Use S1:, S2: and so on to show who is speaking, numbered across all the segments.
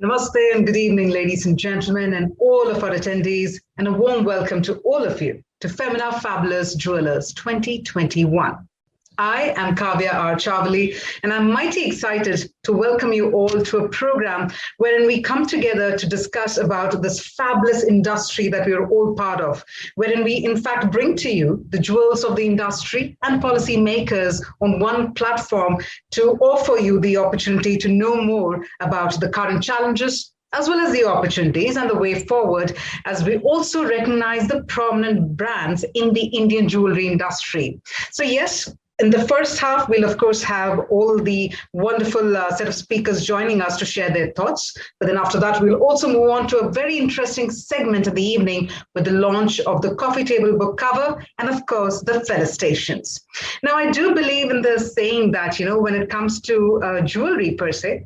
S1: Namaste and good evening, ladies and gentlemen, and all of our attendees, and a warm welcome to all of you to Femina Fabulous Jewellers 2021. I am Kavya R. Chavali, and I'm mighty excited to welcome you all to a program wherein we come together to discuss about this fabulous industry that we are all part of, wherein we in fact bring to you the jewels of the industry and policymakers on one platform to offer you the opportunity to know more about the current challenges, as well as the opportunities and the way forward, as we also recognize the prominent brands in the Indian jewelry industry. So yes, in the first half, we'll of course have all the wonderful set of speakers joining us to share their thoughts. But then after that, we'll also move on to a very interesting segment of the evening with the launch of the coffee table book cover and of course the felicitations. Now, I do believe in the saying that, when it comes to jewelry per se,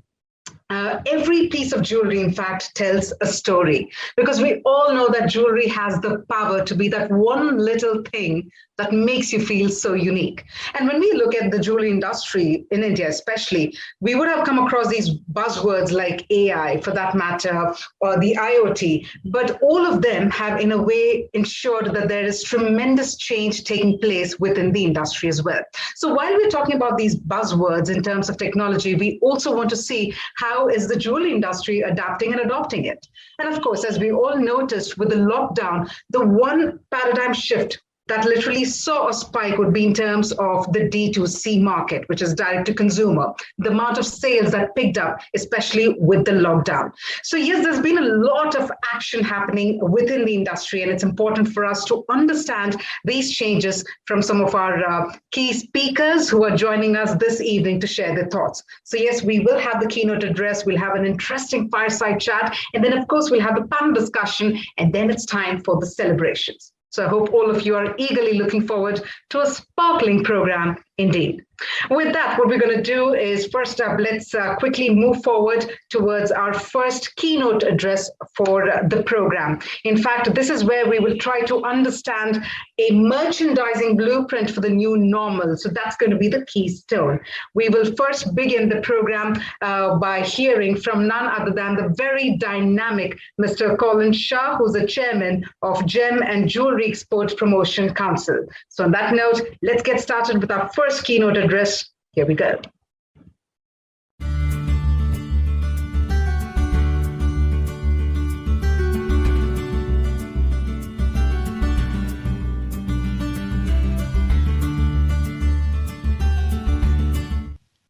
S1: every piece of jewelry, in fact, tells a story, because we all know that jewelry has the power to be that one little thing that makes you feel so unique. And when we look at the jewelry industry in India, especially, we would have come across these buzzwords like AI, for that matter, or the IoT, but all of them have in a way ensured that there is tremendous change taking place within the industry as well. So while we're talking about these buzzwords in terms of technology, we also want to see how is the jewelry industry adapting and adopting it. And of course, as we all noticed with the lockdown, the one paradigm shift that literally saw a spike would be in terms of the D2C market, which is direct to consumer, the amount of sales that picked up, especially with the lockdown. So yes, there's been a lot of action happening within the industry, and it's important for us to understand these changes from some of our key speakers who are joining us this evening to share their thoughts. So yes, we will have the keynote address, we'll have an interesting fireside chat, and then of course we'll have the panel discussion, and then it's time for the celebrations. So I hope all of you are eagerly looking forward to a sparkling program indeed. With that, what we're going to do is first up, let's quickly move forward towards our first keynote address for the program. In fact, this is where we will try to understand a merchandising blueprint for the new normal. So that's going to be the keystone. We will first begin the program by hearing from none other than the very dynamic Mr. Colin Shah, who's the chairman of Gem and Jewelry Export Promotion Council. So on that note, let's get started with our first keynote address. Here we go.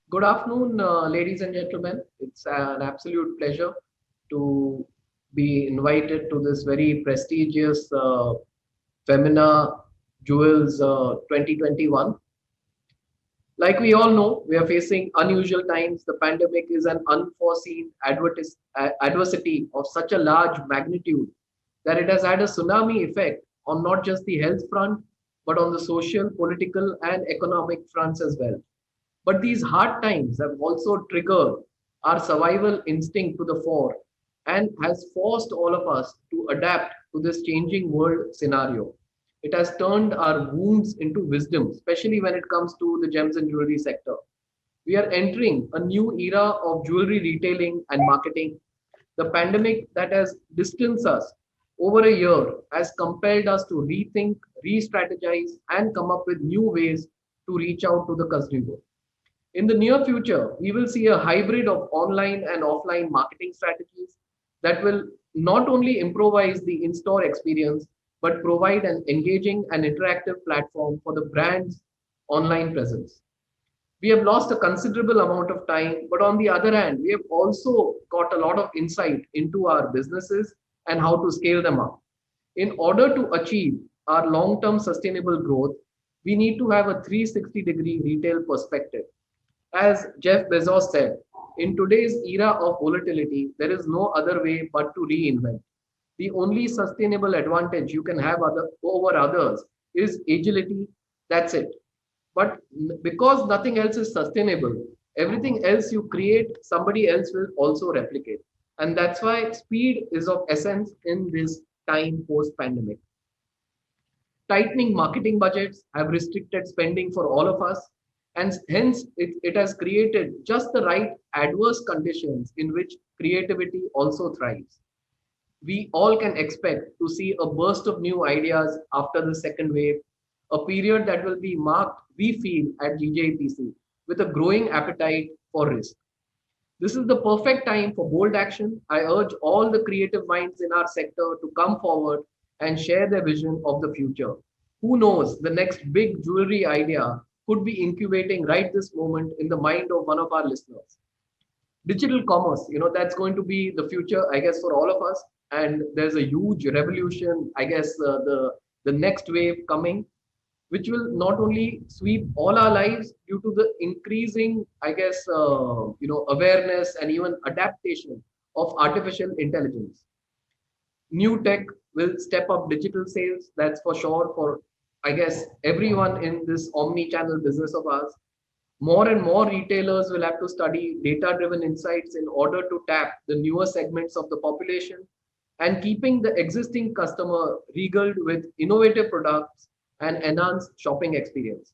S2: Good afternoon, ladies and gentlemen. It's an absolute pleasure to be invited to this very prestigious Femina Jewels 2021. Like we all know, we are facing unusual times. The pandemic is an unforeseen adversity of such a large magnitude that it has had a tsunami effect on not just the health front, but on the social, political, and economic fronts as well. But these hard times have also triggered our survival instinct to the fore and has forced all of us to adapt to this changing world scenario. It has turned our wounds into wisdom, especially when it comes to the gems and jewelry sector. We are entering a new era of jewelry retailing and marketing. The pandemic that has distanced us over a year has compelled us to rethink, re-strategize, and come up with new ways to reach out to the consumer. In the near future, we will see a hybrid of online and offline marketing strategies that will not only improvise the in-store experience, but provide an engaging and interactive platform for the brand's online presence. We have lost a considerable amount of time, but on the other hand, we have also got a lot of insight into our businesses and how to scale them up. In order to achieve our long-term sustainable growth, we need to have a 360-degree retail perspective. As Jeff Bezos said, in today's era of volatility, there is no other way but to reinvent. The only sustainable advantage you can have over others is agility. That's it. But because nothing else is sustainable, everything else you create, somebody else will also replicate. And that's why speed is of essence in this time post-pandemic. Tightening marketing budgets have restricted spending for all of us, and hence it has created just the right adverse conditions in which creativity also thrives. We all can expect to see a burst of new ideas after the second wave, a period that will be marked, we feel, at GJPC with a growing appetite for risk. This is the perfect time for bold action. I urge all the creative minds in our sector to come forward and share their vision of the future. Who knows, the next big jewelry idea could be incubating right this moment in the mind of one of our listeners. Digital commerce, that's going to be the future, I guess, for all of us. And there's a huge revolution, I guess, the next wave coming, which will not only sweep all our lives due to the increasing, I guess, awareness and even adaptation of artificial intelligence. New tech will step up digital sales, that's for sure, for, I guess, everyone in this omni-channel business of ours. More and more retailers will have to study data-driven insights in order to tap the newer segments of the population and keeping the existing customer regaled with innovative products and enhanced shopping experience.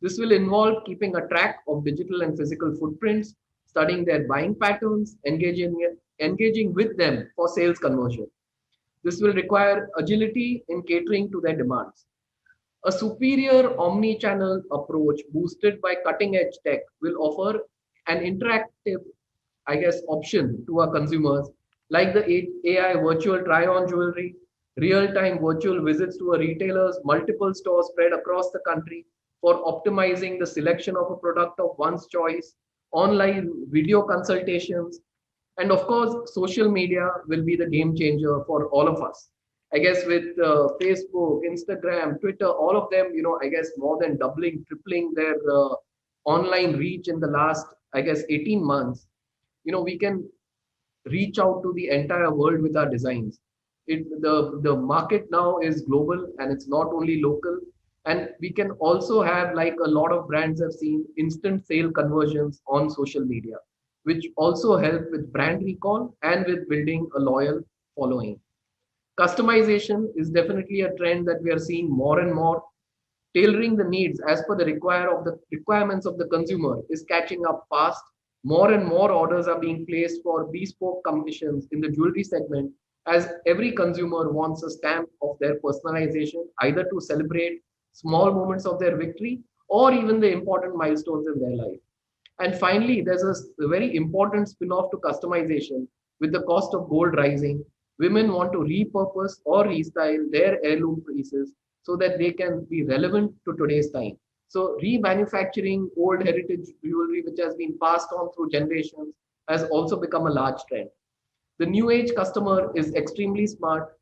S2: This will involve keeping a track of digital and physical footprints, studying their buying patterns, engaging with them for sales conversion. This will require agility in catering to their demands. A superior omni-channel approach boosted by cutting-edge tech will offer an interactive, I guess, option to our consumers like the AI virtual try-on jewelry, real-time virtual visits to a retailer's multiple stores spread across the country for optimizing the selection of a product of one's choice, online video consultations, and of course, social media will be the game changer for all of us. I guess with Facebook, Instagram, Twitter, all of them, I guess more than doubling, tripling their online reach in the last, I guess, 18 months, we can reach out to the entire world with our designs. The market now is global and it's not only local. And we can also have, like a lot of brands have seen, instant sale conversions on social media, which also help with brand recall and with building a loyal following. Customization is definitely a trend that we are seeing more and more. Tailoring the needs as per the requirements of the consumer is catching up fast. More and more orders are being placed for bespoke commissions in the jewelry segment as every consumer wants a stamp of their personalization, either to celebrate small moments of their victory or even the important milestones in their life. And finally, there's a very important spin-off to customization. With the cost of gold rising, women want to repurpose or restyle their heirloom pieces so that they can be relevant to today's time. So remanufacturing old heritage jewelry, which has been passed on through generations, has also become a large trend. The new age customer is extremely smart,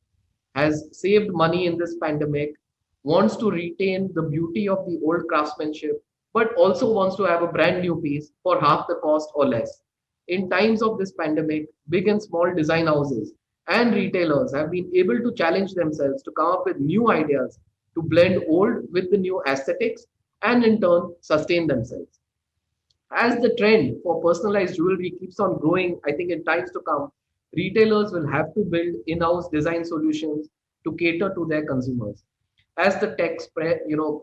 S2: has saved money in this pandemic, wants to retain the beauty of the old craftsmanship, but also wants to have a brand new piece for half the cost or less. In times of this pandemic, big and small design houses and retailers have been able to challenge themselves to come up with new ideas to blend old with the new aesthetics and in turn sustain themselves. As the trend for personalized jewelry keeps on growing, I think in times to come, retailers will have to build in-house design solutions to cater to their consumers. As the tech spread,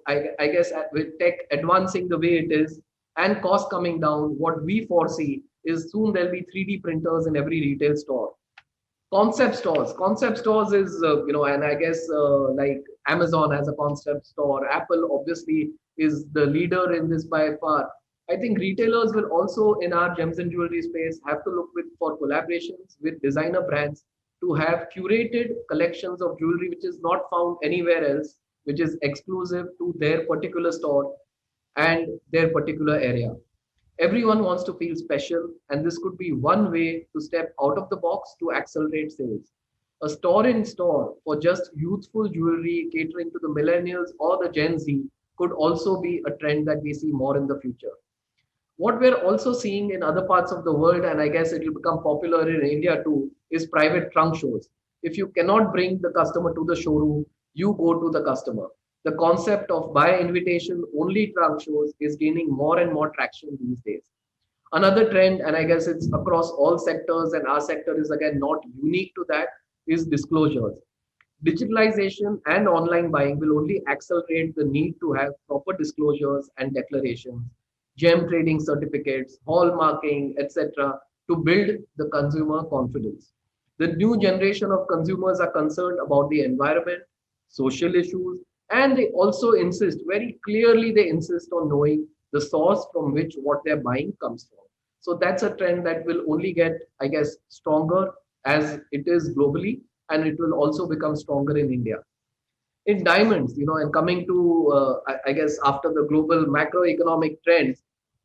S2: I guess with tech advancing the way it is and cost coming down, what we foresee is soon there'll be 3D printers in every retail store. Concept stores is, and I guess like Amazon has a concept store, Apple obviously is the leader in this by far. I think retailers will also in our gems and jewelry space have to look for collaborations with designer brands to have curated collections of jewelry which is not found anywhere else, which is exclusive to their particular store and their particular area. Everyone wants to feel special, and this could be one way to step out of the box to accelerate sales. A store in store for just youthful jewelry catering to the millennials or the Gen Z could also be a trend that we see more in the future. What we're also seeing in other parts of the world, and I guess it will become popular in India too, is private trunk shows. If you cannot bring the customer to the showroom, you go to the customer. The concept of by invitation only trunk shows is gaining more and more traction these days. Another trend, and I guess it's across all sectors, and our sector is again not unique to that, is disclosures. Digitalization and online buying will only accelerate the need to have proper disclosures and declarations, gem trading certificates, hallmarking, etc., to build the consumer confidence. The new generation of consumers are concerned about the environment, social issues, and they also insist, very clearly, they insist on knowing the source from which what they're buying comes from. So that's a trend that will only get, I guess, stronger as it is globally, and it will also become stronger in India. In diamonds, and coming to, I guess, after the global macroeconomic trends,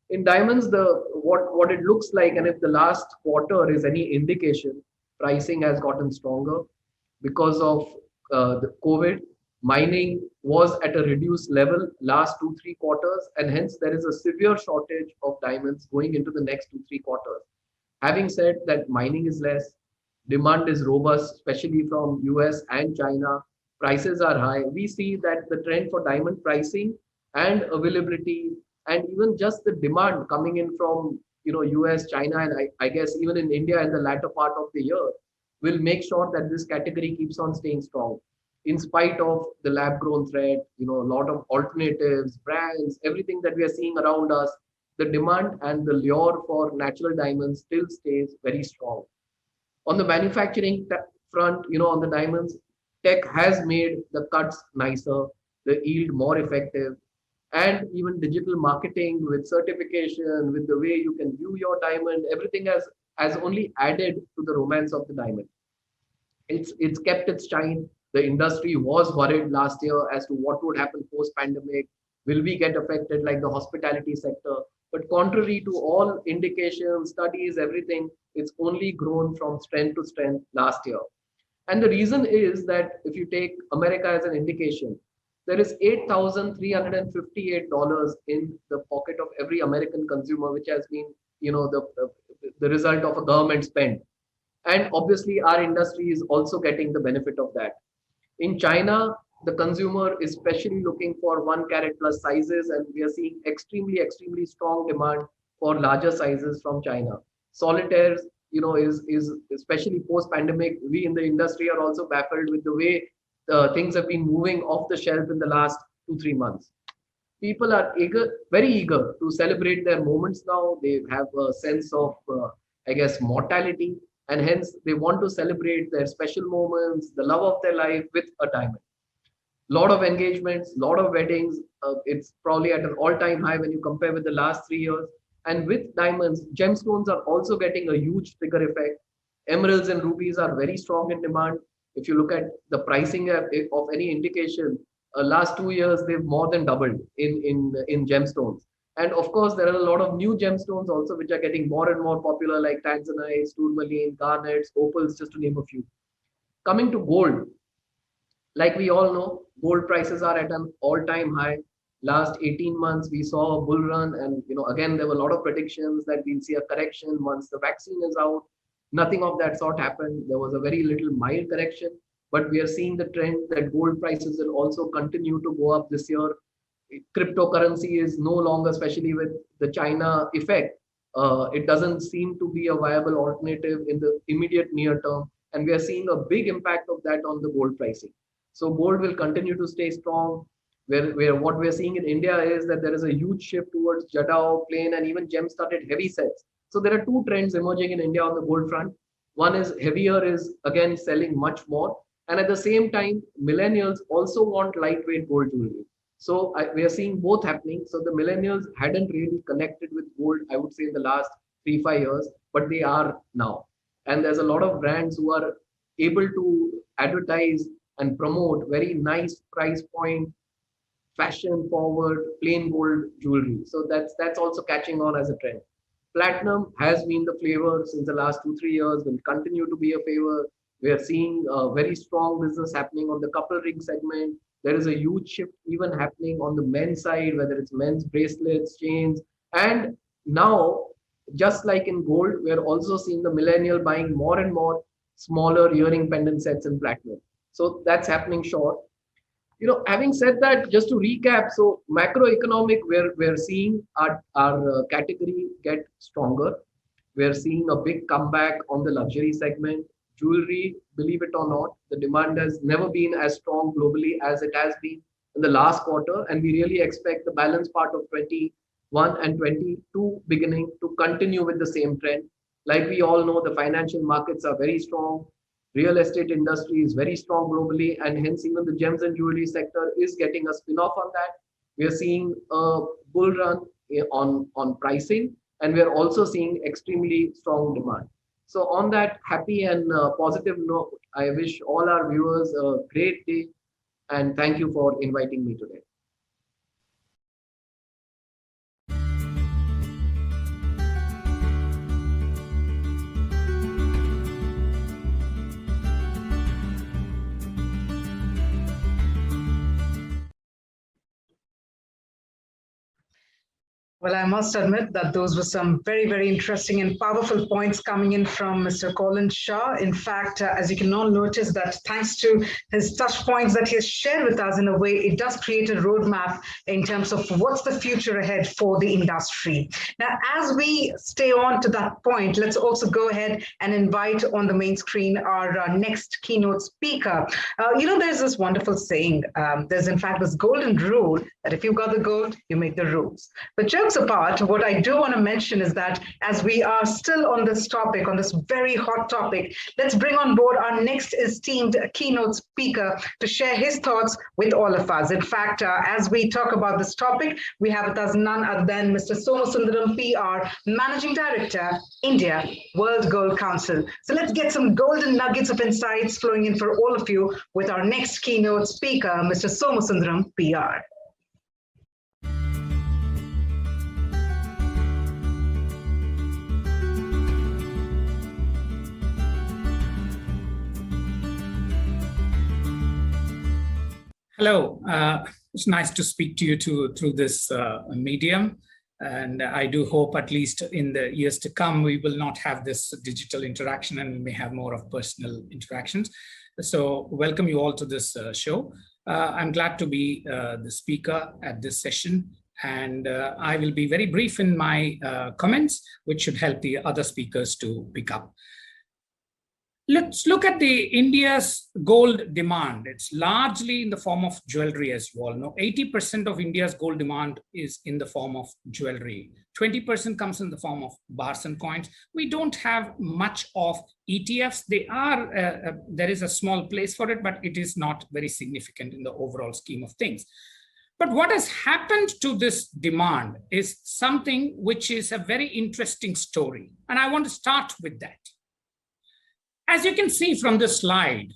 S2: in diamonds, the what it looks like, and if the last quarter is any indication, pricing has gotten stronger because of the COVID. Mining was at a reduced level last 2-3 quarters, and hence there is a severe shortage of diamonds going into the next 2-3 quarters. Having said that, mining is less, demand is robust, especially from US and China. Prices are high. We see that the trend for diamond pricing and availability, and even just the demand coming in from US, China, and I guess even in India in the latter part of the year, will make sure that this category keeps on staying strong. In spite of the lab grown threat, a lot of alternatives, brands, everything that we are seeing around us, the demand and the lure for natural diamonds still stays very strong. On the manufacturing front, on the diamonds, tech has made the cuts nicer, the yield more effective, and even digital marketing with certification, with the way you can view your diamond, everything has only added to the romance of the diamond. It's kept its shine. The industry was worried last year as to what would happen post pandemic. Will we get affected like the hospitality sector? But contrary to all indications, studies, everything, it's only grown from strength to strength last year. And the reason is that if you take America as an indication, there is $8,358 in the pocket of every American consumer, which has been, the result of a government spend. And obviously, our industry is also getting the benefit of that. In China, the consumer is especially looking for 1 carat plus sizes, and we are seeing extremely, extremely strong demand for larger sizes from China. Solitaires, is especially post-pandemic. We in the industry are also baffled with the way things have been moving off the shelf in the last 2-3 months. People are very eager to celebrate their moments now. They have a sense of, I guess, mortality, and hence they want to celebrate their special moments, the love of their life with a diamond. Lot of engagements, lot of weddings. It's probably at an all-time high when you compare with the last 3 years. And with diamonds, gemstones are also getting a huge trigger effect. Emeralds and rubies are very strong in demand. If you look at the pricing of any indication, last 2 years they've more than doubled in gemstones. And of course, there are a lot of new gemstones also which are getting more and more popular, like tanzanite, tourmaline, garnets, opals, just to name a few. Coming to gold, like we all know, gold prices are at an all-time high. Last 18 months, we saw a bull run, and again there were a lot of predictions that we'll see a correction once the vaccine is out. Nothing of that sort happened. There was a very little mild correction, but we are seeing the trend that gold prices will also continue to go up this year. Cryptocurrency is no longer, especially with the China effect, it doesn't seem to be a viable alternative in the immediate near term, and we are seeing a big impact of that on the gold pricing. So gold will continue to stay strong. Where what we are seeing in India is that there is a huge shift towards Jadao, plain, and even gem-studded heavy sets. So there are two trends emerging in India on the gold front. One is heavier is again selling much more, and at the same time, millennials also want lightweight gold jewelry. So we are seeing both happening. So the millennials hadn't really connected with gold, I would say, in the last 3-5 years, but they are now. And there's a lot of brands who are able to advertise and promote very nice price point, fashion forward, plain gold jewelry. So that's also catching on as a trend. Platinum has been the flavor since the last 2-3 years, will continue to be a favor. We are seeing a very strong business happening on the couple ring segment. There is a huge shift even happening on the men's side, whether it's men's bracelets, chains. And now, just like in gold, we're also seeing the millennial buying more and more smaller earring pendant sets in platinum. So that's happening short. Having said that, just to recap, so macroeconomic, we're seeing our category get stronger. We're seeing a big comeback on the luxury segment. Jewelry, believe it or not, the demand has never been as strong globally as it has been in the last quarter, and we really expect the balance part of 21 and 22 beginning to continue with the same trend. Like we all know, the financial markets are very strong. Real estate industry is very strong globally, and hence even the gems and jewelry sector is getting a spin-off on that. We are seeing a bull run on pricing, and we are also seeing extremely strong demand. So on that happy and positive note, I wish all our viewers a great day, and thank you for inviting me today.
S1: Well, I must admit that those were some very, very interesting and powerful points coming in from Mr. Colin Shah. In fact, as you can all notice, that thanks to his touch points that he has shared with us, in a way, it does create a roadmap in terms of what's the future ahead for the industry. Now, as we stay on to that point, let's also go ahead and invite on the main screen our next keynote speaker. There's this wonderful saying, there's in fact this golden rule that if you've got the gold, you make the rules. But jokes apart, what I do want to mention is that as we are still on this topic, on this very hot topic, let's bring on board our next esteemed keynote speaker to share his thoughts with all of us. In fact, as we talk about this topic, we have with us none other than Mr. Somasundaram PR, Managing Director, India, World Gold Council. So let's get some golden nuggets of insights flowing in for all of you with our next keynote speaker, Mr. Somasundaram PR.
S3: Hello, it's nice to speak to you through this medium. And I do hope at least in the years to come, we will not have this digital interaction and we may have more of personal interactions. So welcome you all to this show. I'm glad to be the speaker at this session. And I will be very brief in my comments, which should help the other speakers to pick up. Let's look at the India's gold demand. It's largely in the form of jewelry, as you all know. 80% of India's gold demand is in the form of jewelry. 20% comes in the form of bars and coins. We don't have much of ETFs. There is a small place for it, but it is not very significant in the overall scheme of things. But what has happened to this demand is something which is a very interesting story. And I want to start with that. As you can see from this slide,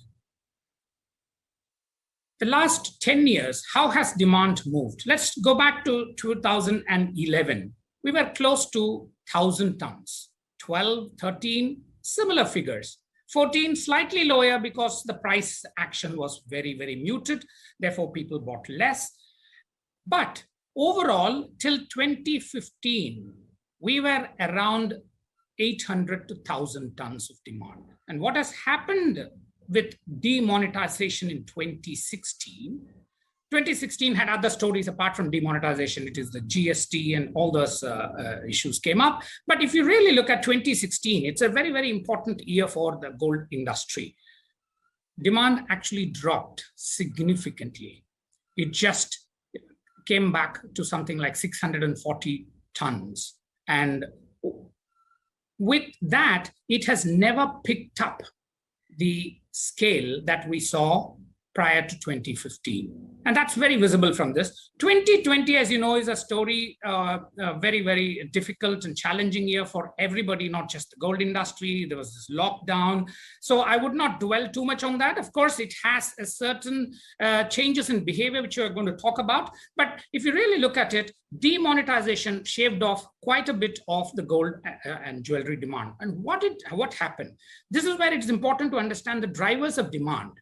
S3: the last 10 years, how has demand moved? Let's go back to 2011. We were close to 1,000 tons, 12, 13, similar figures. 14, slightly lower because the price action was very, very muted. Therefore, people bought less. But overall, till 2015, we were around 800 to 1,000 tons of demand. And what has happened with demonetization in 2016? 2016 had other stories apart from demonetization. It is the GST and all those issues came up. But if you really look at 2016, it's a very, very important year for the gold industry. Demand actually dropped significantly. It just came back to something like 640 tons. And with that, it has never picked up the scale that we saw prior to 2015. And that's very visible from this. 2020, as you know, is a story, a very, very difficult and challenging year for everybody, not just the gold industry. There was this lockdown. So I would not dwell too much on that. Of course, it has a certain changes in behavior, which we're going to talk about. But if you really look at it, demonetization shaved off quite a bit of the gold and jewelry demand. And what happened? This is where it's important to understand the drivers of demand.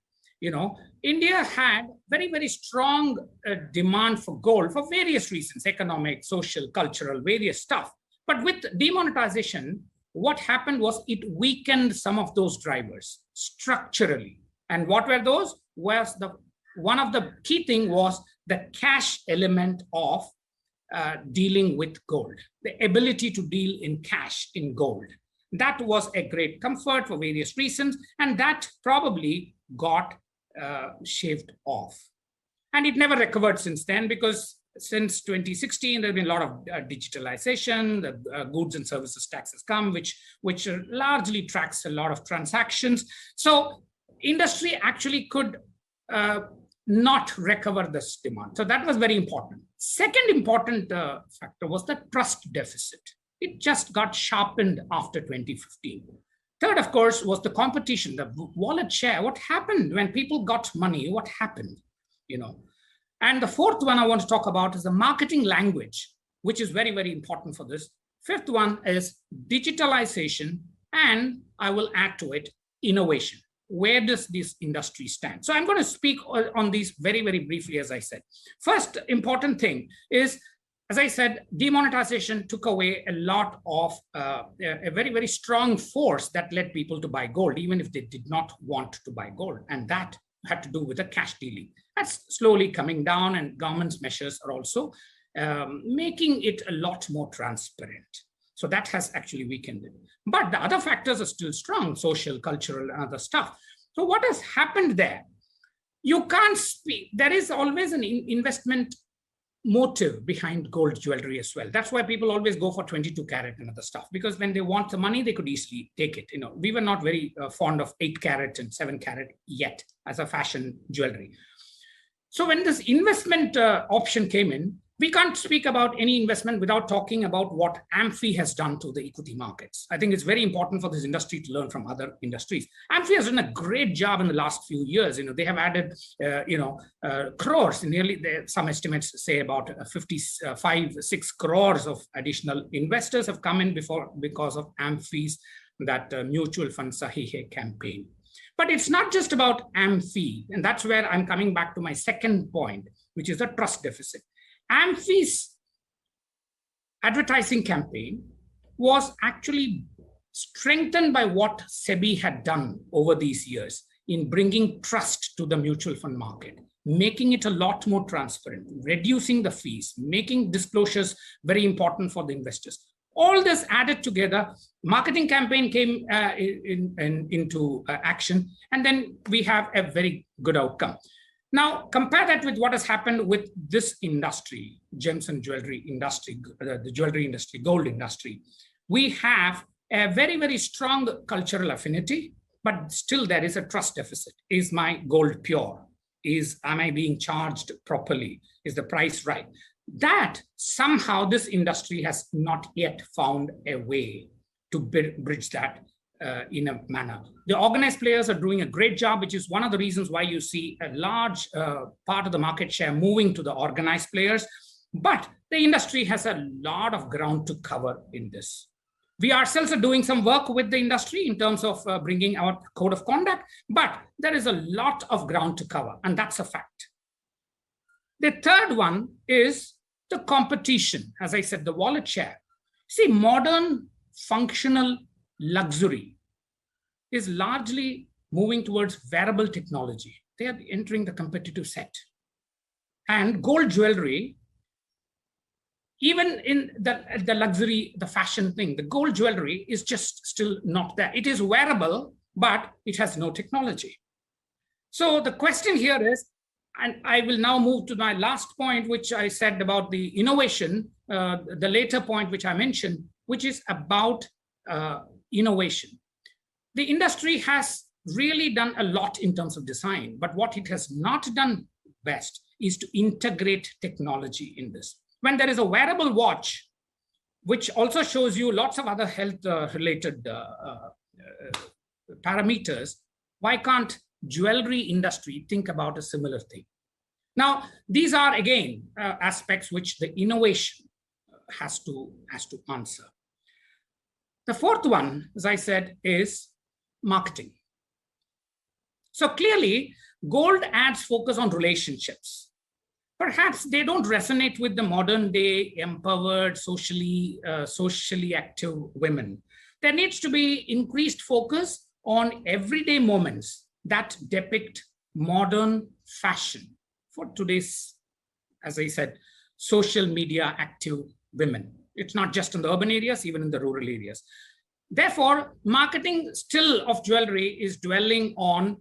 S3: You know, India had very, very strong demand for gold for various reasons, economic, social, cultural, various stuff. But with demonetization, what happened was it weakened some of those drivers structurally. And what were those? One of the key thing was the cash element of dealing with gold, the ability to deal in cash in gold. That was a great comfort for various reasons, and that probably got shaved off. And it never recovered since then because since 2016, there's been a lot of digitalization. The goods and services tax has come, which largely tracks a lot of transactions. So industry actually could not recover this demand. So that was very important. Second important factor was the trust deficit. It just got sharpened after 2015. Third, of course, was the competition, the wallet share. What happened when people got money? What happened? And the fourth one I want to talk about is the marketing language, which is very, very important for this. Fifth one is digitalization, and I will add to it innovation. Where does this industry stand? So I'm going to speak on these very, very briefly, as I said. First important thing is, as I said, demonetization took away a lot of a very, very strong force that led people to buy gold, even if they did not want to buy gold. And that had to do with the cash dealing. That's slowly coming down, and government's measures are also making it a lot more transparent. So that has actually weakened it. But the other factors are still strong, social, cultural, and other stuff. So what has happened there? You can't speak. There is always an investment motive behind gold jewelry as well. That's why people always go for 22 karat and other stuff, because when they want the money, they could easily take it. We were not very fond of 8 karat and 7 karat yet as a fashion jewelry. So when this investment option came in, we can't speak about any investment without talking about what AMFI has done to the equity markets. I think it's very important for this industry to learn from other industries. AMFI has done a great job in the last few years. They have added, crores. Nearly, some estimates say about 6 crores of additional investors have come in because of AMFI's mutual fund Sahi Hai campaign. But it's not just about AMFI, and that's where I'm coming back to my second point, which is the trust deficit. AMFI's advertising campaign was actually strengthened by what SEBI had done over these years in bringing trust to the mutual fund market, making it a lot more transparent, reducing the fees, making disclosures very important for the investors. All this added together, marketing campaign came into action, and then we have a very good outcome. Now, compare that with what has happened with this industry, gems and jewelry industry, the jewelry industry, gold industry. We have a very, very strong cultural affinity, but still there is a trust deficit. Is my gold pure? Am I being charged properly? Is the price right? That somehow this industry has not yet found a way to bridge that in a manner. The organized players are doing a great job, which is one of the reasons why you see a large part of the market share moving to the organized players. But the industry has a lot of ground to cover in this. We ourselves are doing some work with the industry in terms of bringing our code of conduct, but there is a lot of ground to cover, and that's a fact. The third one is the competition. As I said, the wallet share. See, modern functional luxury is largely moving towards wearable technology. They are entering the competitive set. And gold jewelry, even in the luxury, the fashion thing, the gold jewelry is just still not there. It is wearable, but it has no technology. So the question here is, and I will now move to my last point, which I said about the innovation, the later point which I mentioned, which is about innovation. The industry has really done a lot in terms of design, but what it has not done best is to integrate technology in this. When there is a wearable watch, which also shows you lots of other health-related parameters, why can't jewelry industry think about a similar thing? Now, these are, again, aspects which the innovation has to answer. The fourth one, as I said, is marketing. So clearly, gold ads focus on relationships. Perhaps they don't resonate with the modern day empowered, socially active women. There needs to be increased focus on everyday moments that depict modern fashion for today's, as I said, social media active women. It's not just in the urban areas, even in the rural areas. Therefore, marketing still of jewelry is dwelling on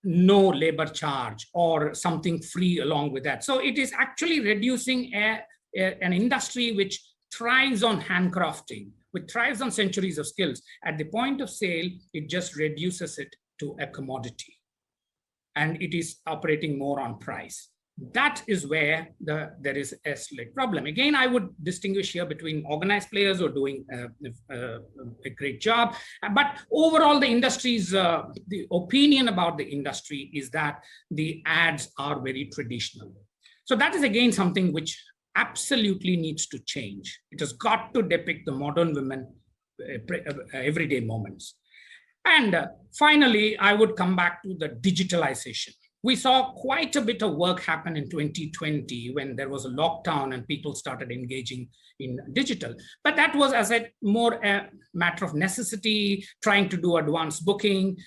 S3: no labor charge or something free along with that. So it is actually reducing an industry which thrives on handcrafting, which thrives on centuries of skills. At the point of sale, it just reduces it to a commodity, and it is operating more on price. That is where there is a slight problem. Again, I would distinguish here between organized players who are doing a great job. But overall, the industry's, the opinion about the industry is that the ads are very traditional. So that is again something which absolutely needs to change. It has got to depict the modern women everyday moments. And finally, I would come back to the digitalization. We saw quite a bit of work happen in 2020 when there was a lockdown and people started engaging in digital. But that was, as I said, more a matter of necessity, trying to do advanced booking,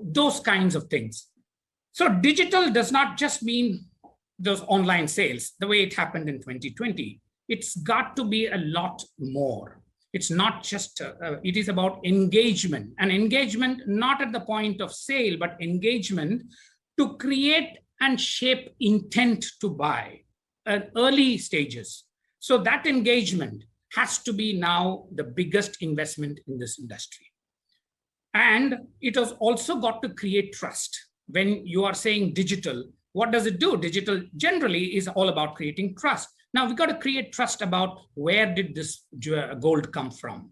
S3: those kinds of things. So digital does not just mean those online sales, the way it happened in 2020. It's got to be a lot more. It's not just, it is about engagement, and engagement not at the point of sale, but engagement to create and shape intent to buy at early stages. So that engagement has to be now the biggest investment in this industry. And it has also got to create trust. When you are saying digital, what does it do? Digital generally is all about creating trust. Now we've got to create trust about where did this gold come from?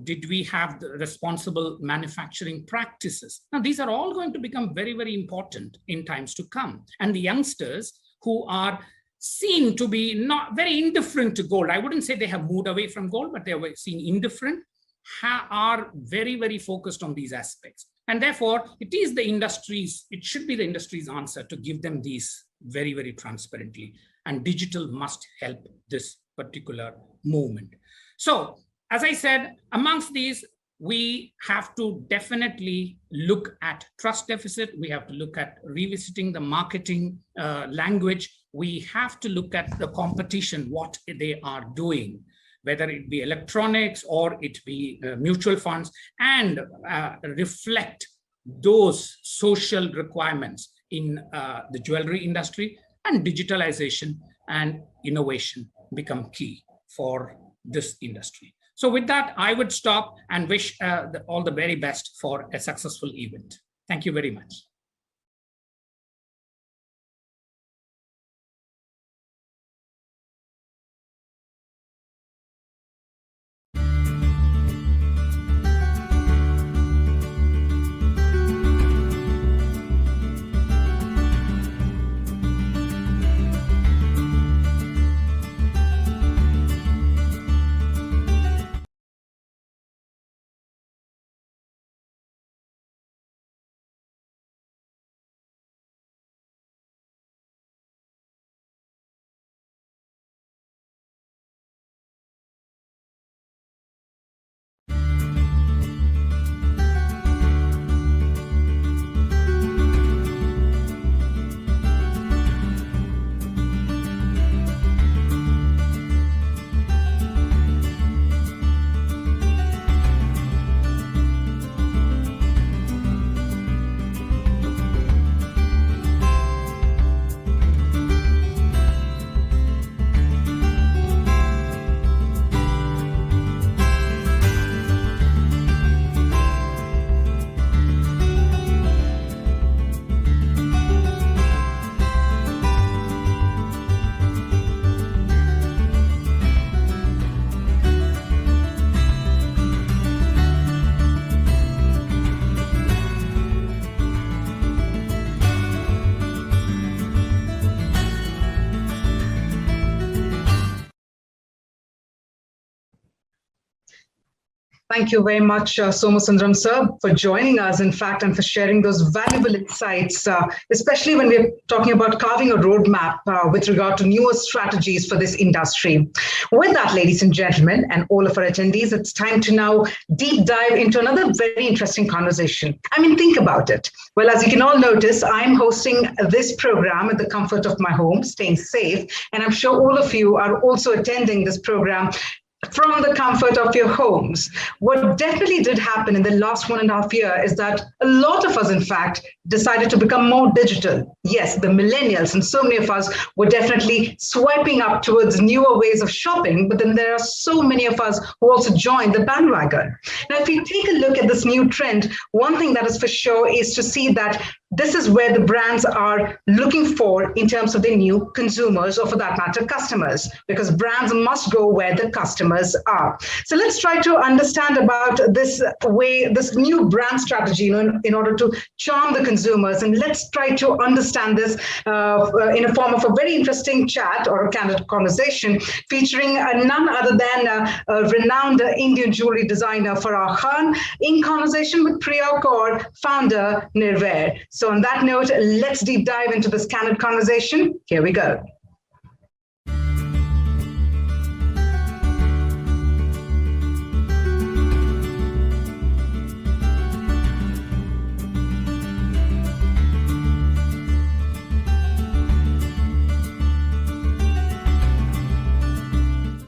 S3: Did we have the responsible manufacturing practices? Now, these are all going to become very, very important in times to come. And the youngsters who are seen to be not very indifferent to gold, I wouldn't say they have moved away from gold, but they are seen indifferent, are very, very focused on these aspects. And therefore, it should be the industry's answer to give them these very, very transparently. And digital must help this particular movement. So, as I said, amongst these, we have to definitely look at trust deficit. We have to look at revisiting the marketing language. We have to look at the competition, what they are doing, whether it be electronics or it be mutual funds, and reflect those social requirements in the jewelry industry. And digitalization and innovation become key for this industry. So with that, I would stop and wish all the very best for a successful event. Thank you very much.
S1: Thank you very much, Somasundaram sir, for joining us, in fact, and for sharing those valuable insights, especially when we're talking about carving a roadmap with regard to newer strategies for this industry. With that, ladies and gentlemen, and all of our attendees, it's time to now deep dive into another very interesting conversation. I mean, think about it. Well, as you can all notice, I'm hosting this program at the comfort of my home, staying safe, and I'm sure all of you are also attending this program from the comfort of your homes. What definitely did happen in the last 1.5 years is that a lot of us, in fact, decided to become more digital. Yes, the millennials and so many of us were definitely swiping up towards newer ways of shopping, but then there are so many of us who also joined the bandwagon. Now, if you take a look at this new trend, one thing that is for sure is to see that this is where the brands are looking for in terms of their new consumers, or for that matter, customers, because brands must go where the customers are. So let's try to understand about this way, this new brand strategy, in order to charm the consumers. And let's try to understand this in a form of a very interesting chat or a candid conversation featuring none other than a renowned Indian jewelry designer Farah Khan, in conversation with Priya Kaur, founder Nirvair. So on that note, let's deep dive into this candid conversation. Here we go.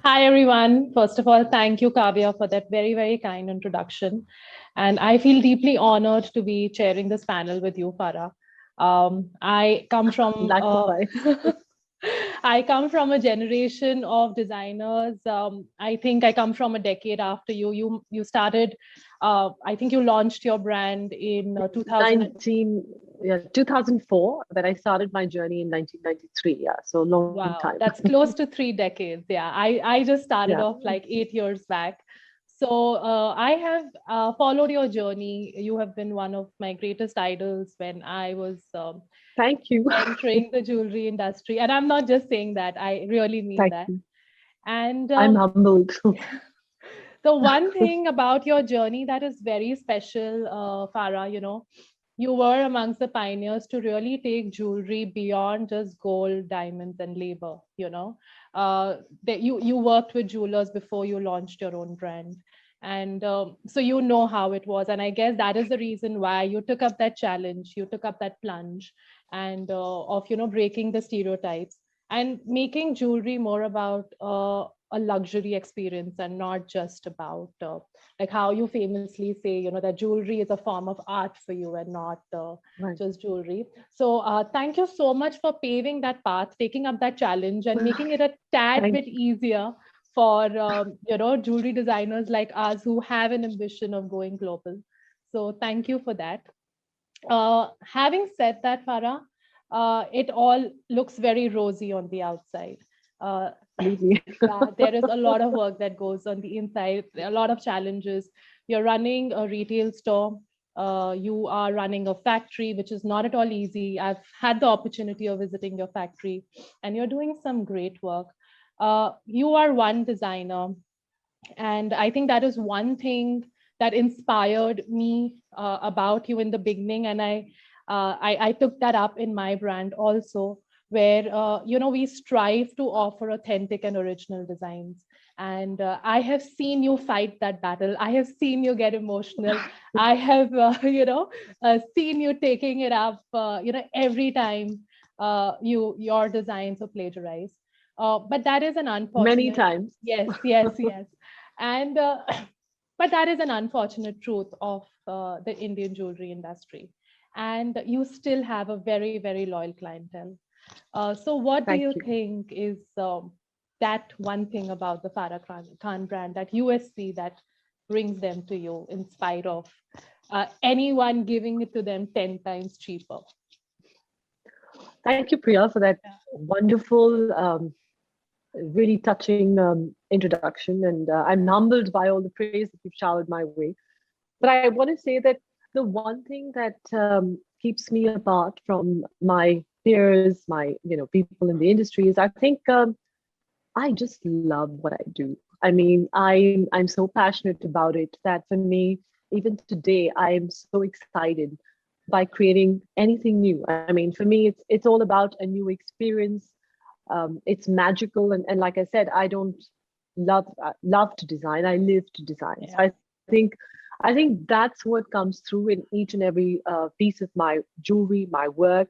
S4: Hi, everyone. First of all, thank you, Kavya, for that very, very kind introduction. And I feel deeply honored to be chairing this panel with you, Farah. I come from I come from a generation of designers. I think I come from a decade after you. You started. I think you launched your brand in
S5: 2004. But I started my journey in 1993. Yeah, so long time.
S4: That's close to 3 decades. Yeah, I just started off like 8 years back. So I have followed your journey. You have been one of my greatest idols when I was
S5: thank you
S4: entering the jewelry industry. And I'm not just saying that, I really mean
S5: thank
S4: that.
S5: You.
S4: And
S5: I'm humbled.
S4: The one thing about your journey that is very special, Farah, you were amongst the pioneers to really take jewelry beyond just gold, diamonds, and labor. You worked with jewelers before you launched your own brand. And so you know how it was. And I guess that is the reason why you took up that challenge, you took up that plunge and of, breaking the stereotypes and making jewelry more about a luxury experience and not just about like how you famously say, that jewelry is a form of art for you and not just jewelry. So thank you so much for paving that path, taking up that challenge and making it a tad bit easier for jewelry designers like us who have an ambition of going global. So thank you for that. Having said that, Farah, it all looks very rosy on the outside. There is a lot of work that goes on the inside, a lot of challenges. You're running a retail store. You are running a factory, which is not at all easy. I've had the opportunity of visiting your factory and you're doing some great work. You are one designer. And I think that is one thing that inspired me about you in the beginning. And I took that up in my brand also, where, we strive to offer authentic and original designs. And I have seen you fight that battle. I have seen you get emotional. I have, seen you taking it up, every time your designs are plagiarized. But that is an unfortunate.
S5: Many times.
S4: Yes. And, but that is an unfortunate truth of the Indian jewelry industry. And you still have a very, very loyal clientele. So what do you think is that one thing about the Farah Khan brand, that USP that brings them to you in spite of anyone giving it to them 10 times cheaper?
S5: Thank you, Priya, for that wonderful, really touching introduction. And I'm humbled by all the praise that you've showered my way. But I want to say that the one thing that keeps me apart from my peers, my people in the industry is I think I just love what I do. I mean, I'm so passionate about it that for me, even today, I'm so excited by creating anything new. I mean, for me, it's all about a new experience. It's magical, and like I said, I don't love to design. I live to design.
S4: Yeah.
S5: So I think that's what comes through in each and every piece of my jewelry, my work.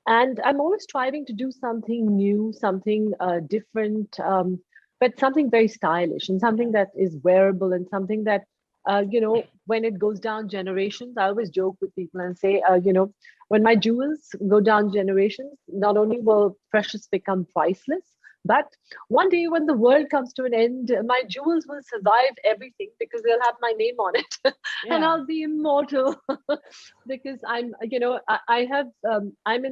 S5: And I'm always striving to do something new, something different, but something very stylish and something that is wearable and something that, when it goes down generations, I always joke with people and say, when my jewels go down generations, not only will precious become priceless, but one day when the world comes to an end, my jewels will survive everything because they'll have my name on it and I'll be immortal because I'm in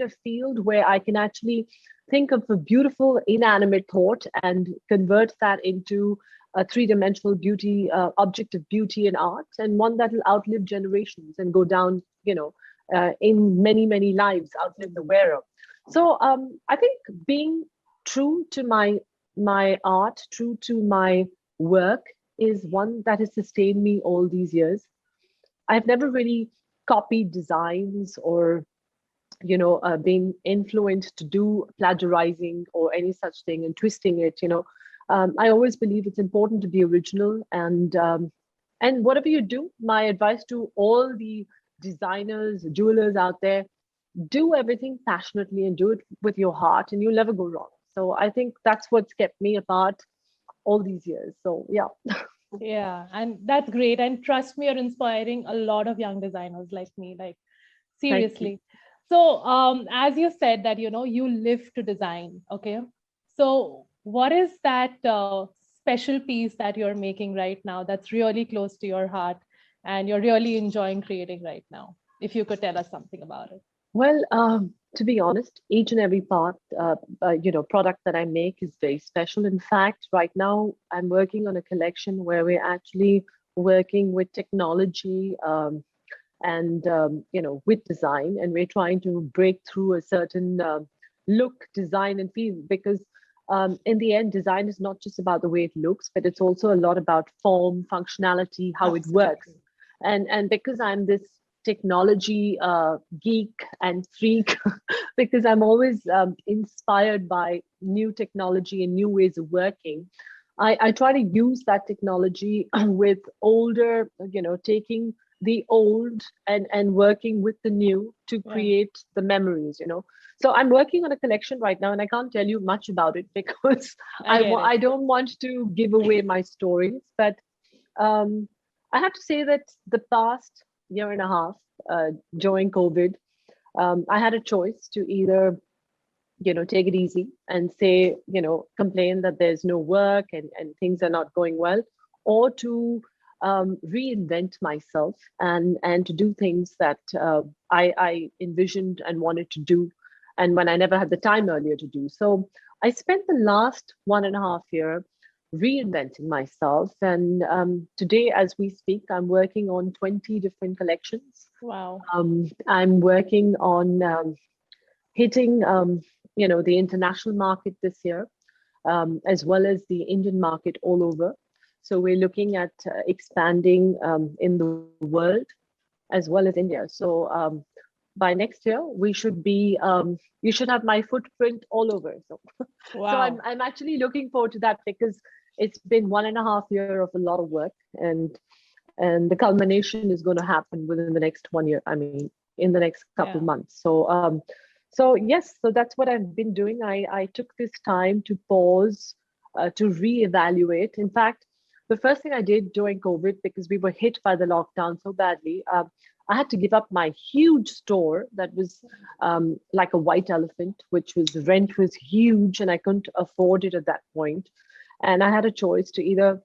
S5: a field where I can actually think of a beautiful inanimate thought and convert that into a three-dimensional beauty, object of beauty and art, and one that will outlive generations and go down, in many, many lives, outlive the wearer. So I think being true to my art, true to my work is one that has sustained me all these years. I've never really copied designs or being influenced to do plagiarizing or any such thing and twisting it. I always believe it's important to be original, and whatever you do, my advice to all the designers, jewelers out there, do everything passionately and do it with your heart, and you'll never go wrong. So I think that's what's kept me apart all these years. So yeah.
S4: Yeah, and that's great. And trust me, you're inspiring a lot of young designers like me, like seriously. So as you said that, you live to design. Okay. So what is that special piece that you're making right now that's really close to your heart and you're really enjoying creating right now? If you could tell us something about it.
S5: Well, to be honest, each and every product that I make is very special. In fact, right now I'm working on a collection where we're actually working with technology and with design, and we're trying to break through a certain look, design, and feel. Because in the end, design is not just about the way it looks, but it's also a lot about form, functionality, how it works. And because I'm this technology geek and freak, because I'm always inspired by new technology and new ways of working, I try to use that technology with older, taking the old and working with the new to create the memories. So I'm working on a collection right now, and I can't tell you much about it because I don't want to give away my stories. But I have to say that the past year and a half, during COVID, I had a choice to either, take it easy and say, complain that there's no work and things are not going well, or to reinvent myself and to do things that I envisioned and wanted to do, and when I never had the time earlier to do. So I spent the last 1.5 years reinventing myself, and today as we speak, I'm working on 20 different collections.
S4: Wow.
S5: I'm working on hitting the international market this year, as well as the Indian market all over. So we're looking at expanding in the world as well as India. So by next year, we should be, you should have my footprint all over. So,
S4: wow.
S5: So I'm actually looking forward to that, because it's been 1.5 years of a lot of work, and the culmination is going to happen within the next 1 year. I mean, in the next couple of months. So, so yes, so that's what I've been doing. I took this time to pause, to reevaluate. In fact, the first thing I did during COVID, because we were hit by the lockdown so badly, I had to give up my huge store that was like a white elephant, which was, the rent was huge and I couldn't afford it at that point. And I had a choice to either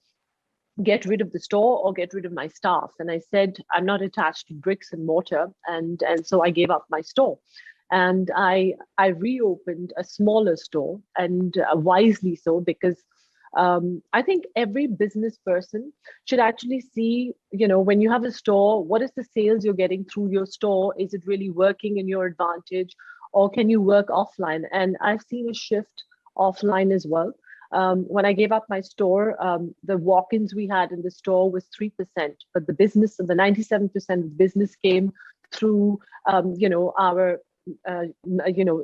S5: get rid of the store or get rid of my staff. And I said, I'm not attached to bricks and mortar. And so I gave up my store. And I reopened a smaller store, and wisely so, because I think every business person should actually see, when you have a store, what is the sales you're getting through your store? Is it really working in your advantage, or can you work offline? And I've seen a shift offline as well. When I gave up my store, the walk-ins we had in the store was 3%, but the 97% business came through, our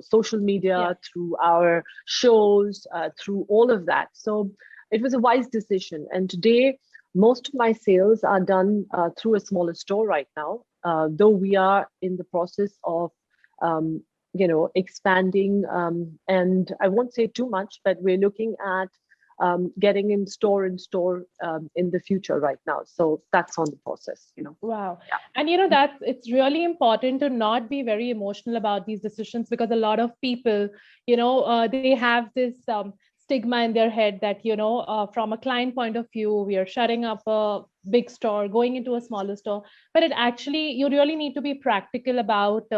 S5: social media, through our shows, through all of that. So it was a wise decision. And today, most of my sales are done through a smaller store right now, though we are in the process of, expanding. And I won't say too much, but we're looking at getting in store in the future right now. So that's on the process,
S4: Wow.
S5: Yeah.
S4: And it's really important to not be very emotional about these decisions, because a lot of people, they have this stigma in their head that, from a client point of view, we are shutting up a big store, going into a smaller store. But you really need to be practical about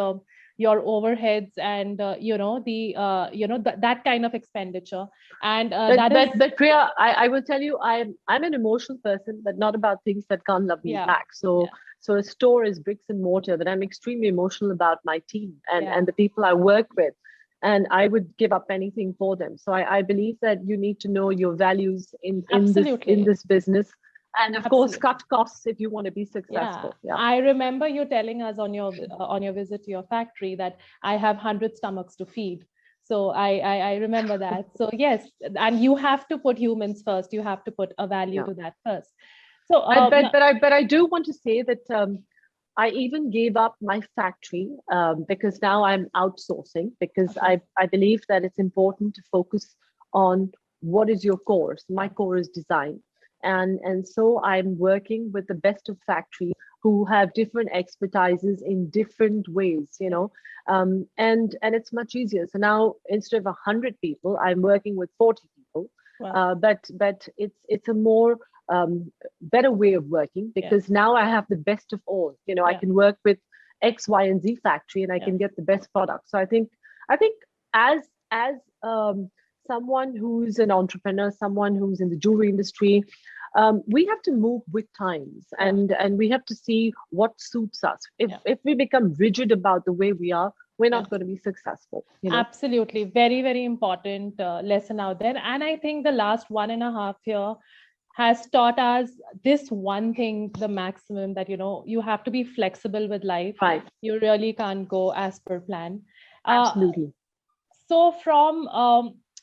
S4: your overheads and, that kind of expenditure. And
S5: but Priya, I will tell you, I'm an emotional person, but not about things that can't love me back. So a store is bricks and mortar, but I'm extremely emotional about my team and the people I work with. And I would give up anything for them. So I believe that you need to know your values in this business. And of course, cut costs if you want to be successful.
S4: Yeah. I remember you telling us on your visit to your factory that I have 100 stomachs to feed. So I remember that. So yes, and you have to put humans first. You have to put a value to that first. So,
S5: but I do want to say that I even gave up my factory because now I'm outsourcing, because I believe that it's important to focus on what is your core. So my core is design. And so I'm working with the best of factory who have different expertises in different ways, and it's much easier. So now instead of 100 people, I'm working with 40 people. Wow. But it's a more better way of working, because now I have the best of all. I can work with X, Y, and Z factory, and I can get the best product. So I think as someone who's an entrepreneur, someone who's in the jewelry industry, we have to move with times, and we have to see what suits us. If we become rigid about the way we are, we're not going to be successful.
S4: Absolutely. Very, very important lesson out there. And I think the last 1.5 years has taught us this one thing, the maximum, that, you have to be flexible with life.
S5: Right.
S4: You really can't go as per plan.
S5: Absolutely.
S4: So from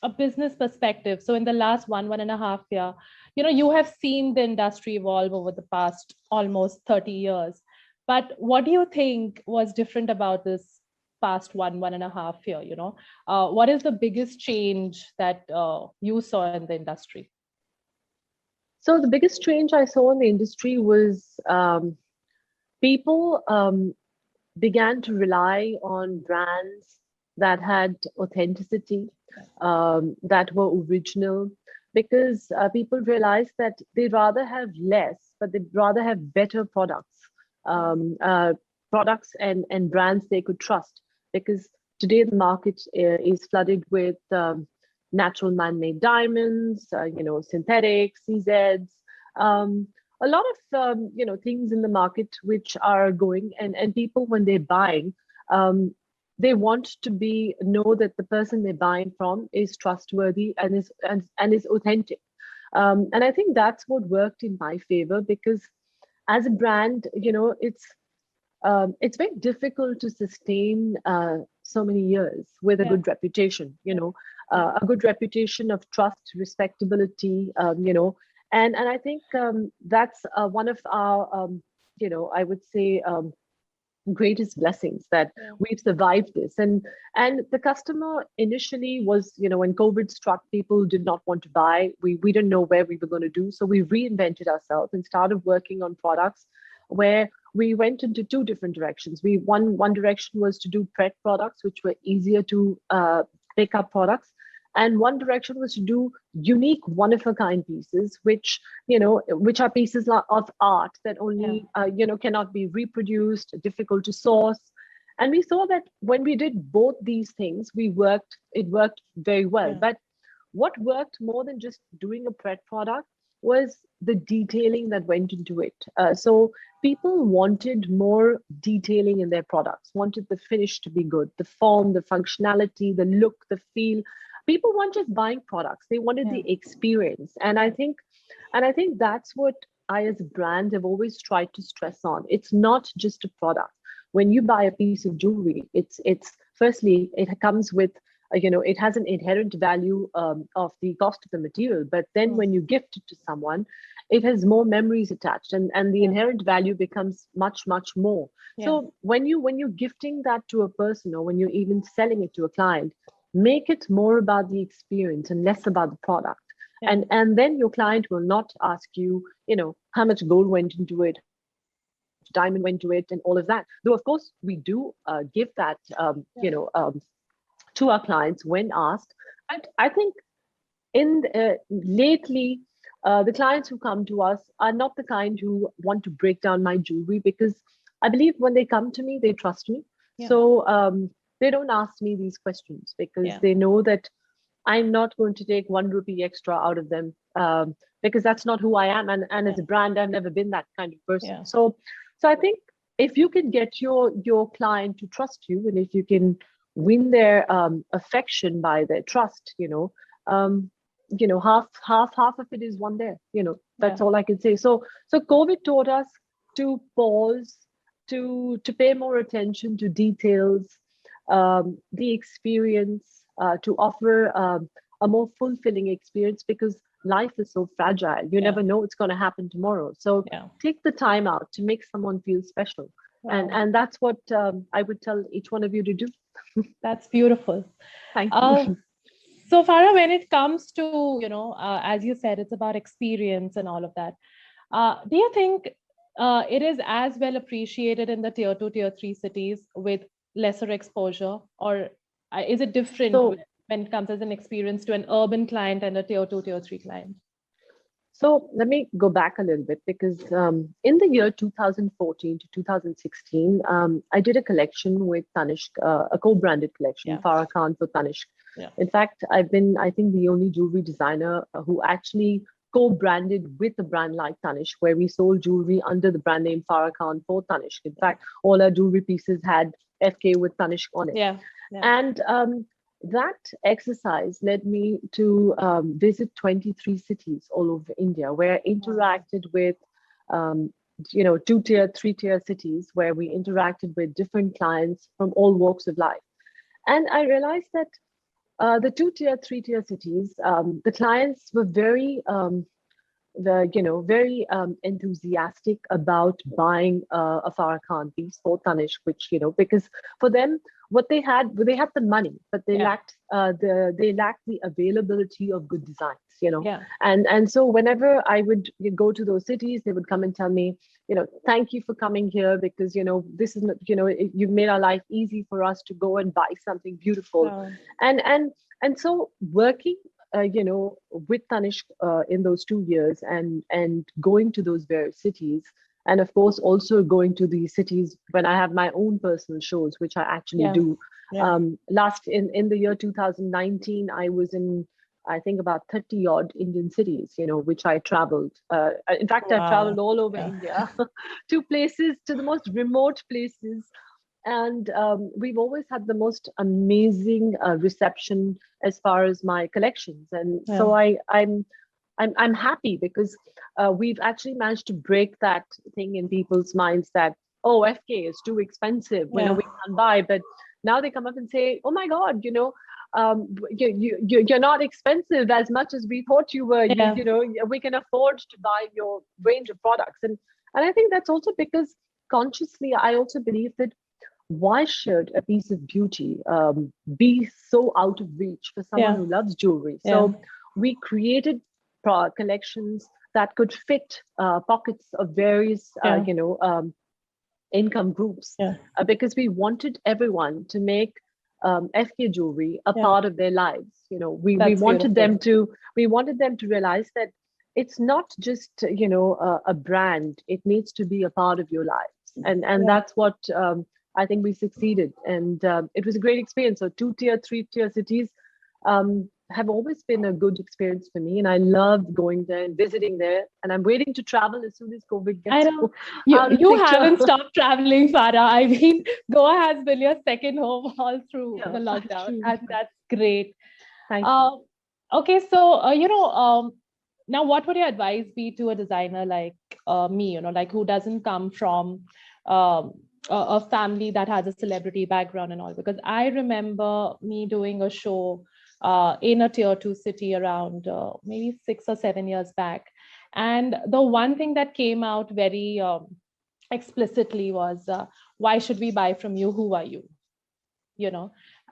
S4: a business perspective, so in the last 1.5 years, you have seen the industry evolve over the past almost 30 years. But what do you think was different about this past 1.5 years? What is the biggest change that you saw in the industry?
S5: So the biggest change I saw in the industry was people began to rely on brands that had authenticity, that were original, because people realized that they'd rather have less, but they'd rather have better products, products and brands they could trust. Because today the market is flooded with natural man-made diamonds, synthetics, CZs, a lot of things in the market which are going, and people, when they're buying, they want to know that the person they're buying from is trustworthy and is authentic. And I think that's what worked in my favor, because as a brand, it's very difficult to sustain so many years with a good reputation, a good reputation of trust, respectability, and I think that's one of our, I would say, greatest blessings, that we've survived this. And the customer initially was, when COVID struck, people did not want to buy. We didn't know where we were going to do. So we reinvented ourselves and started working on products where we went into two different directions. One direction was to do prep products, which were easier to pick up products. And one direction was to do unique, one-of-a-kind pieces, which are pieces of art that only, cannot be reproduced, difficult to source. And we saw that when we did both these things, it worked very well. Yeah. But what worked more than just doing a prep product was the detailing that went into it. So people wanted more detailing in their products, wanted the finish to be good, the form, the functionality, the look, the feel. People weren't just buying products, they wanted the experience. And I think that's what I, as a brand, have always tried to stress on. It's not just a product. When you buy a piece of jewelry, it's firstly, it comes with, it has an inherent value of the cost of the material. But then when you gift it to someone, it has more memories attached, and the inherent value becomes much, much more. Yeah. So when you're gifting that to a person, or when you're even selling it to a client, make it more about the experience and less about the product. And then your client will not ask you, how much gold went into it, diamond went to it, and all of that. Though of course we do give that, to our clients when asked. But I think lately, the clients who come to us are not the kind who want to break down my jewelry, because I believe when they come to me, they trust me. So they don't ask me these questions because they know that I'm not going to take 1 rupee extra out of them, because that's not who I am. And as a brand, I've never been that kind of person. So I think if you can get your client to trust you, and if you can win their affection by their trust, half of it is won there. That's all I can say. So COVID taught us to pause, to pay more attention to details, the experience, to offer a more fulfilling experience, because life is so fragile. You never know what's going to happen tomorrow. So take the time out to make someone feel special. And that's what I would tell each one of you to do.
S4: That's beautiful.
S5: Thank you.
S4: So Farah, when it comes to, as you said, it's about experience and all of that. Do you think it is as well appreciated in the tier 2, tier 3 cities with lesser exposure, or is it different when it comes as an experience to an urban client and a tier 2, tier 3 client?
S5: So let me go back a little bit, because in the year 2014 to 2016, I did a collection with Tanishq, a co-branded collection, Farah Khan for Tanishq. In fact, I've been, I think, the only jewelry designer who actually co-branded with a brand like Tanishq, where we sold jewelry under the brand name Farah Khan for Tanishq. In fact, all our jewelry pieces had FK with Tanishq on it. And that exercise led me to visit 23 cities all over India, where I interacted with, 2-tier, 3-tier cities, where we interacted with different clients from all walks of life. And I realized that the 2-tier, 3-tier cities, the clients were very, very enthusiastic about buying a Farah Khan piece for Tanishq, which, because for them, what they had the money, but they lacked the availability of good designs, And so whenever I would go to those cities, they would come and tell me, thank you for coming here, because this is not, you've made our life easy for us to go and buy something beautiful. And so working with Tanishq in those 2 years, and going to those various cities, and of course also going to these cities when I have my own personal shows, which I actually do. Last in the year 2019, I was in, I think, about 30 odd Indian cities, which I traveled. In fact, I've traveled all over India to the most remote places. And we've always had the most amazing reception as far as my collections. And so I'm happy, because we've actually managed to break that thing in people's minds that, oh, FK is too expensive, we can't buy. But now they come up and say, oh my God, you're not expensive as much as we thought you were. We can afford to buy your range of products. And I think that's also because consciously, I also believe that why should a piece of beauty be so out of reach for someone who loves jewelry? So we created collections that could fit pockets of various, income groups, because we wanted everyone to make FK jewelry a part of their lives. We wanted them to realize that it's not just a brand; it needs to be a part of your lives, and that's what. I think we succeeded, and it was a great experience. So 2-tier, 3-tier cities have always been a good experience for me, and I love going there and visiting there. And I'm waiting to travel as soon as COVID gets.
S4: I know you haven't stopped traveling, Farah. I mean, Goa has been your second home all through the lockdown, and that's great.
S5: Thank you.
S4: Okay, so now what would your advice be to a designer like me? Like who doesn't come from a family that has a celebrity background and all, because I remember me doing a show in a tier 2 city around maybe 6 or 7 years back. And the one thing that came out very explicitly was, why should we buy from you? Who are you?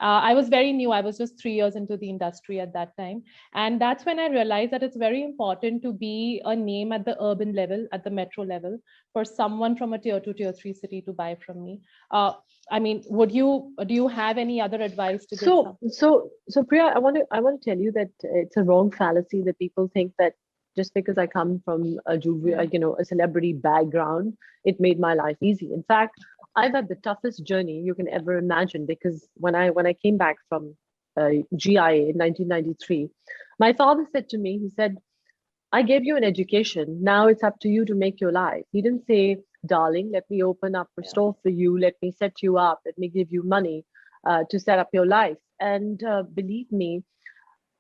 S4: I was very new. I was just 3 years into the industry at that time. And that's when I realized that it's very important to be a name at the urban level, at the metro level, for someone from a tier 2, tier 3 city to buy from me. I mean, do you have any other advice to this?
S5: So Priya, I want to tell you that it's a wrong fallacy that people think that just because I come from a jewelry, a celebrity background, it made my life easy. In fact, I've had the toughest journey you can ever imagine, because when I came back from GIA in 1993, my father said to me, he said, I gave you an education. Now it's up to you to make your life. He didn't say, darling, let me open up a store for you. Let me set you up. Let me give you money to set up your life. And believe me,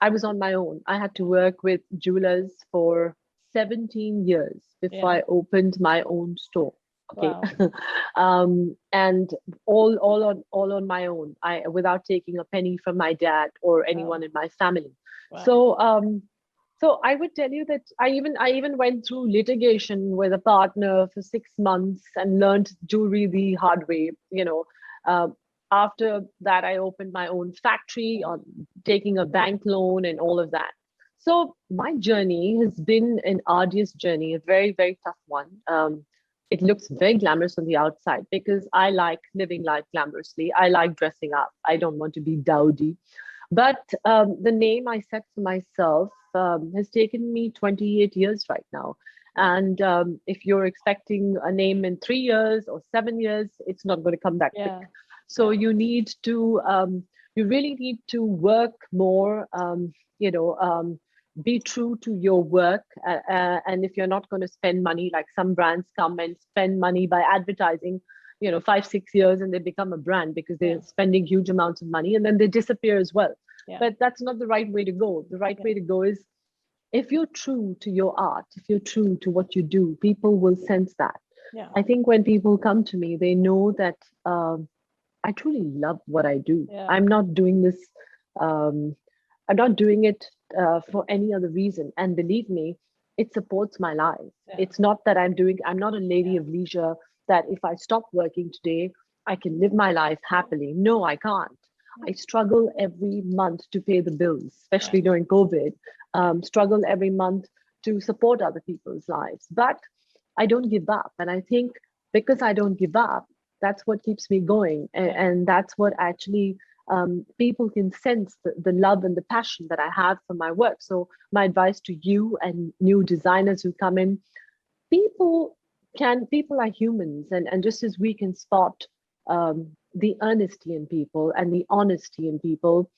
S5: I was on my own. I had to work with jewelers for 17 years before I opened my own store. Okay. Wow. And all on my own, without taking a penny from my dad or anyone in my family. Wow. So I would tell you that I even went through litigation with a partner for 6 months and learned jewelry the hard way. After that, I opened my own factory on taking a bank loan and all of that. So my journey has been an arduous journey, a very, very tough one. It looks very glamorous on the outside because I like living life glamorously. I like dressing up. I don't want to be dowdy. But the name I set for myself has taken me 28 years right now. And if you're expecting a name in 3 years or 7 years, it's not going to come that quick. So you need to, you really need to work more, be true to your work. And if you're not going to spend money, like some brands come and spend money by advertising, 5, 6 years, and they become a brand because they're spending huge amounts of money and then they disappear as well. But that's not the right way to go. The right way to go is, if you're true to your art, if you're true to what you do, people will sense that. I think when people come to me, they know that I truly love what I do. I'm not doing this. I'm not doing it for any other reason. And believe me, it supports my life. It's not that I'm not a lady of leisure that if I stop working today, I can live my life happily. No, I can't. I struggle every month to pay the bills, especially during COVID, struggle every month to support other people's lives. But I don't give up. And I think because I don't give up, that's what keeps me going. And that's what actually people can sense the love and the passion that I have for my work. So my advice to you and new designers who come in, people are humans. And just as we can spot the earnesty in people and the honesty in people,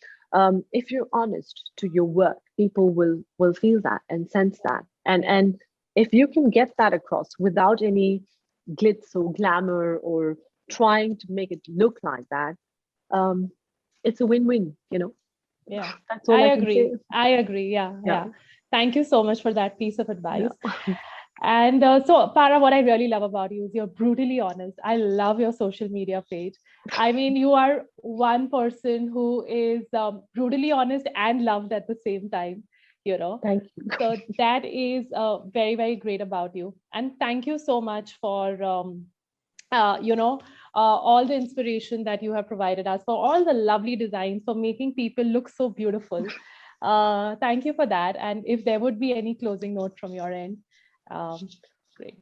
S5: if you're honest to your work, people will feel that and sense that. And if you can get that across without any glitz or glamour or trying to make it look like that, it's a win-win,
S4: Yeah,
S5: that's all I agree.
S4: I agree. Yeah. Thank you so much for that piece of advice. And so, Para, what I really love about you is you're brutally honest. I love your social media page. I mean, you are one person who is brutally honest and loved at the same time,
S5: Thank you.
S4: So that is very, very great about you. And thank you so much for, all the inspiration that you have provided us, for all the lovely designs, for making people look so beautiful. Thank you for that. And if there would be any closing note from your end. Great.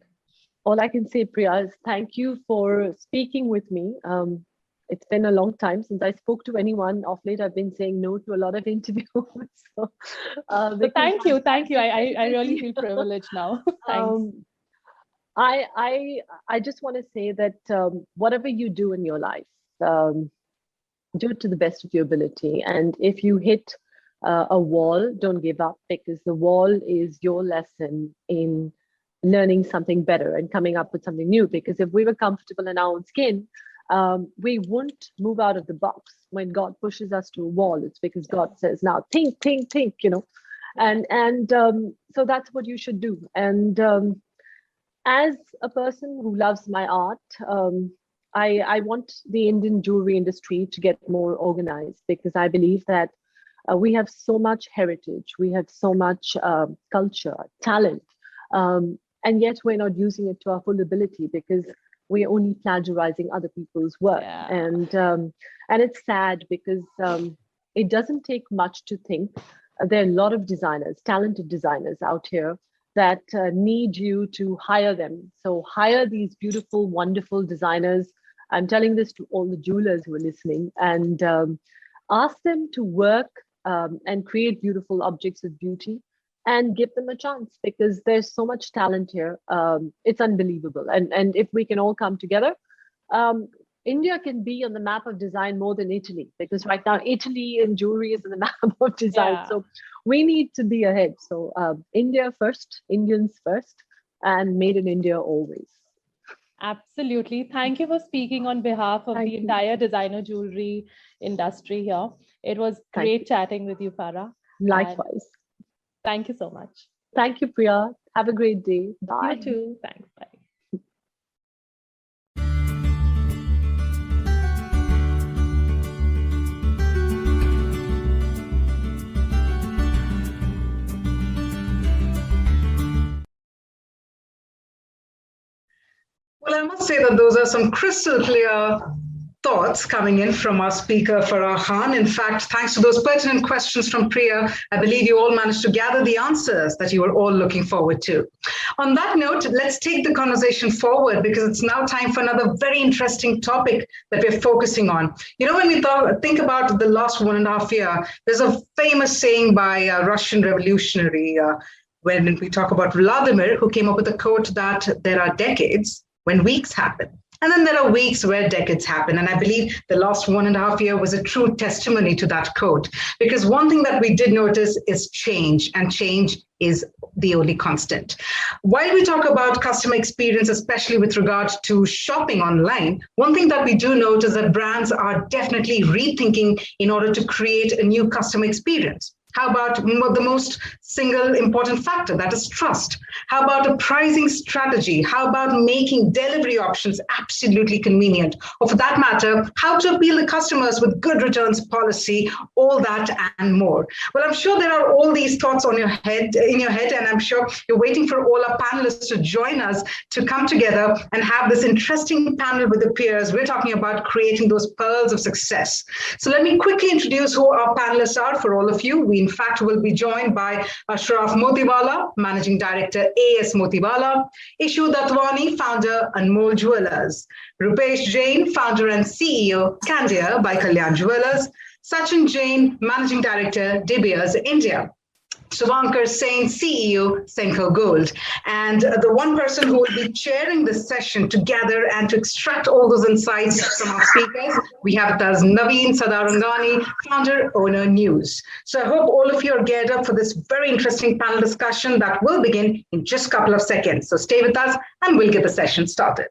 S5: All I can say, Priya, is thank you for speaking with me. It's been a long time since I spoke to anyone. Of late, I've been saying no to a lot of interviews. So
S4: thank you. I really feel privileged now. Thanks.
S5: I just want to say that whatever you do in your life, do it to the best of your ability. And if you hit a wall, don't give up, because the wall is your lesson in learning something better and coming up with something new. Because if we were comfortable in our own skin, we wouldn't move out of the box. When God pushes us to a wall, it's because God says, now think, and so that's what you should do. And as a person who loves my art, I want the Indian jewelry industry to get more organized, because I believe that we have so much heritage, we have so much culture, talent, and yet we're not using it to our full ability, because we're only plagiarizing other people's work.
S4: Yeah.
S5: And it's sad because it doesn't take much to think. There are a lot of designers, talented designers out here that need you to hire them. So hire these beautiful, wonderful designers. I'm telling this to all the jewelers who are listening, and ask them to work and create beautiful objects of beauty, and give them a chance, because there's so much talent here. It's unbelievable. And if we can all come together, India can be on the map of design more than Italy, because right now Italy in jewelry is on the map of design.
S4: Yeah.
S5: So we need to be ahead. So India first, Indians first, and made in India always.
S4: Absolutely. Thank you for speaking on behalf of the entire designer jewelry industry here. It was great chatting with you, Farah.
S5: Likewise.
S4: Thank you so much.
S5: Thank you, Priya. Have a great day. Bye.
S4: You too. Thanks. Bye.
S1: Well, I must say that those are some crystal clear thoughts coming in from our speaker, Farah Khan. In fact, thanks to those pertinent questions from Priya, I believe you all managed to gather the answers that you were all looking forward to. On that note, let's take the conversation forward, because it's now time for another very interesting topic that we're focusing on. You know, when we think about the last 1.5 years, there's a famous saying by a Russian revolutionary, when we talk about Vladimir, who came up with a quote that there are decades when weeks happen. And then there are weeks where decades happen. And I believe the last 1.5 years was a true testimony to that quote. Because one thing that we did notice is change, and change is the only constant. While we talk about customer experience, especially with regard to shopping online, one thing that we do note is that brands are definitely rethinking in order to create a new customer experience. How about the most single important factor, that is trust? How about a pricing strategy? How about making delivery options absolutely convenient? Or for that matter, how to appeal to customers with good returns policy, all that and more. Well, I'm sure there are all these thoughts in your head, and I'm sure you're waiting for all our panelists to join us to come together and have this interesting panel with the peers. We're talking about creating those pearls of success. So let me quickly introduce who our panelists are for all of you. We in fact will be joined by Ashraf Motiwala, Managing Director, AS Motiwala; Ishu Datwani, Founder, Anmol Jewellers; Rupesh Jain, Founder and CEO, Candia by Kalyan Jewellers; Sachin Jain, Managing Director, De Beers, India; Shavankar Sain, CEO, Senko Gold. And the one person who will be chairing this session to gather and to extract all those insights from our speakers, we have as Naveen Sadarangani, Founder, Owner, News. So I hope all of you are geared up for this very interesting panel discussion that will begin in just a couple of seconds. So stay with us and we'll get the session started.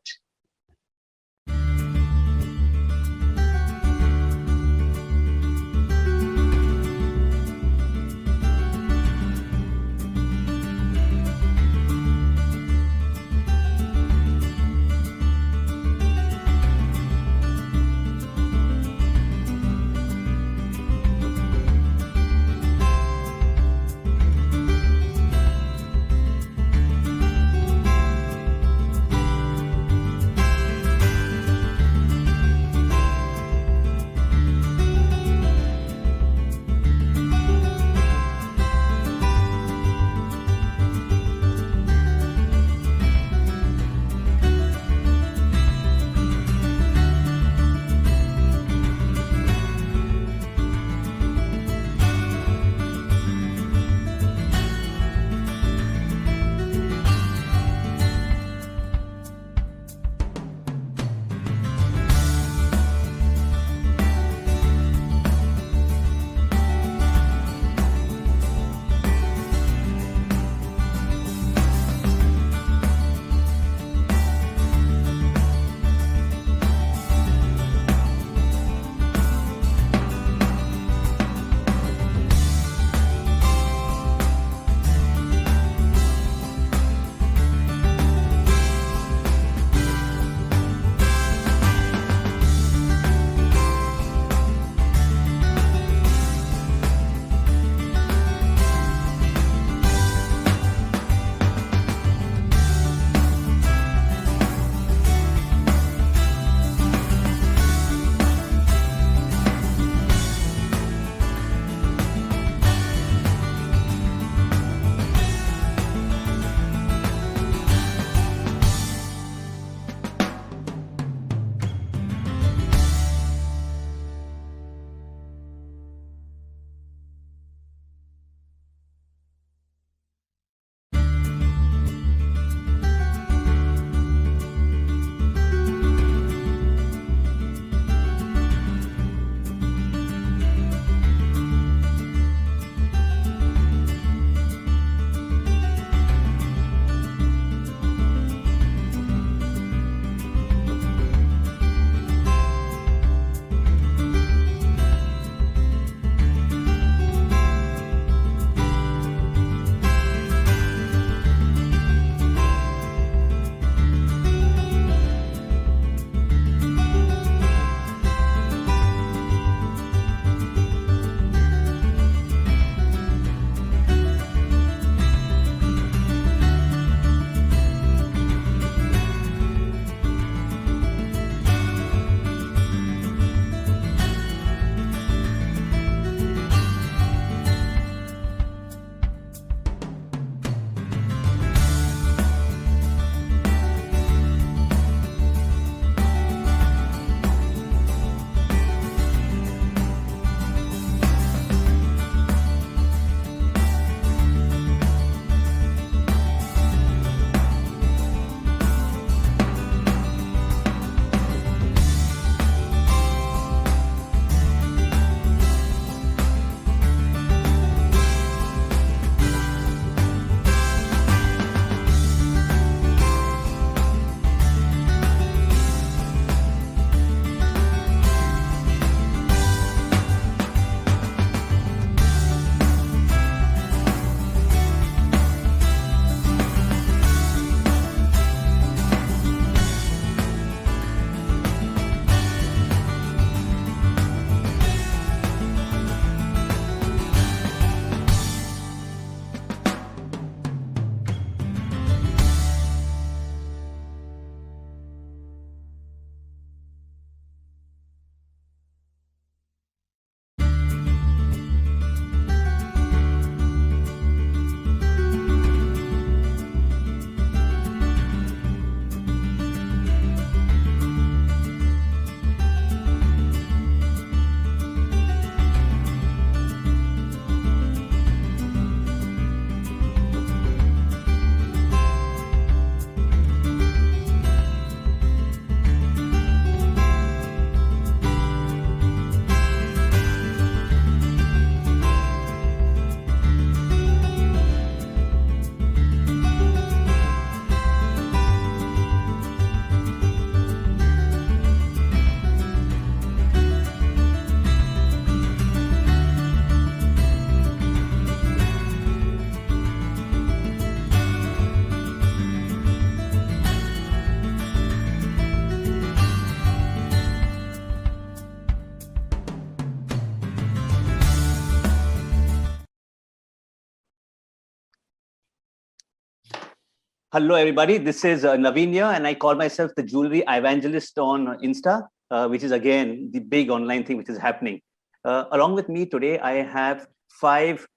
S6: Hello, everybody. This is Naveen here, and I call myself the jewelry evangelist on Insta, which is, again, the big online thing which is happening. Along with me today, I have 5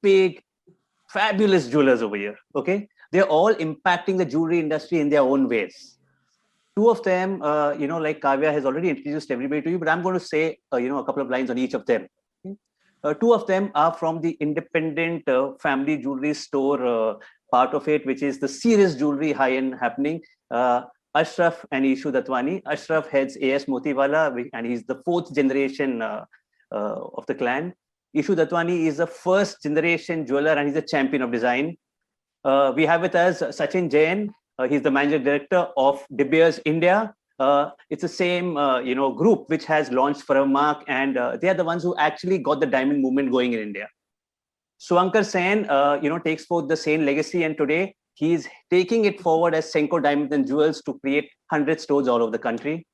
S6: big, fabulous jewelers over here, okay? They're all impacting the jewelry industry in their own ways. 2 of them, like Kavya has already introduced everybody to you, but I'm going to say, a couple of lines on each of them. 2 of them are from the independent family jewelry store part of it, which is the serious jewelry high-end happening. Ashraf and Ishu Datwani. Ashraf heads AS Motiwala, and he's the 4th generation of the clan. Ishu Datwani is a 1st generation jeweler, and he's a champion of design. We have with us Sachin Jain. He's the managing director of De Beers India. It's the same, group which has launched Forevermark, and they are the ones who actually got the diamond movement going in India. Suvankar Sen, takes forth the same legacy, and today he's taking it forward as Senko Diamonds and Jewels to create 100 stores all over the country.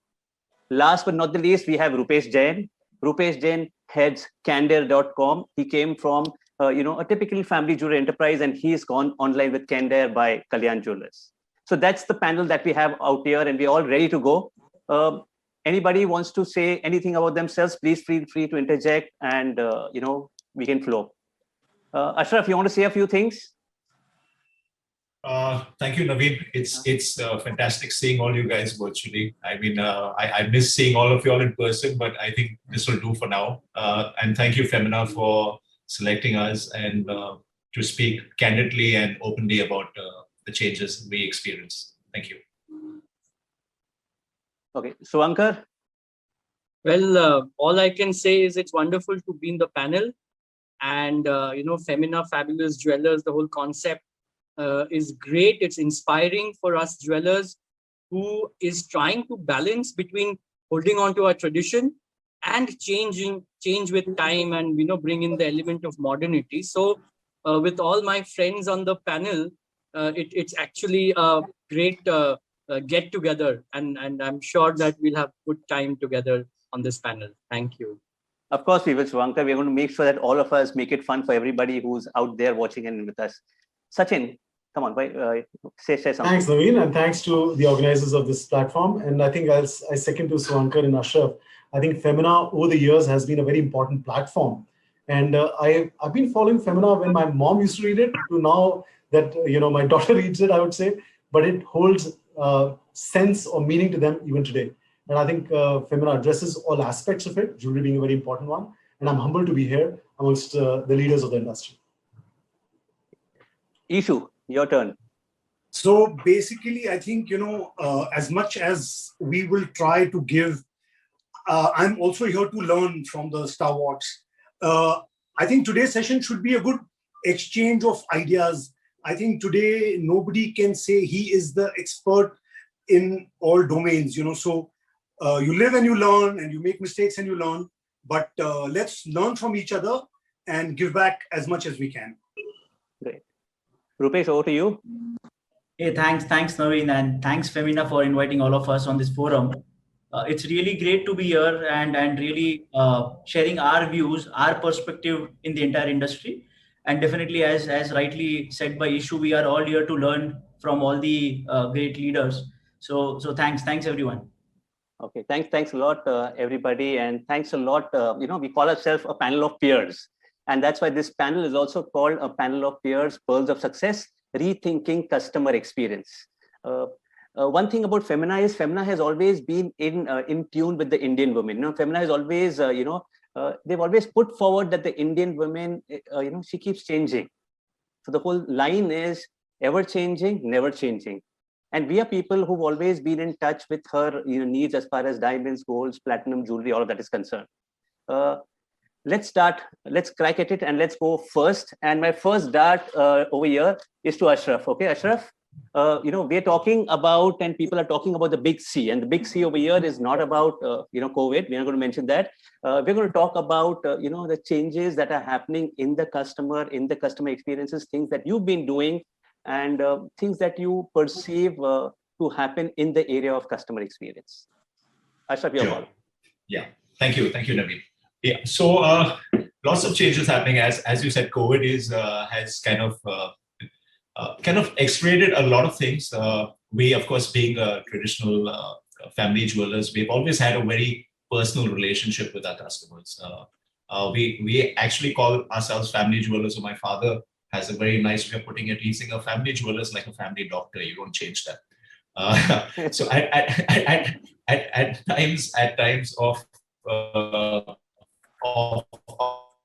S6: Last but not the least, we have Rupesh Jain. Rupesh Jain heads Candare.com. He came from, a typical family jewelry enterprise, and he's gone online with Candare by Kalyan Jewellers. So that's the panel that we have out here, and we're all ready to go. Anybody wants to say anything about themselves, please feel free to interject, and, we can flow. Ashraf, you want to say a few things?
S7: Thank you, Naveen. It's fantastic seeing all you guys virtually. I mean, I miss seeing all of you all in person, but I think this will do for now. And thank you, Femina, for selecting us and to speak candidly and openly about the changes we experience. Thank you.
S6: Okay, Suvankar?
S8: Well, all I can say is it's wonderful to be in the panel. And, Femina Fabulous Jewellers, the whole concept is great. It's inspiring for us jewelers who is trying to balance between holding on to our tradition and change with time and, bring in the element of modernity. So with all my friends on the panel, it's actually a great get together. And I'm sure that we'll have good time together on this panel. Thank you.
S6: Of course, we will, Suvankar. We're going to make sure that all of us make it fun for everybody who's out there watching and with us. Sachin, come on, say something.
S9: Thanks, Naveen, and thanks to the organizers of this platform. And I think I second to Suvankar and Ashraf. I think Femina over the years has been a very important platform. And I've been following Femina when my mom used to read it to now that, my daughter reads it, I would say. But it holds sense or meaning to them even today. And I think Femina addresses all aspects of it, jewelry being a very important one. And I'm humbled to be here amongst the leaders of the industry.
S6: Ishu, your turn.
S10: So basically, I think, as much as we will try to give, I'm also here to learn from the stalwarts. I think today's session should be a good exchange of ideas. I think today, nobody can say he is the expert in all domains, so you live and you learn, and you make mistakes and you learn, but let's learn from each other and give back as much as we can.
S6: Great. Rupesh, over to you.
S11: Hey, thanks Naveen, and thanks Femina for inviting all of us on this forum. It's really great to be here and really sharing our views, our perspective in the entire industry. And definitely, as rightly said by Ishu, we are all here to learn from all the great leaders. So thanks everyone.
S6: Okay, thanks a lot, everybody. And thanks a lot. We call ourselves a panel of peers. And that's why this panel is also called a panel of peers, pearls of success, rethinking customer experience. One thing about Femina is Femina has always been in tune with the Indian women. Femina has always, they've always put forward that the Indian women, she keeps changing. So the whole line is ever changing, never changing. And we are people who've always been in touch with her needs as far as diamonds, golds, platinum, jewelry, all of that is concerned. Let's crack at it and let's go first. And my first dart over here is to Ashraf. Okay, Ashraf, we're talking about, and people are talking about the big C. And the big C over here is not about, COVID. We're not going to mention that. We're going to talk about, the changes that are happening in the customer experiences, things that you've been doing, and things that you perceive to happen in the area of customer experience. Ashraf, your call.
S7: Yeah, thank you, Naveen. Yeah, so lots of changes happening. As you said, COVID has kind of kind of explored a lot of things. We, of course, being a traditional family jewelers, we've always had a very personal relationship with our customers. We actually call ourselves family jewelers. So my father has a very nice way of putting it. He's saying a family jeweler is like a family doctor. You don't change that. So at times of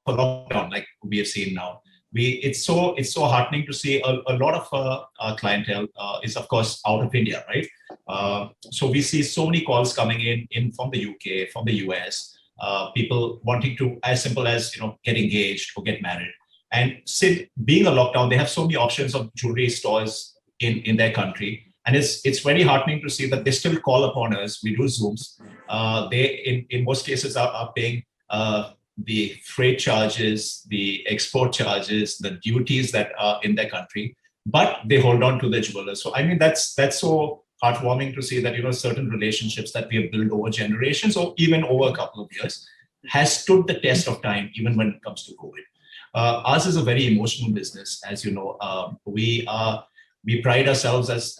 S7: lockdown, like we have seen now, it's so heartening to see a lot of our clientele is of course out of India, right? So we see so many calls coming in from the UK, from the US, people wanting to, as simple as get engaged or get married. And since being a lockdown, they have so many options of jewelry stores in their country. And it's very heartening to see that they still call upon us. We do Zooms. They, in most cases, are paying the freight charges, the export charges, the duties that are in their country, but they hold on to the jewelers. So I mean, that's so heartwarming to see that certain relationships that we have built over generations or even over a couple of years has stood the test of time, even when it comes to COVID. Ours is a very emotional business, as you know. We pride ourselves as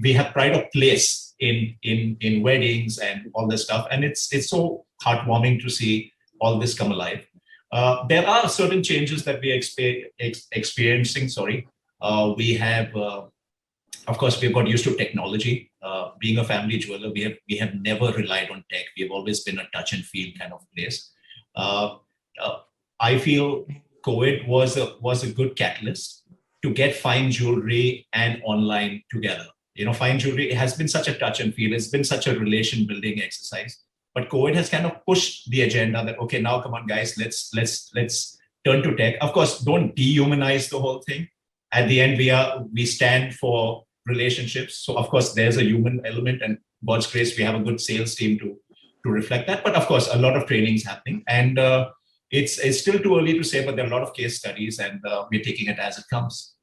S7: we have pride of place in weddings and all this stuff, and it's so heartwarming to see all this come alive. There are certain changes that we are experiencing. We have, of course, we've got used to technology. Being a family jeweler, we have never relied on tech. We have always been a touch and feel kind of place. I feel COVID was a good catalyst to get fine jewelry and online together. Fine jewelry has been such a touch and feel. It's been such a relation building exercise. But COVID has kind of pushed the agenda that, okay, now come on, guys, let's turn to tech. Of course, don't dehumanize the whole thing. At the end, we stand for relationships. So of course, there's a human element, and God's grace, we have a good sales team to reflect that. But of course, a lot of training is happening, and it's still too early to say, but there are a lot of case studies, and we're taking it as it comes.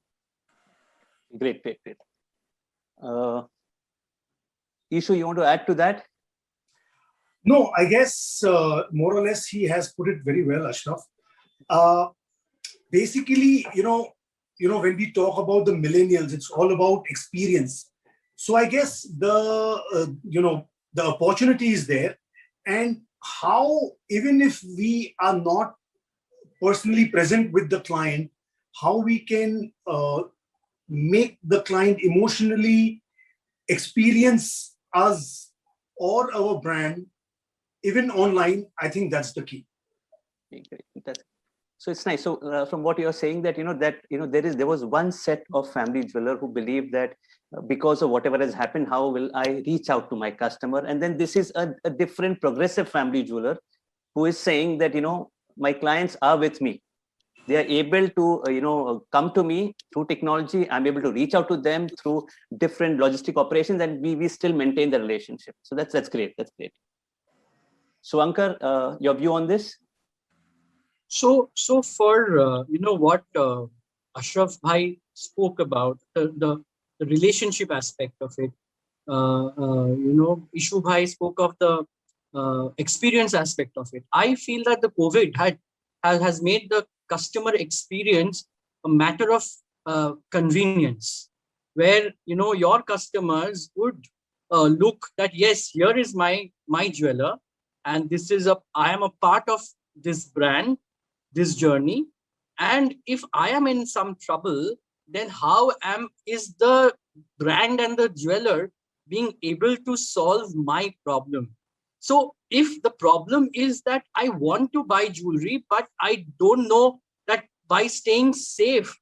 S6: Great. Ishu, you want to add to that?
S10: No, I guess more or less he has put it very well, Ashraf. Basically, when we talk about the millennials, it's all about experience. So I guess the opportunity is there, and how, even if we are not personally present with the client, how we can make the client emotionally experience us or our brand, even online. I think that's the key.
S6: So it's nice. So from what you're saying, that there was one set of family jeweler who believed that because of whatever has happened, how will I reach out to my customer? And then this is a different progressive family jeweler who is saying that my clients are with me. They are able to come to me through technology. I'm able to reach out to them through different logistic operations, and we still maintain the relationship. So that's great. That's great. So Ankar, your view on this?
S8: So for what Ashraf Bhai spoke about, the relationship aspect of it, Ishu Bhai spoke of the experience aspect of it. I feel that the COVID has made the customer experience a matter of convenience, where your customers would look that, yes, here is my jeweler, and I am a part of this brand, this journey, and if I am in some trouble, then how is the brand and the jeweler being able to solve my problem? So if the problem is that I want to buy jewelry, but I don't know that by staying safe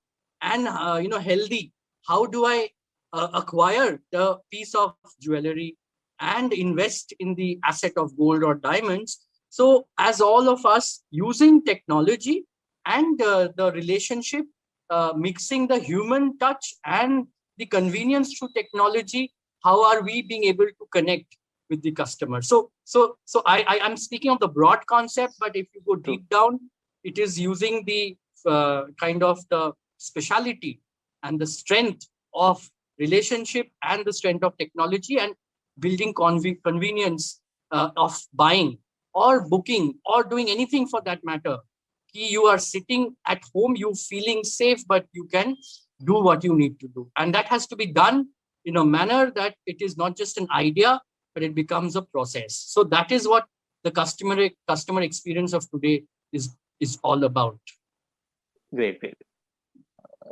S8: and healthy, how do I acquire the piece of jewelry and invest in the asset of gold or diamonds? So as all of us using technology and the relationship, mixing the human touch and the convenience through technology, how are we being able to connect with the customer? So I'm speaking of the broad concept, but if you go deep down, it is using the kind of the speciality and the strength of relationship and the strength of technology, and building convenience of buying or booking or doing anything for that matter. You are sitting at home, you feeling safe, but you can do what you need to do. And that has to be done in a manner that it is not just an idea, but it becomes a process. So that is what the customer experience of today is all about.
S6: Great.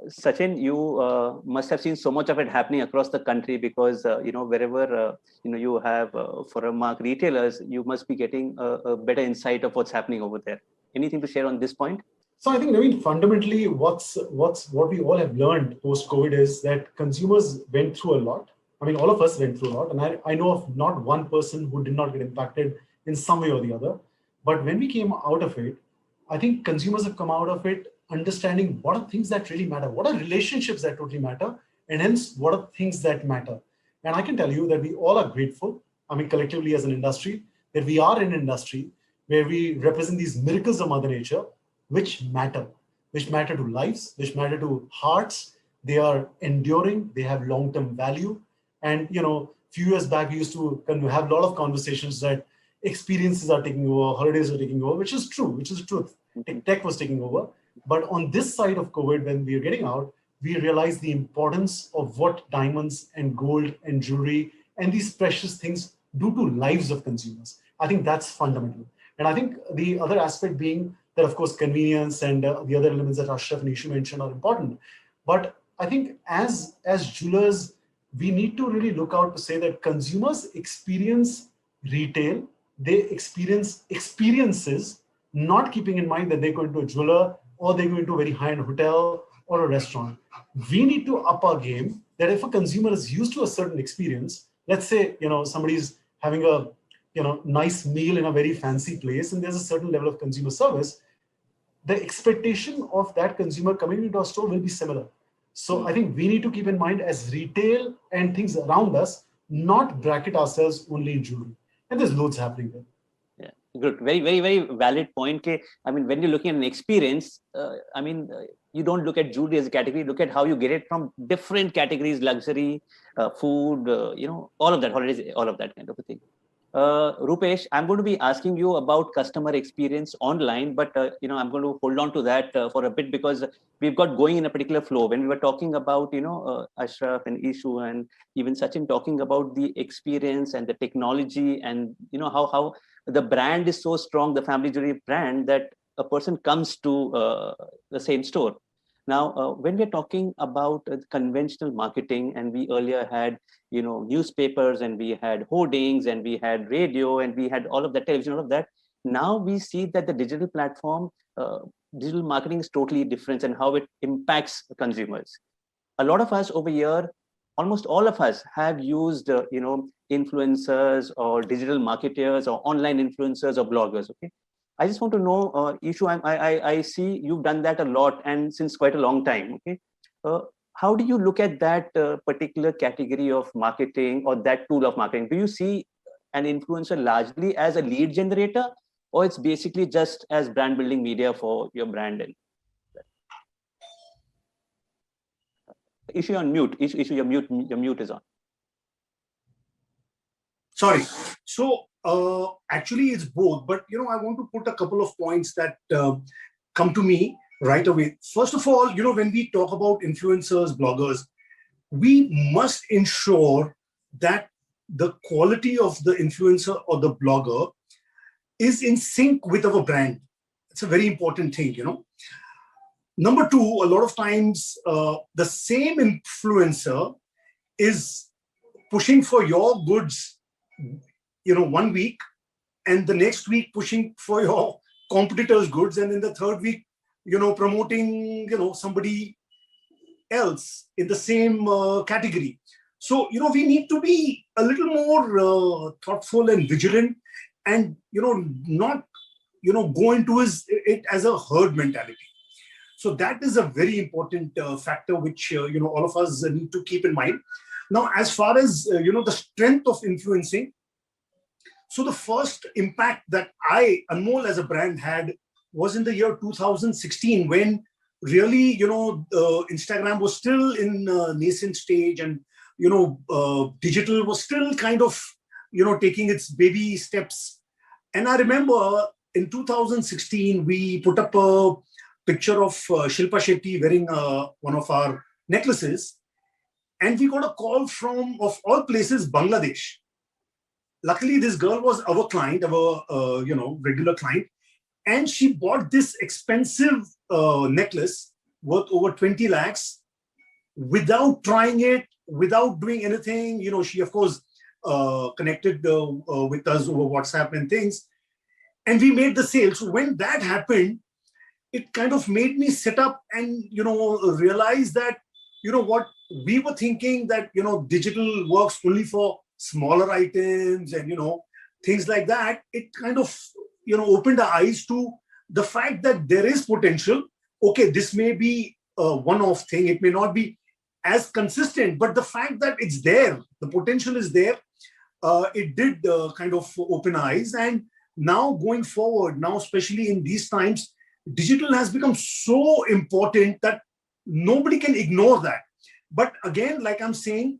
S6: Sachin, you must have seen so much of it happening across the country, because wherever you have foremark retailers, you must be getting a better insight of what's happening over there. Anything to share on this point?
S9: So I think, fundamentally, what we all have learned post-COVID is that consumers went through a lot. I mean, all of us went through a lot, and I know of not one person who did not get impacted in some way or the other. But when we came out of it, I think consumers have come out of it understanding what are things that really matter, what are relationships that totally matter, and hence what are things that matter. And I can tell you that we all are grateful, collectively as an industry, that we are in an industry where we represent these miracles of Mother Nature, which matter to lives, which matter to hearts. They are enduring, they have long-term value. And, few years back, we used to have a lot of conversations that experiences are taking over, holidays are taking over, which is true, which is the truth. Tech was taking over. But on this side of COVID, when we are getting out, we realize the importance of what diamonds and gold and jewelry and these precious things do to lives of consumers. I think that's fundamental. And I think the other aspect being that, of course, convenience and the other elements that Ashraf and Ishu mentioned are important. But I think as jewelers, we need to really look out to say that consumers experience retail, they experience experiences, not keeping in mind that they're going to a jeweler or they're going to a very high-end hotel or a restaurant. We need to up our game that if a consumer is used to a certain experience, let's say, somebody's having a nice meal in a very fancy place and there's a certain level of consumer service, the expectation of that consumer coming into our store will be similar. So I think we need to keep in mind as retail and things around us, not bracket ourselves only in jewelry. And there's loads happening there.
S6: Yeah, good. Very, very, very valid point. When you're looking at an experience, you don't look at jewelry as a category, look at how you get it from different categories, luxury, food, all of that, holidays, all of that kind of a thing. Rupesh, I'm going to be asking you about customer experience online, but I'm going to hold on to that for a bit, because we've got going in a particular flow. When we were talking about Ashraf and Ishu and even Sachin talking about the experience and the technology and how the brand is so strong, the family jewelry brand, that a person comes to the same store. Now, when we're talking about conventional marketing, and we earlier had, newspapers, and we had hoardings, and we had radio, and we had all of that, television, all of that. Now we see that the digital platform, digital marketing is totally different, and how it impacts consumers. A lot of us over here, almost all of us have used, influencers or digital marketers or online influencers or bloggers. Okay. I just want to know, Ishu, I see you've done that a lot and since quite a long time. Okay, how do you look at that particular category of marketing or that tool of marketing? Do you see an influencer largely as a lead generator, or it's basically just as brand building media for your brand? And Ishu, on mute. Ishu, your mute is on.
S10: Sorry. So actually it's both, but I want to put a couple of points that come to me right away. First of all, when we talk about influencers, bloggers, we must ensure that the quality of the influencer or the blogger is in sync with our brand. It's a very important thing, Number two, a lot of times the same influencer is pushing for your goods, 1 week, and the next week pushing for your competitors' goods, and in the third week, promoting, somebody else in the same category. So, we need to be a little more thoughtful and vigilant, and, not, go into it as a herd mentality. So that is a very important factor, which, all of us need to keep in mind. Now, as far as, the strength of influencing, so the first impact that Anmol as a brand had was in the year 2016, when really, Instagram was still in nascent stage, and, digital was still kind of, taking its baby steps. And I remember in 2016, we put up a picture of Shilpa Shetty wearing one of our necklaces, and we got a call from, of all places, Bangladesh. Luckily, this girl was our client, our regular client, and she bought this expensive necklace worth over 20 lakhs without trying it, without doing anything. She of course connected with us over WhatsApp and things, and we made the sale. So when that happened, it kind of made me sit up and realize that what we were thinking, that digital works only for smaller items and things like that. It kind of opened our eyes to the fact that there is potential. Okay, this may be a one-off thing, it may not be as consistent, but the fact that it's there, the potential is there, it did kind of open eyes. And now going forward, now especially in these times, digital has become so important that nobody can ignore that. But again, like I'm saying,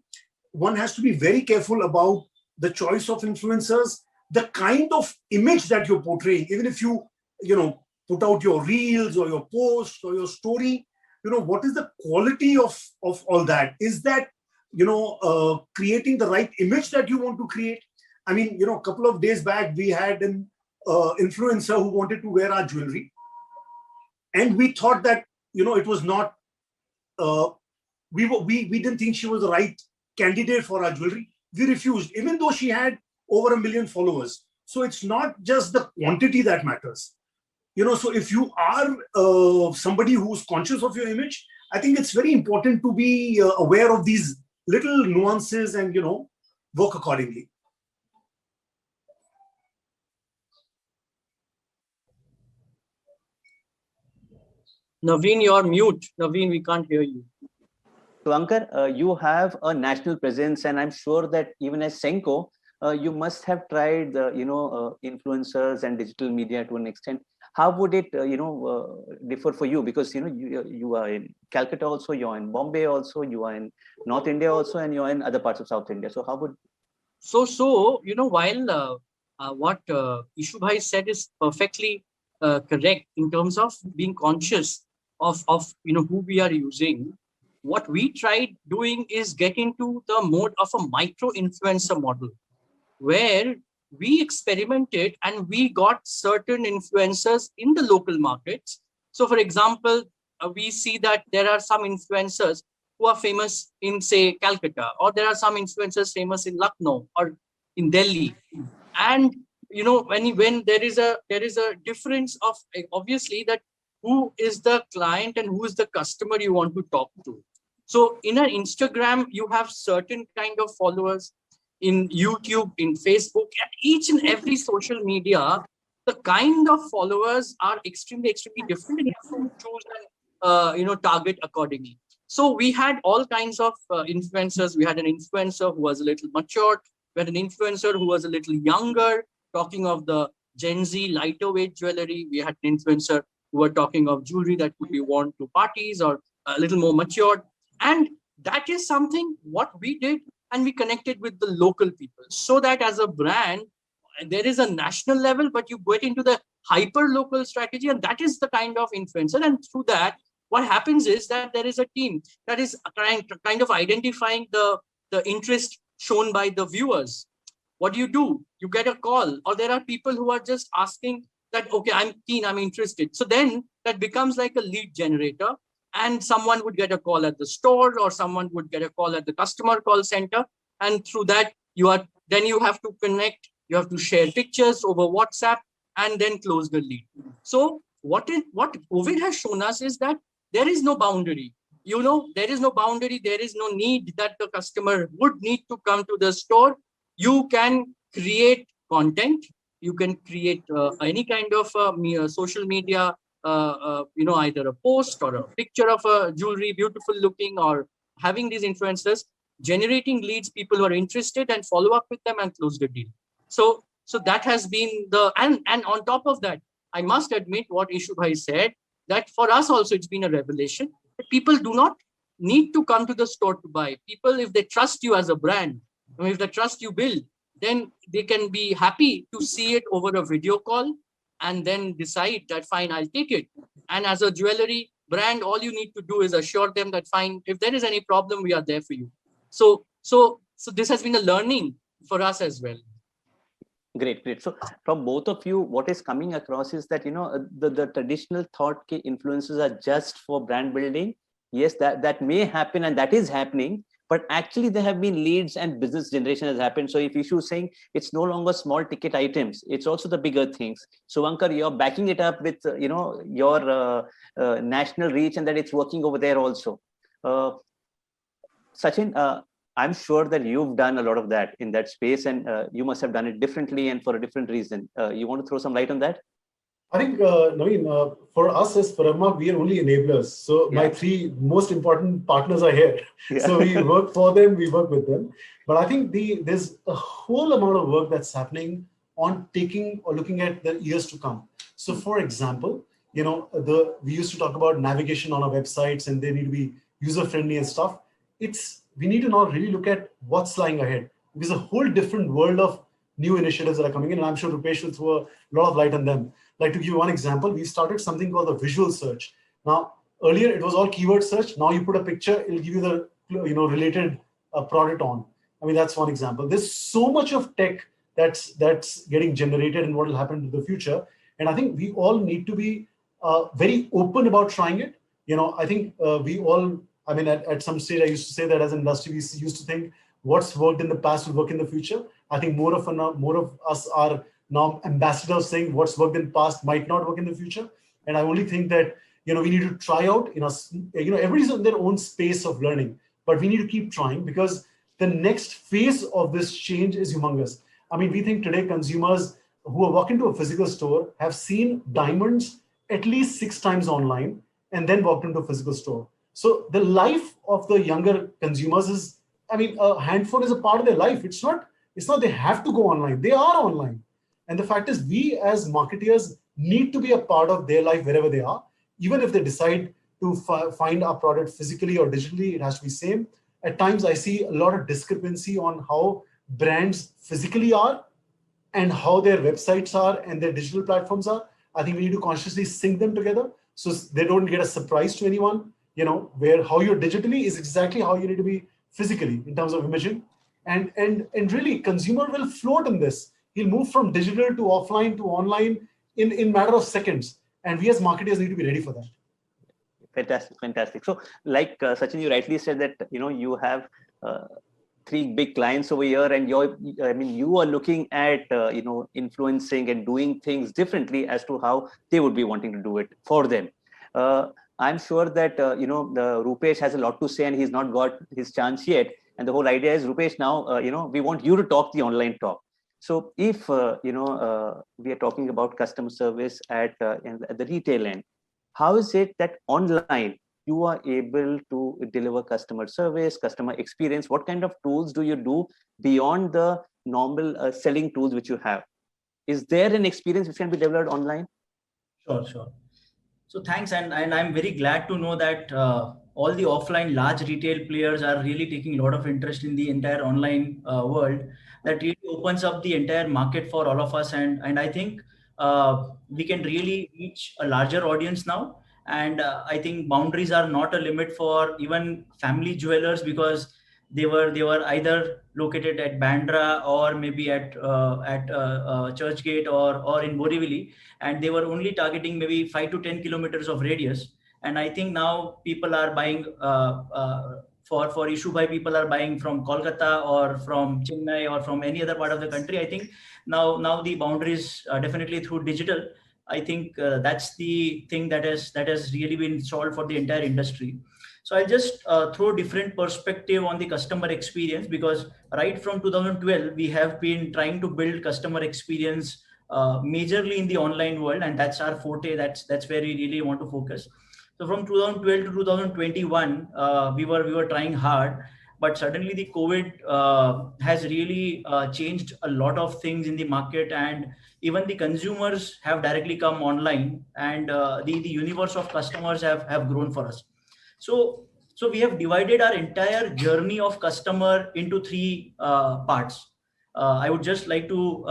S10: one has to be very careful about the choice of influencers, the kind of image that you're portraying. Even if you put out your reels or your posts or your story, what is the quality of all that? Is that creating the right image that you want to create? I mean, a couple of days back, we had an influencer who wanted to wear our jewelry, and we thought that it was not. We didn't think she was the right candidate for our jewelry. We refused, even though she had over 1 million followers. So it's not just the quantity that matters. So if you are somebody who's conscious of your image, I think it's very important to be aware of these little nuances and, work accordingly.
S8: Naveen, you're mute. Naveen, we can't hear you.
S6: So Ankar, you have a national presence, and I'm sure that even as Senko, you must have tried, influencers and digital media to an extent. How would it, differ for you? Because you are in Calcutta also, you're in Bombay also, you are in North India also, and you're in other parts of South India. So how would?
S8: While what Ishu Bhai said is perfectly correct in terms of being conscious of who we are using. What we tried doing is get into the mode of a micro influencer model, where we experimented and we got certain influencers in the local markets. So for example, we see that there are some influencers who are famous in, say, Calcutta, or there are some influencers famous in Lucknow or in Delhi. And when there is a difference of, obviously, that who is the client and who is the customer you want to talk to. So in an Instagram, you have certain kind of followers. In YouTube, in Facebook, at each and every social media, the kind of followers are extremely different, and you have to choose and target accordingly. So we had all kinds of influencers. We had an influencer who was a little matured. We had an influencer who was a little younger, talking of the Gen Z lighter weight jewelry. We had an influencer who were talking of jewelry that could be worn to parties, or a little more matured. And that is something what we did. And we connected with the local people, so that as a brand, there is a national level, but you get into the hyper local strategy, and that is the kind of influencer. And through that, what happens is that there is a team that is kind of identifying the interest shown by the viewers. What do? You get a call, or there are people who are just asking that, okay, I'm keen, I'm interested. So then that becomes like a lead generator. And someone would get a call at the store, or someone would get a call at the customer call center. And through that, you have to connect, you have to share pictures over WhatsApp, and then close the lead. So what COVID has shown us is that there is no boundary. There is no boundary. There is no need that the customer would need to come to the store. You can create content. You can create any kind of social media, either a post or a picture of a jewelry, beautiful looking, or having these influencers, generating leads, people who are interested, and follow up with them and close the deal. So that has been and on top of that, I must admit what Ishu Bhai said, that for us also it's been a revelation that people do not need to come to the store to buy. People, if they trust you as a brand, if they trust you build, then they can be happy to see it over a video call, and then decide that, fine, I'll take it. And as a jewelry, brand, all you need to do is assure them that fine, if there is any problem, we are there for you. So this has been a learning for us as well.
S6: Great, great. So from both of you, what is coming across is that, the traditional thought influences are just for brand building. Yes, that may happen, and that is happening, but actually there have been leads and business generation has happened. So if Ishu is saying it's no longer small ticket items, it's also the bigger things. So Ankar, you're backing it up with, your national reach, and that it's working over there also. Sachin, I'm sure that you've done a lot of that in that space, and you must have done it differently and for a different reason. You want to throw some light on that?
S9: I think, Naveen, for us as Paramount, we are only enablers. So my three most important partners are here. Yeah. So we work for them, we work with them. But I think there's a whole amount of work that's happening on taking or looking at the years to come. So for example, we used to talk about navigation on our websites, and they need to be user-friendly and stuff. We need to now really look at what's lying ahead. There's a whole different world of new initiatives that are coming in, and I'm sure Rupesh will throw a lot of light on them. Like, to give you one example, we started something called the visual search. Now, earlier it was all keyword search. Now you put a picture, it'll give you the related product on. I mean, that's one example. There's so much of tech that's getting generated and what will happen in the future. And I think we all need to be very open about trying it. I think we all, at some stage, I used to say that as an industry, we used to think what's worked in the past will work in the future. I think more of us are now ambassadors saying what's worked in the past might not work in the future. And I only think that, we need to try out, everybody's in their own space of learning, but we need to keep trying, because the next phase of this change is humongous. I mean, we think today consumers who walk into a physical store have seen diamonds at least 6 times online and then walked into a physical store. So the life of the younger consumers is, a handphone is a part of their life. It's not they have to go online. They are online. And the fact is, we as marketeers need to be a part of their life wherever they are. Even if they decide to find our product physically or digitally, it has to be same. At times, I see a lot of discrepancy on how brands physically are and how their websites are and their digital platforms are. I think we need to consciously sync them together so they don't get a surprise to anyone, where how you're digitally is exactly how you need to be physically in terms of imaging. And really, consumer will float in this. He'll move from digital to offline to online in matter of seconds. And we as marketers need to be ready for that.
S6: Fantastic. So like Sachin, you rightly said that, you have 3 big clients over here, and you are looking at, influencing and doing things differently as to how they would be wanting to do it for them. I'm sure that, Rupesh has a lot to say, and he's not got his chance yet. And the whole idea is, Rupesh, now, we want you to talk the online talk. So if, we are talking about customer service at the retail end, how is it that online you are able to deliver customer service, customer experience? What kind of tools do you do beyond the normal selling tools which you have? Is there an experience which can be developed online?
S11: Sure. So thanks, and I'm very glad to know that all the offline large retail players are really taking a lot of interest in the entire online world. That really opens up the entire market for all of us, and I think we can really reach a larger audience now. And I think boundaries are not a limit for even family jewelers, because they were either located at Bandra or maybe at Churchgate or in Borivali, and they were only targeting maybe 5 to 10 kilometers of radius. And I think now people are buying for issue by people are buying from Kolkata or from Chennai or from any other part of the country. I think now the boundaries definitely through digital. I think that's the thing that has really been solved for the entire industry. So I'll just throw different perspective on the customer experience, because right from 2012, we have been trying to build customer experience majorly in the online world, and that's our forte. That's where we really want to focus. So from 2012 to 2021, we were trying hard, but suddenly the COVID has really changed a lot of things in the market, and even the consumers have directly come online, and the universe of customers have grown for us. So we have divided our entire journey of customer into 3 parts. I would just like to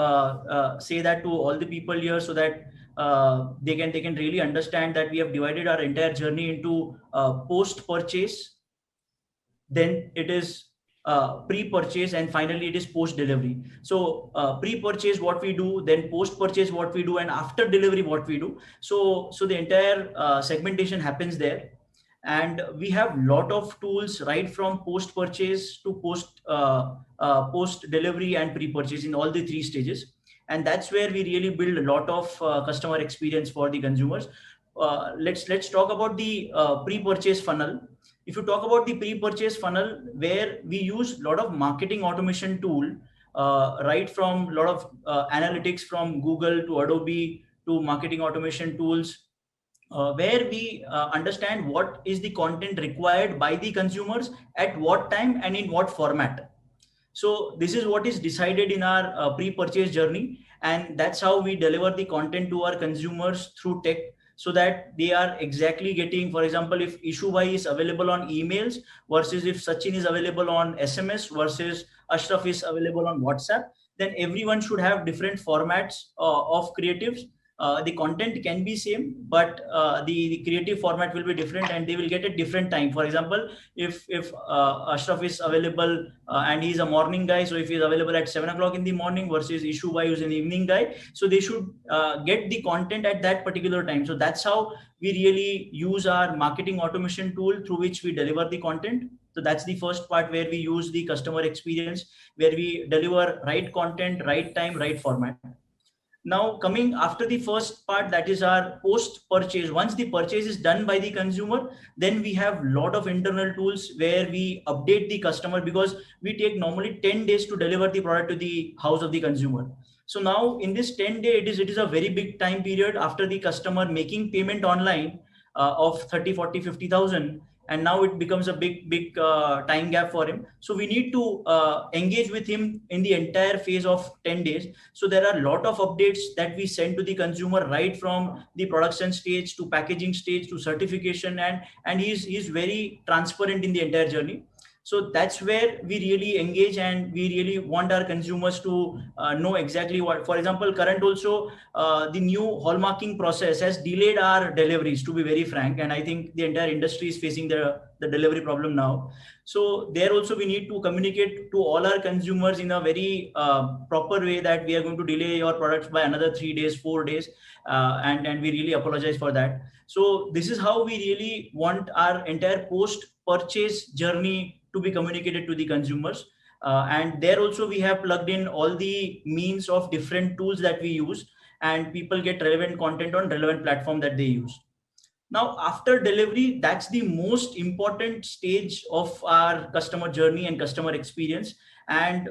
S11: say that to all the people here, so that they can really understand that we have divided our entire journey into post purchase, then it is pre-purchase, and finally it is post-delivery. So pre-purchase what we do, then post-purchase what we do, and after delivery what we do. So the entire segmentation happens there. And we have lot of tools right from post-purchase to post-delivery and pre-purchase in all the three stages. And that's where we really build a lot of customer experience for the consumers. Let's talk about the pre-purchase funnel. If you talk about the pre-purchase funnel, where we use a lot of marketing automation tool, right from a lot of analytics from Google to Adobe to marketing automation tools, where we understand what is the content required by the consumers at what time and in what format. So this is what is decided in our pre-purchase journey, and that's how we deliver the content to our consumers through tech, so that they are exactly getting, for example, if Ishubai is available on emails versus if Sachin is available on SMS versus Ashraf is available on WhatsApp, then everyone should have different formats of creatives. The content can be same, but the creative format will be different, and they will get at different time. For example, if Ashraf is available and he's a morning guy, so if he's available at 7 o'clock in the morning versus Ishubai who's an evening guy, so they should get the content at that particular time. So that's how we really use our marketing automation tool through which we deliver the content. So that's the first part, where we use the customer experience, where we deliver right content, right time, right format. Now, coming after the first part, that is our post-purchase. Once the purchase is done by the consumer, then we have a lot of internal tools where we update the customer, because we take normally 10 days to deliver the product to the house of the consumer. So now in this 10 days, it is a very big time period after the customer making payment online of 30, 40, 50,000. And now it becomes a big time gap for him. So we need to engage with him in the entire phase of 10 days. So there are a lot of updates that we send to the consumer, right from the production stage to packaging stage to certification, and he's very transparent in the entire journey. So that's where we really engage, and we really want our consumers to know exactly what. For example, current also, the new hallmarking process has delayed our deliveries, to be very frank. And I think the entire industry is facing the delivery problem now. So there also we need to communicate to all our consumers in a very proper way that we are going to delay your products by another 3 days, 4 days. And we really apologize for that. So this is how we really want our entire post-purchase journey to be communicated to the consumers. And there also we have plugged in all the means of different tools that we use, and people get relevant content on relevant platform that they use. Now, after delivery, that's the most important stage of our customer journey and customer experience. And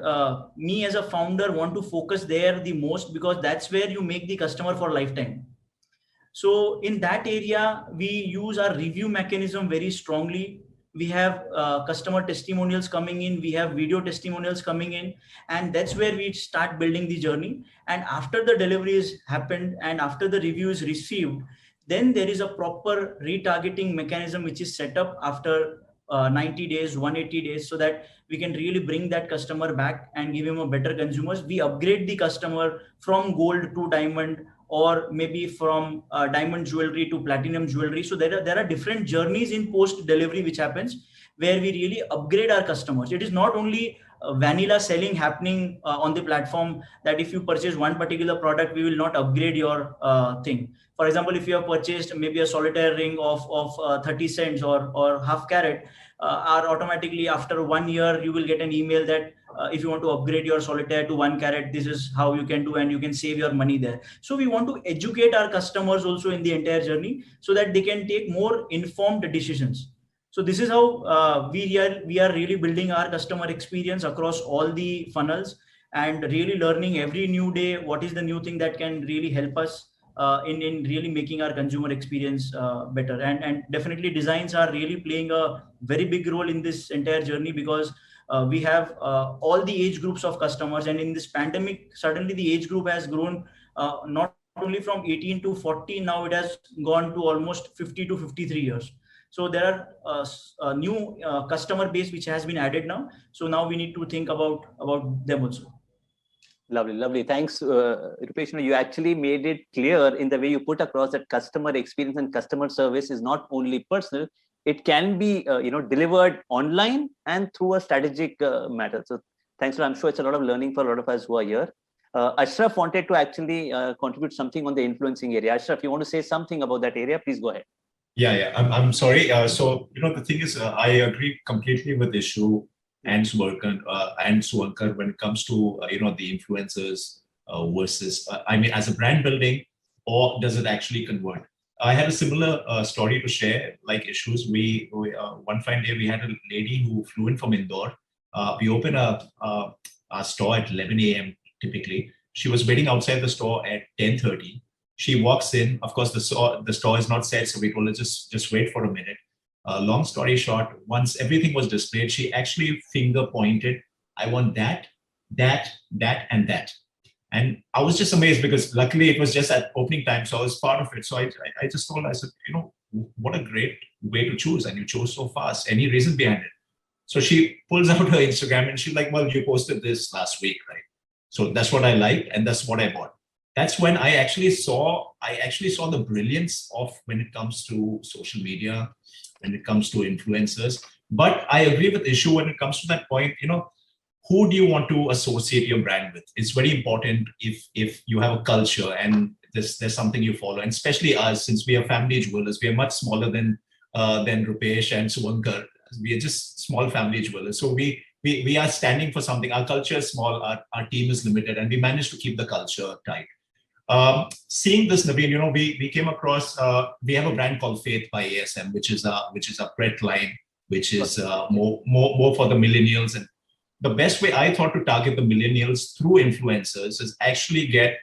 S11: me as a founder want to focus there the most, because that's where you make the customer for lifetime. So in that area, we use our review mechanism very strongly. We have customer testimonials coming in, we have video testimonials coming in, and that's where we start building the journey. And after the delivery is happened and after the review is received, then there is a proper retargeting mechanism which is set up after 90 days, 180 days, so that we can really bring that customer back and give him a better consumers. We upgrade the customer from gold to diamond, or maybe from diamond jewelry to platinum jewelry. So there are different journeys in post delivery which happens, where we really upgrade our customers. It is not only vanilla selling happening on the platform, that if you purchase one particular product, we will not upgrade your thing. For example, if you have purchased maybe a solitaire ring of 30 cents or half carat, automatically after 1 year, you will get an email that if you want to upgrade your solitaire to 1 carat, this is how you can do, and you can save your money there. So we want to educate our customers also in the entire journey, so that they can take more informed decisions. So this is how we are really building our customer experience across all the funnels, and really learning every new day what is the new thing that can really help us in really making our consumer experience better. And definitely designs are really playing a very big role in this entire journey, because we have all the age groups of customers, and in this pandemic, suddenly the age group has grown not only from 18 to 40, now it has gone to almost 50 to 53 years. So there are a new customer base which has been added now. So now we need to think about them also.
S6: Lovely, lovely. Thanks, Rupesh. You actually made it clear in the way you put across that customer experience and customer service is not only personal; it can be, delivered online and through a strategic matter. So, thanks. I'm sure it's a lot of learning for a lot of us who are here. Ashraf wanted to actually contribute something on the influencing area. Ashraf, you want to say something about that area? Please go ahead.
S7: Yeah. I'm sorry. So, the thing is, I agree completely with Ishu and Suvankar when it comes to, the influencers versus, as a brand building, or does it actually convert? I had a similar story to share, like Ishu's. We one fine day, we had a lady who flew in from Indore. We opened our store at 11 a.m. typically. She was waiting outside the store at 10:30. She walks in. Of course, the store is not set, so we told her just wait for a minute. Long story short, once everything was displayed, she actually finger pointed, I want that, and that. And I was just amazed because luckily it was just at opening time, so I was part of it. So I just told her, I said, what a great way to choose, and you chose so fast. Any reason behind it? So she pulls out her Instagram and she's like, well, you posted this last week, right? So that's what I liked and that's what I bought. That's when I actually saw the brilliance of when it comes to social media, when it comes to influencers. But I agree with Ishu when it comes to that point, who do you want to associate your brand with? It's very important if you have a culture and there's something you follow, and especially us, since we are family jewelers, we are much smaller than Rupesh and Suvankar. We are just small family jewelers. So we are standing for something. Our culture is small, our team is limited, and we managed to keep the culture tight. Seeing this, Naveen, we came across, we have a brand called Faith by ASM, which is a Pret line, which is more for the millennials. And the best way I thought to target the millennials through influencers is actually get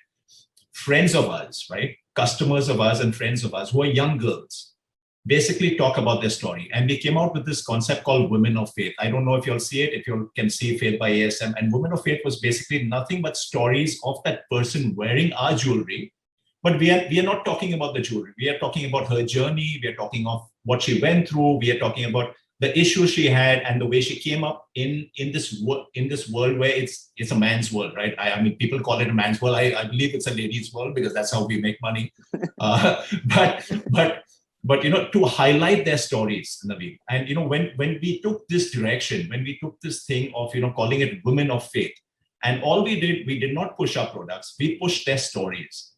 S7: friends of us, right? Customers of us and friends of us who are young girls, basically talk about their story. And we came out with this concept called Women of Faith. I don't know if you'll see it, if you can see Faith by ASM. And Women of Faith was basically nothing but stories of that person wearing our jewelry. But we are not talking about the jewelry. We are talking about her journey. We are talking of what she went through. We are talking about the issues she had and the way she came up in this world where it's a man's world, right? I mean, people call it a man's world. I believe it's a lady's world because that's how we make money. But to highlight their stories, Naveen. And when we took this direction, when we took this thing of calling it Women of Faith, and all we did not push our products, we pushed their stories.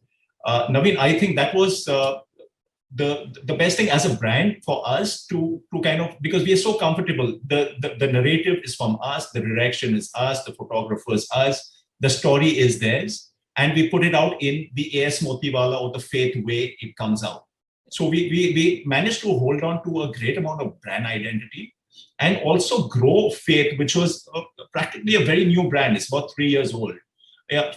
S7: Naveen, I think that was the best thing as a brand for us to kind of, because we are so comfortable. The narrative is from us, the direction is us, the photographer is us, the story is theirs, and we put it out in the AS Motiwala or the Faith way it comes out. So we managed to hold on to a great amount of brand identity and also grow Faith, which was practically a very new brand. It's about 3 years old.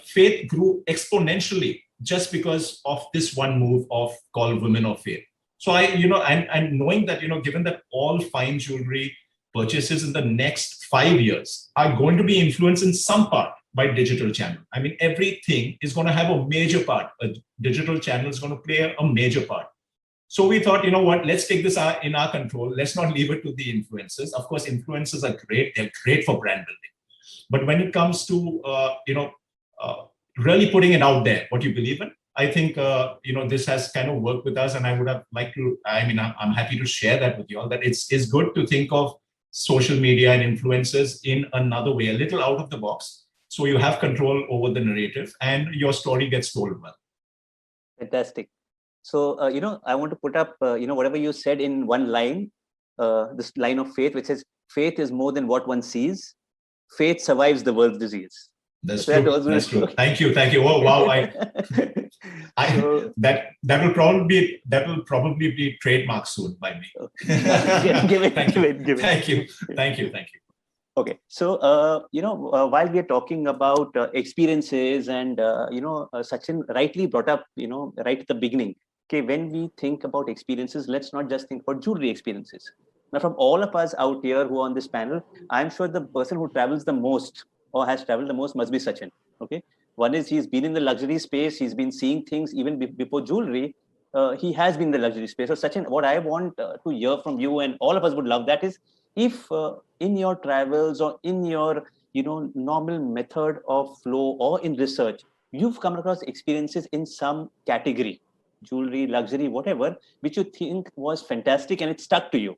S7: Faith grew exponentially just because of this one move called Women of Faith. So and knowing that, given that all fine jewelry purchases in the next 5 years are going to be influenced in some part by digital channel. I mean, everything is going to have a major part. A digital channel is going to play a major part. So we thought, let's take this in our control. Let's not leave it to the influencers. Of course, influencers are great. They're great for brand building. But when it comes to, really putting it out there, what you believe in, I think, this has kind of worked with us. And I would have liked to, I'm happy to share that with you all, that it's good to think of social media and influencers in another way, a little out of the box. So you have control over the narrative and your story gets told well.
S6: Fantastic. So, I want to put up, whatever you said in one line, this line of faith, which says, faith is more than what one sees. Faith survives the world's disease.
S7: That's true. That's true. Thank you. Oh, wow. That will probably be trademarked soon by me.
S6: Give it.
S7: Thank you.
S6: Okay. So, while we are talking about experiences and, Sachin rightly brought up, right at the beginning, okay, when we think about experiences, let's not just think about jewelry experiences. Now, from all of us out here who are on this panel, I'm sure the person who travels the most or has traveled the most must be Sachin. Okay. One is he's been in the luxury space. He's been seeing things even before jewelry. He has been in the luxury space. So Sachin, what I want to hear from you, and all of us would love that, is if in your travels or in your normal method of flow or in research, you've come across experiences in some category, jewelry, luxury, whatever, which you think was fantastic and it stuck to you,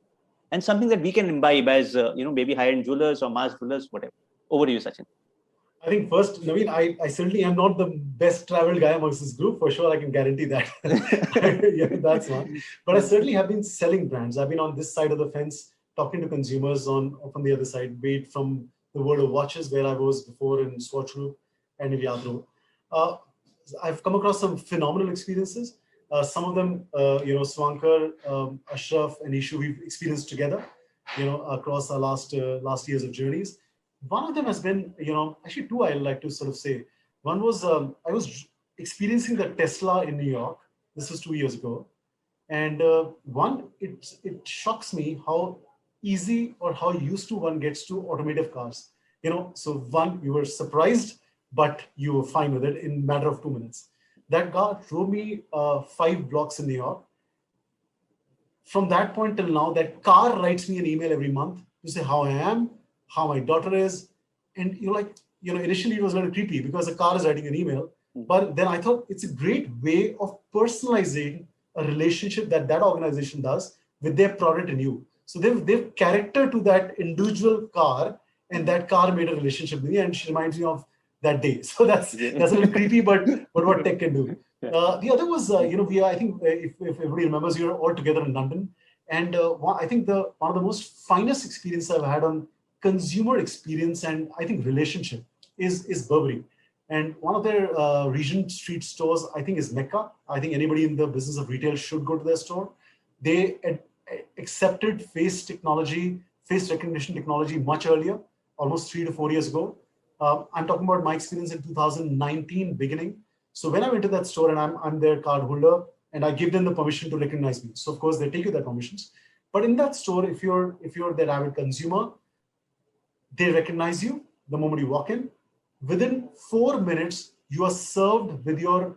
S6: and something that we can imbibe as maybe high-end jewelers or mass jewelers, whatever. Over to you, Sachin.
S9: I think first, Naveen, I certainly am not the best traveled guy amongst this group. For sure, I can guarantee that. Yeah, that's one. But I certainly have been selling brands. I've been on this side of the fence, talking to consumers from the other side, be it from the world of watches, where I was before in Swatch Group and in Yadro. I've come across some phenomenal experiences. Some of them, Swankar, Ashraf, and Ishu, we've experienced together, across our last years of journeys. One of them has been, actually two I'd like to sort of say. One was, I was experiencing the Tesla in New York. This was 2 years ago. And it shocks me how easy or how used to one gets to automotive cars. So one, you were surprised, but you were fine with it in a matter of 2 minutes. That car drove me 5 blocks in New York. From that point till now, that car writes me an email every month to say how I am, how my daughter is. And you're like, initially it was a little creepy because the car is writing an email. But then I thought it's a great way of personalizing a relationship that organization does with their product and you. So they've character to that individual car, and that car made a relationship with me, and she reminds me of that day. So that's a little creepy, but what tech can do. The other was, I think if everybody remembers, we were all together in London. And I think one of the most finest experiences I've had on consumer experience and I think relationship is Burberry. And one of their Regent Street stores, I think, is Mecca. I think anybody in the business of retail should go to their store. They accepted face recognition technology much earlier, almost 3 to 4 years ago. I'm talking about my experience in 2019 beginning. So when I went to that store and I'm their card holder and I give them the permission to recognize me. So of course they take you their permissions. But in that store, if you're their avid consumer, they recognize you the moment you walk in. Within 4 minutes, you are served with your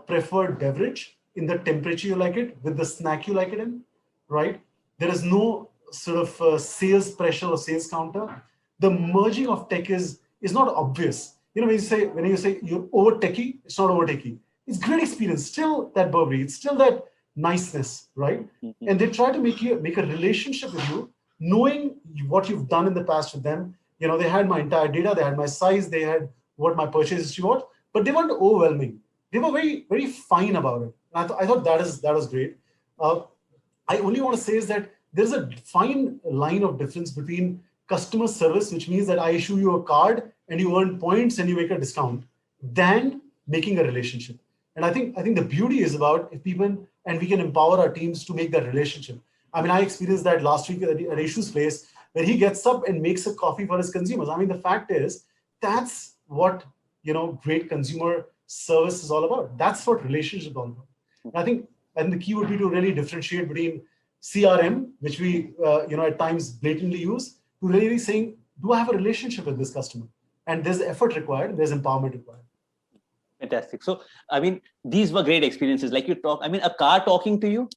S9: preferred beverage in the temperature you like it, with the snack you like it in, right? There is no sort of sales pressure or sales counter. The merging of tech is not obvious. When you say you're over techie, it's not over techie. It's great experience. Still that Burberry. It's still that niceness, right? Mm-hmm. And they try to make a relationship with you, knowing what you've done in the past with them. They had my entire data, they had my size, they had what my purchase history was, but they weren't overwhelming. They were very, very fine about it. And I thought that was great. I only want to say is that there's a fine line of difference between customer service, which means that I issue you a card and you earn points and you make a discount, than making a relationship. And I think the beauty is about if people, and we can empower our teams to make that relationship. I mean, I experienced that last week at Ishu's place, where he gets up and makes a coffee for his consumers. I mean, the fact is, that's what, great consumer service is all about. That's what relationship is all about. And I think, the key would be to really differentiate between CRM, which we, at times blatantly use, to really saying, do I have a relationship with this customer? And there's effort required, there's empowerment required.
S6: Fantastic. So, I mean, these were great experiences. Like you talk, I mean, a car talking to you,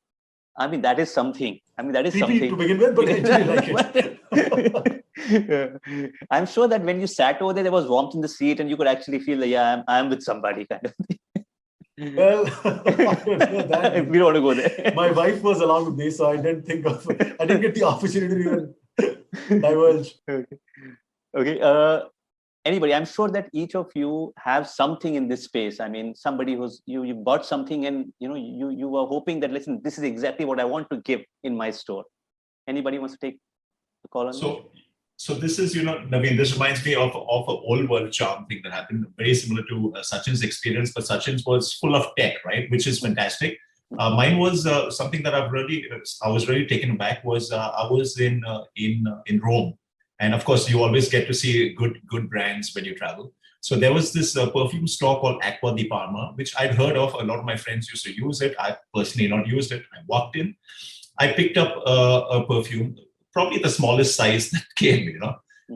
S6: I mean, that is something. I mean, that is something
S9: to begin with, but I actually like it.
S6: I'm sure that when you sat over there was warmth in the seat and you could actually feel that, yeah, I'm with somebody kind of thing.
S9: Well, I don't know that.
S6: We don't want to go there.
S9: My wife was along with me, so I didn't get the opportunity to even diverge.
S6: Okay. Anybody, I'm sure that each of you have something in this space. I mean, somebody who's you bought something and you were hoping that, listen, this is exactly what I want to give in my store. Anybody wants to take the call on that?
S7: So this is, Naveen, this reminds me of an old world charm thing that happened, very similar to Sachin's experience, but Sachin's was full of tech, right? Which is fantastic. Mine was something that I was really taken aback was I was in Rome. And of course, you always get to see good brands when you travel. So there was this perfume store called Acqua di Parma, which I'd heard of. A lot of my friends used to use it. I personally not used it. I walked in. I picked up a perfume, probably the smallest size that came,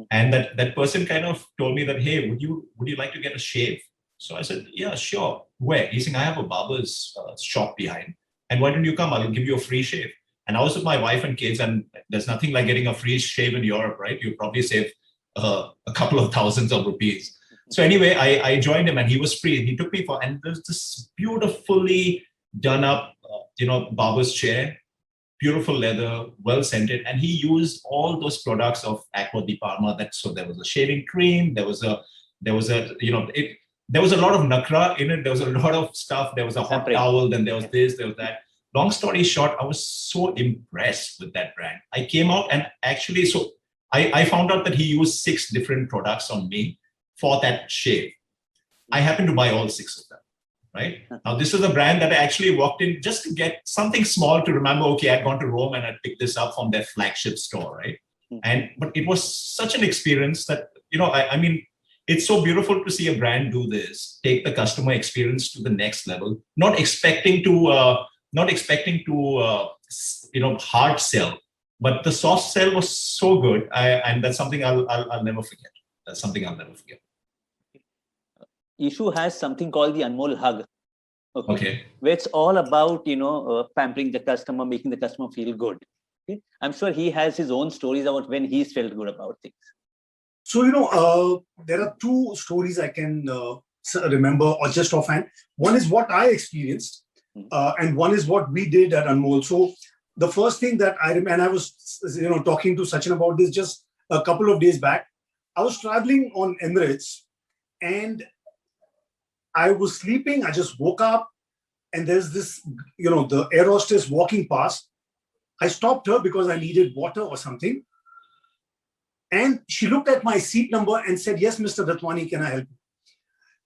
S7: And that person kind of told me that, hey, would you like to get a shave? So I said, yeah, sure. Where? He's saying, I have a barber's shop behind. And why don't you come? I'll give you a free shave. And I was with my wife and kids, and there's nothing like getting a free shave in Europe, right? You probably save a couple of thousands of rupees. So anyway, I joined him and he was free. He took me and there's this beautifully done up, barber's chair, beautiful leather, well scented. And he used all those products of Aqua di Parma. So there was a shaving cream, there was a lot of nakra in it. There was a lot of stuff. There was a hot towel, then there was this, there was that. Long story short, I was so impressed with that brand. I came out and actually, I found out that he used 6 different products on me for that shave. I happened to buy all 6 of them, right? Now, this is a brand that I actually walked in just to get something small to remember, okay, I'd gone to Rome and I'd picked this up from their flagship store, right? But it was such an experience that, I mean, it's so beautiful to see a brand do this, take the customer experience to the next level, not expecting to hard sell, but the soft sell was so good, and that's something I'll never forget. That's something I'll never forget.
S6: Ishu has something called the Anmol Hug.
S7: Okay.
S6: Where it's all about, pampering the customer, making the customer feel good. Okay? I'm sure he has his own stories about when he's felt good about things.
S10: So, there are 2 stories I can remember or just offhand. One is what I experienced, and one is what we did at Anmol. So the first thing that I remember, and I was, talking to Sachin about this just a couple of days back. I was traveling on Emirates and I was sleeping. I just woke up and there's this, the air hostess walking past. I stopped her because I needed water or something. And she looked at my seat number and said, "Yes, Mr. Datwani, can I help you?"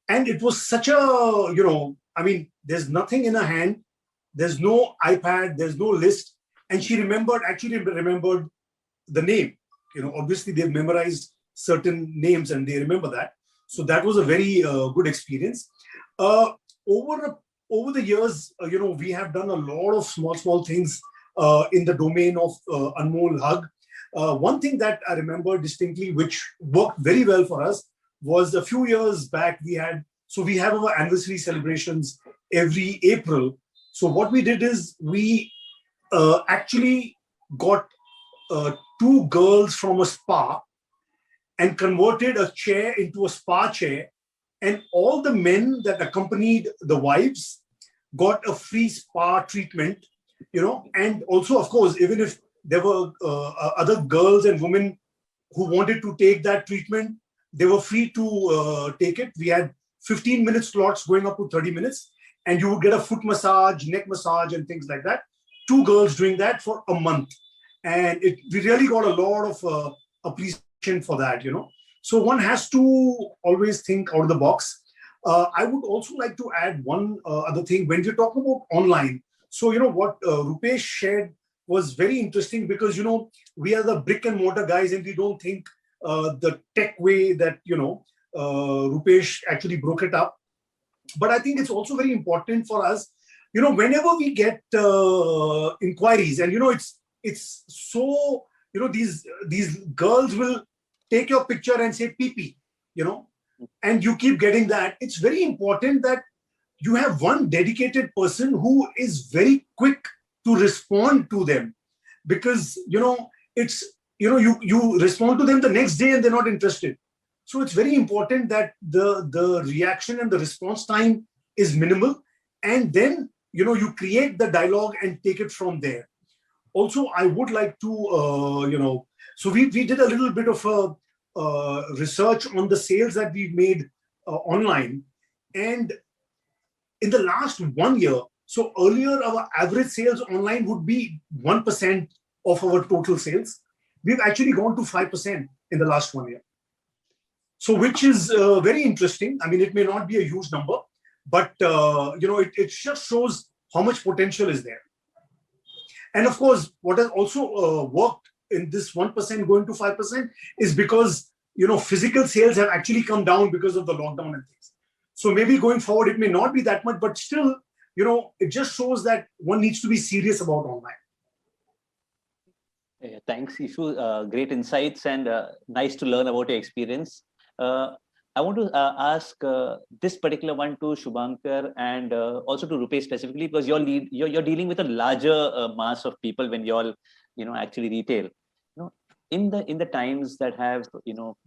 S10: And it was such a, there's nothing in her hand. There's no iPad. There's no list. And she actually remembered the name. Obviously they've memorized certain names and they remember that. So that was a very good experience. Over the years, we have done a lot of small things in the domain of Anmol Hug. One thing that I remember distinctly, which worked very well for us, was a few years back we have our anniversary celebrations every April. So what we did is we actually got 2 girls from a spa and converted a chair into a spa chair, and all the men that accompanied the wives got a free spa treatment, and also, of course, even if there were other girls and women who wanted to take that treatment, they were free to take it. We had 15-minute slots going up to 30 minutes, and you would get a foot massage, neck massage, and things like that. 2 girls doing that for a month. And we really got a lot of appreciation for that, So one has to always think out of the box. I would also like to add one other thing. When we're talking about online, so, what Rupesh shared was very interesting because, we are the brick and mortar guys and we don't think the tech way that, Rupesh actually broke it up. But I think it's also very important for us, whenever we get inquiries and, it's so, these girls will take your picture and say PP, and you keep getting that. It's very important that you have one dedicated person who is very quick to respond to them, because, it's, you respond to them the next day and they're not interested. So it's very important that the reaction and the response time is minimal. And then, you create the dialogue and take it from there. Also, I would like to, so we did a little bit of research on the sales that we've made online. And in the last 1 year, so earlier our average sales online would be 1% of our total sales. We've actually gone to 5% in the last 1 year. So which is very interesting. I mean, it may not be a huge number, but it just shows how much potential is there. And of course, what has also worked in this 1% going to 5% is because, physical sales have actually come down because of the lockdown and things. So maybe going forward, it may not be that much, but still, it just shows that one needs to be serious about online.
S6: Yeah, thanks, Ishu. Great insights and nice to learn about your experience. I want to ask this particular one to Shubhankar and also to Rupesh specifically, because you're dealing with a larger mass of people when you're actually retail. in the times that have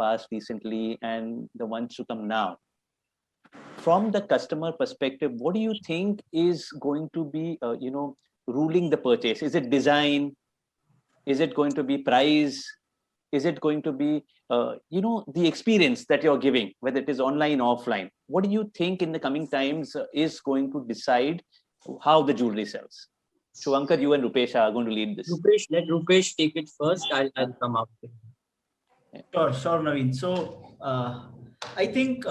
S6: passed recently and the ones to come now, from the customer perspective, what do you think is going to be ruling the purchase? Is it design? Is it going to be price? Is it going to be the experience that you're giving, whether it is online or offline? What do you think in the coming times is going to decide how the jewelry sells? Shuvankar, you and Rupesh are going to lead this.
S8: Rupesh, let Rupesh take it first. I'll come after.
S11: Sure, Naveen. So I think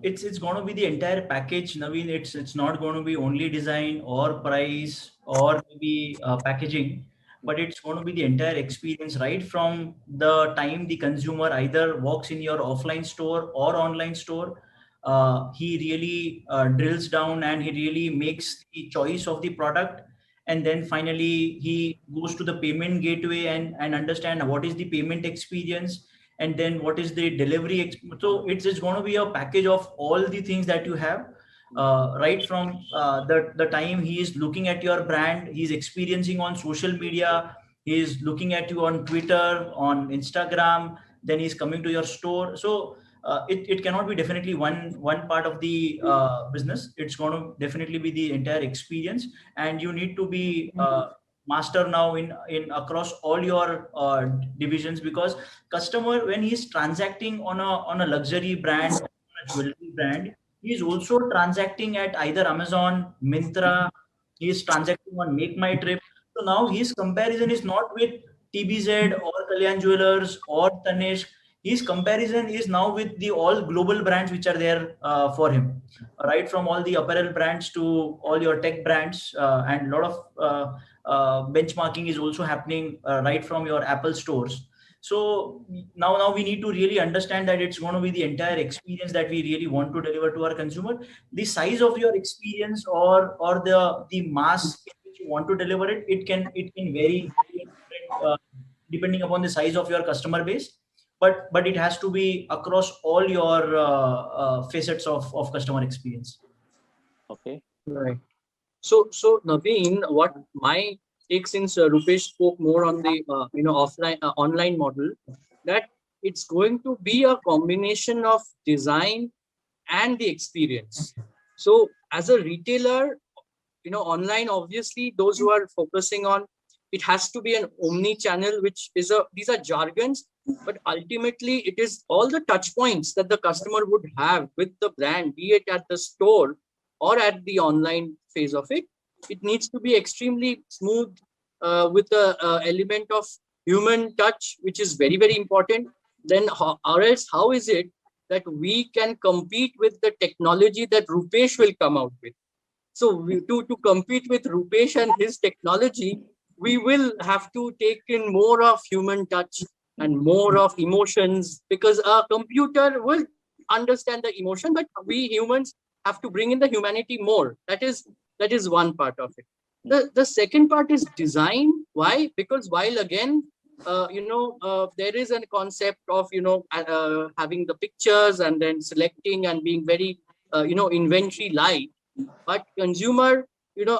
S11: it's going to be the entire package, Naveen. It's not going to be only design or price or maybe packaging, but it's going to be the entire experience, right from the time the consumer either walks in your offline store or online store. He really drills down and he really makes the choice of the product, and then finally he goes to the payment gateway and understand what is the payment experience, and then what is the delivery. So it's going to be a package of all the things that you have, right from the time he is looking at your brand, he's experiencing on social media, he's looking at you on Twitter, on Instagram, then he's coming to your store. So it cannot be definitely one part of the business. It's going to definitely be the entire experience, and you need to be master now in across all your divisions, because customer, when he's transacting on a luxury brand, on a jewelry brand, he's also transacting at either Amazon, Myntra, he's transacting on Make My Trip. So now his comparison is not with TBZ or Kalyan Jewelers or Tanishq. His comparison is now with the all global brands which are there for him, right from all the apparel brands to all your tech brands, and a lot of benchmarking is also happening right from your Apple stores. So now we need to really understand that it's going to be the entire experience that we really want to deliver to our consumer. The size of your experience or the mass in which you want to deliver it, it can vary depending upon the size of your customer base. But it has to be across all your facets of customer experience.
S6: Okay.
S8: Right. So Naveen, what my take, since Rupesh spoke more on the offline online model, that it's going to be a combination of design and the experience. So as a retailer, online, obviously those who are focusing on it has to be an omni-channel, which is these are jargons, but ultimately it is all the touch points that the customer would have with the brand, be it at the store or at the online phase of it. It needs to be extremely smooth with the element of human touch, which is very, very important. Then or else how is it that we can compete with the technology that Rupesh will come out with? So to compete with Rupesh and his technology, we will have to take in more of human touch and more of emotions, because a computer will understand the emotion, but we humans have to bring in the humanity more. That is one part of it. The second part is design. Why? Because while again, there is a concept of having the pictures and then selecting and being very inventory light, but consumer,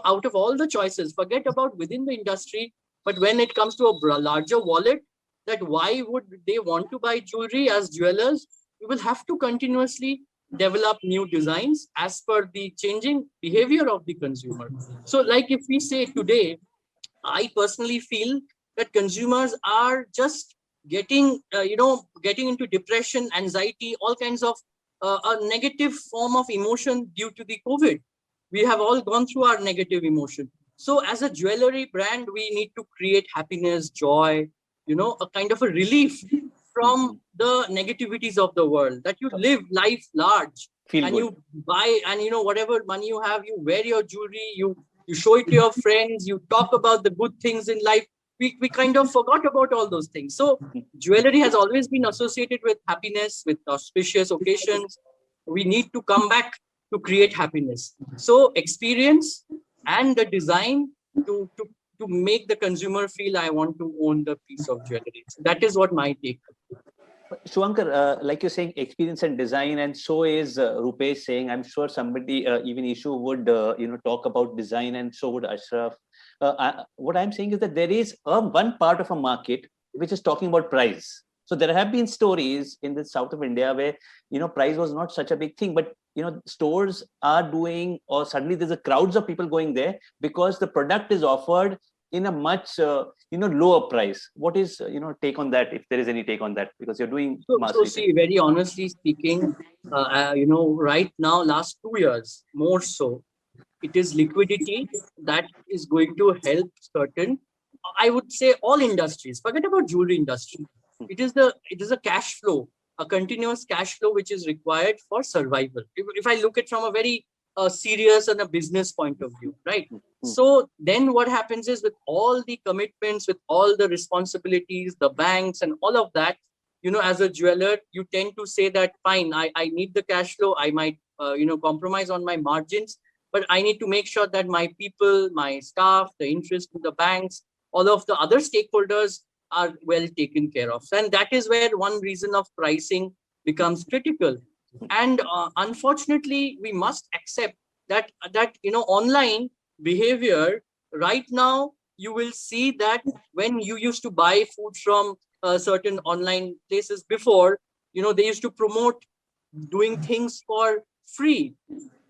S8: out of all the choices, forget about within the industry, but when it comes to a larger wallet, that why would they want to buy jewelry as jewelers? We will have to continuously develop new designs as per the changing behavior of the consumer. So like if we say today, I personally feel that consumers are just getting into depression, anxiety, all kinds of a negative form of emotion due to the COVID. We have all gone through our negative emotion. So as a jewelry brand, we need to create happiness, joy, a kind of a relief from the negativities of the world, that you live life large.
S6: Feel
S8: and
S6: good.
S8: You buy, and whatever money you have, you wear your jewelry, you show it to your friends, you talk about the good things in life. We kind of forgot about all those things. So jewelry has always been associated with happiness, with auspicious occasions. We need to come back to create happiness. So experience and the design to make the consumer feel, I want to own the piece of jewelry. So that is what my take.
S6: Shuvankar, like you're saying, experience and design, and so is Rupesh saying. I'm sure somebody, even Ishu, would talk about design, and so would Ashraf. What I'm saying is that there is one part of a market which is talking about price. So there have been stories in the south of India where, price was not such a big thing, but, stores are doing, or suddenly there's a crowds of people going there because the product is offered in a much, lower price. What is, take on that, if there is any take on that, because you're doing mass
S8: So
S6: retail?
S8: see, very honestly speaking, right now, last 2 years, more so, it is liquidity that is going to help certain, I would say all industries, forget about jewelry industry. It is a cash flow, a continuous cash flow, which is required for survival. If I look at from a very serious and a business point of view, right? So then what happens is, with all the commitments, with all the responsibilities, the banks and all of that, as a jeweler, you tend to say that, fine, I need the cash flow. I might, compromise on my margins, but I need to make sure that my people, my staff, the interest in the banks, all of the other stakeholders are well taken care of. And that is where one reason of pricing becomes critical. And unfortunately, we must accept that online behavior right now, you will see that when you used to buy food from certain online places before, they used to promote doing things for free.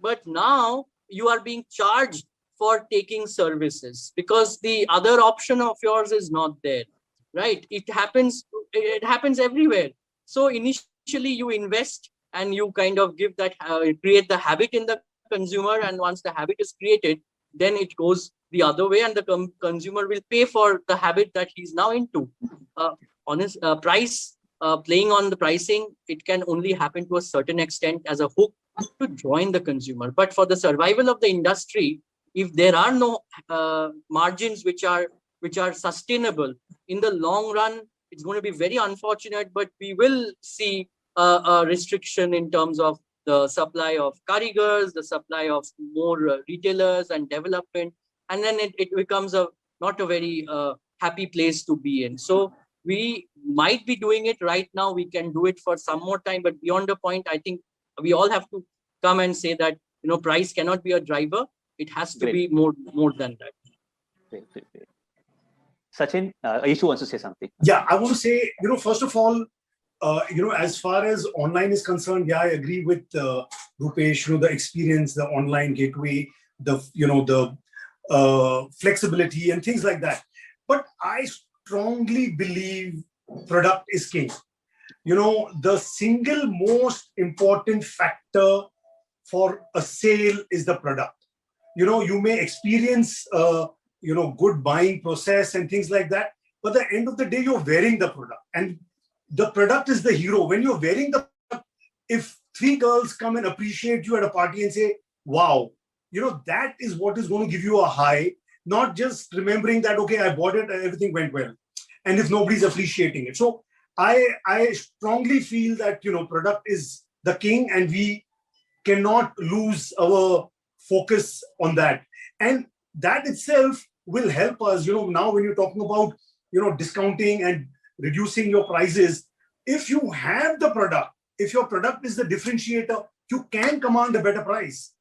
S8: But now you are being charged for taking services because the other option of yours is not there, right? It happens everywhere. So initially you invest and you kind of give that, create the habit in the consumer. And once the habit is created, then it goes the other way and the consumer will pay for the habit that he's now into. Price, playing on the pricing, it can only happen to a certain extent as a hook to join the consumer. But for the survival of the industry, if there are no margins which are sustainable in the long run, it's going to be very unfortunate, but we will see a restriction in terms of the supply of karigars, the supply of more retailers and development. And then it becomes not a very happy place to be in. So we might be doing it right now. We can do it for some more time, but beyond a point, I think we all have to come and say that, price cannot be a driver. It has to be more than that.
S6: Great. Sachin, Aishu wants to say something.
S10: Yeah, I want to say, first of all, as far as online is concerned, yeah, I agree with Rupesh, the experience, the online gateway, the flexibility and things like that. But I strongly believe product is king. The single most important factor for a sale is the product. You may experience, good buying process and things like that. But at the end of the day, you're wearing the product. And the product is the hero. When you're wearing the product, if 3 girls come and appreciate you at a party and say, wow, that is what is going to give you a high, not just remembering that, okay, I bought it and everything went well. And if nobody's appreciating it. So I strongly feel that, product is the king and we cannot lose our focus on that. And that itself will help us, now when you're talking about, discounting and reducing your prices, if you have the product, if your product is the differentiator, you can command a better price.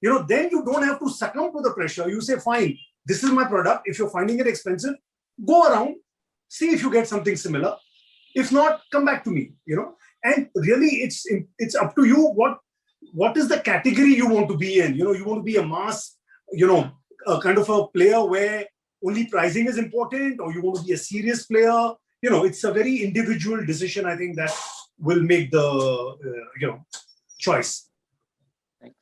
S10: Then you don't have to succumb to the pressure. You say, fine, this is my product. If you're finding it expensive, go around, see if you get something similar. If not, come back to me, and really it's up to you what is the category you want to be in. You want to be a mass, a kind of a player where only pricing is important, or you want to be a serious player. It's a very individual decision, I think, that will make the, choice.
S6: Thanks.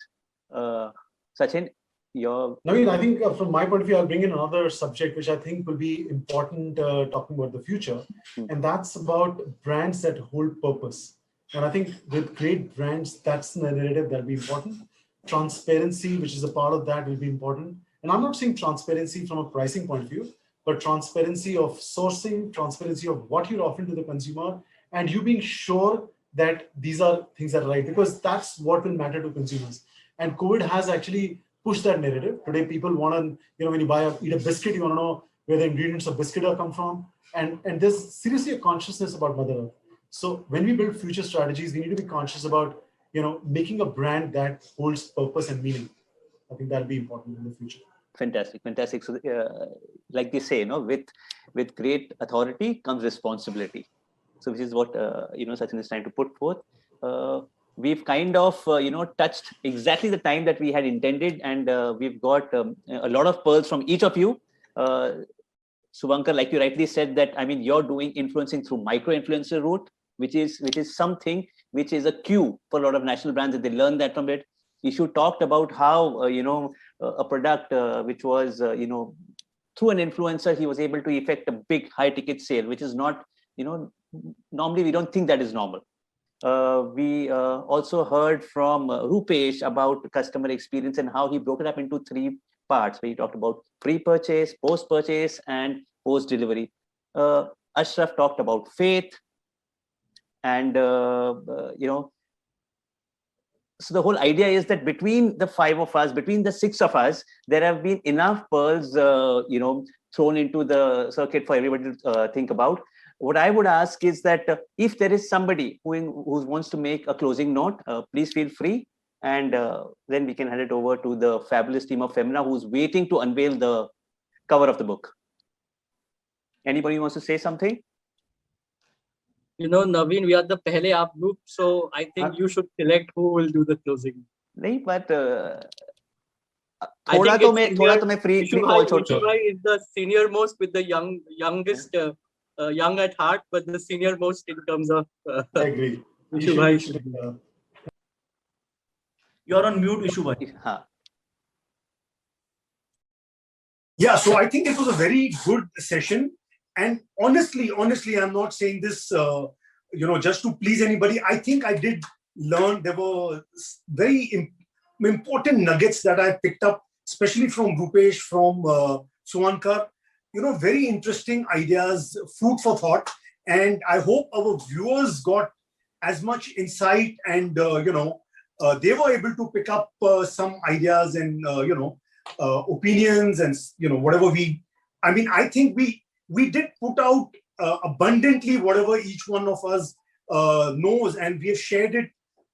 S6: Sachin,
S9: Naveen, I think from my point of view, I'll bring in another subject which I think will be important talking about the future. And that's about brands that hold purpose. And I think with great brands, that's the narrative that'll be important. Transparency, which is a part of that, will be important. And I'm not saying transparency from a pricing point of view, but transparency of sourcing, transparency of what you're offering to the consumer, and you being sure that these are things that are right, because that's what will matter to consumers. And COVID has actually pushed that narrative. Today, people want to, when you eat a biscuit, you want to know where the ingredients of biscuit are come from. And there's seriously a consciousness about Mother Earth. So when we build future strategies, we need to be conscious about, making a brand that holds purpose and meaning. I think that'll be important in the future.
S6: Fantastic, fantastic. So, like they say, with great authority comes responsibility. So, which is what Sachin is trying to put forth. We've kind of touched exactly the time that we had intended, and we've got a lot of pearls from each of you. Suvankar, like you rightly said, that you're doing influencing through micro-influencer route, which is something which is a cue for a lot of national brands that they learn that from it. Ishu talked about how a product which was through an influencer, he was able to effect a big high-ticket sale, which is not normally we don't think that is normal. We also heard from Rupesh about customer experience and how he broke it up into 3 parts, where he talked about pre-purchase, post-purchase, and post-delivery. Ashraf talked about faith, and so the whole idea is that between the 5 of us, between the 6 of us, there have been enough pearls, thrown into the circuit for everybody to think about. What I would ask is that if there is somebody who wants to make a closing note, please feel free. And then we can hand it over to the fabulous team of Femina, who's waiting to unveil the cover of the book. Anybody wants to say something?
S8: Naveen, we are the Pehle Aap group, so I think you should select who will do the closing.
S6: नहीं, but
S8: थोड़ा तो मैं
S6: free call छोड़ दो.
S8: Ishu is the senior most with the youngest, young at heart, but the senior most in terms of.
S9: I agree.
S11: You're on mute, Ishu bhai.
S10: Yeah, so I think it was a very good session. And honestly, I'm not saying this, just to please anybody. I think I did learn. There were very important nuggets that I picked up, especially from Rupesh, from Suvankar. Very interesting ideas, food for thought. And I hope our viewers got as much insight and, they were able to pick up some ideas and, opinions and, whatever I think we did put out abundantly whatever each one of us knows, and we have shared it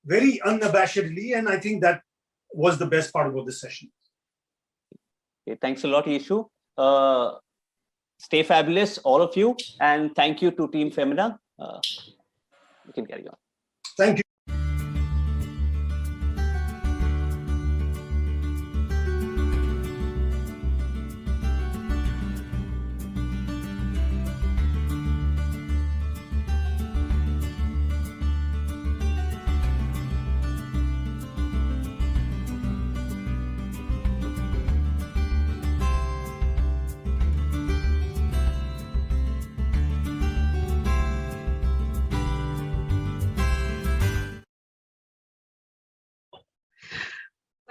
S10: very unabashedly. And I think that was the best part about this session.
S6: Okay, thanks a lot, Ishu. Stay fabulous, all of you. And thank you to Team Femina. You can carry on.
S10: Thank you.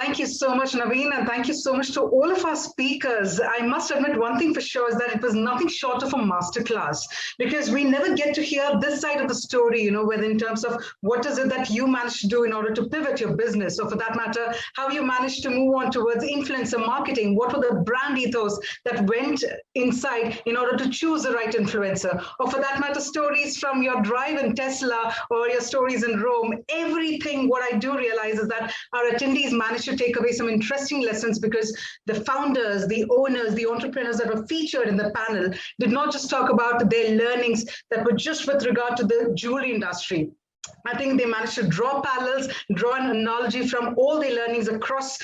S1: Thank you so much, Naveen, and thank you so much to all of our speakers. I must admit one thing for sure is that it was nothing short of a masterclass, because we never get to hear this side of the story, whether in terms of what is it that you managed to do in order to pivot your business, or for that matter, how you managed to move on towards influencer marketing. What were the brand ethos that went inside in order to choose the right influencer, or for that matter, stories from your drive in Tesla or your stories in Rome. Everything, what I do realize is that our attendees managed to take away some interesting lessons, because the founders, the owners, the entrepreneurs that were featured in the panel did not just talk about their learnings that were just with regard to the jewelry industry. I think they managed to draw parallels, draw an analogy from all their learnings across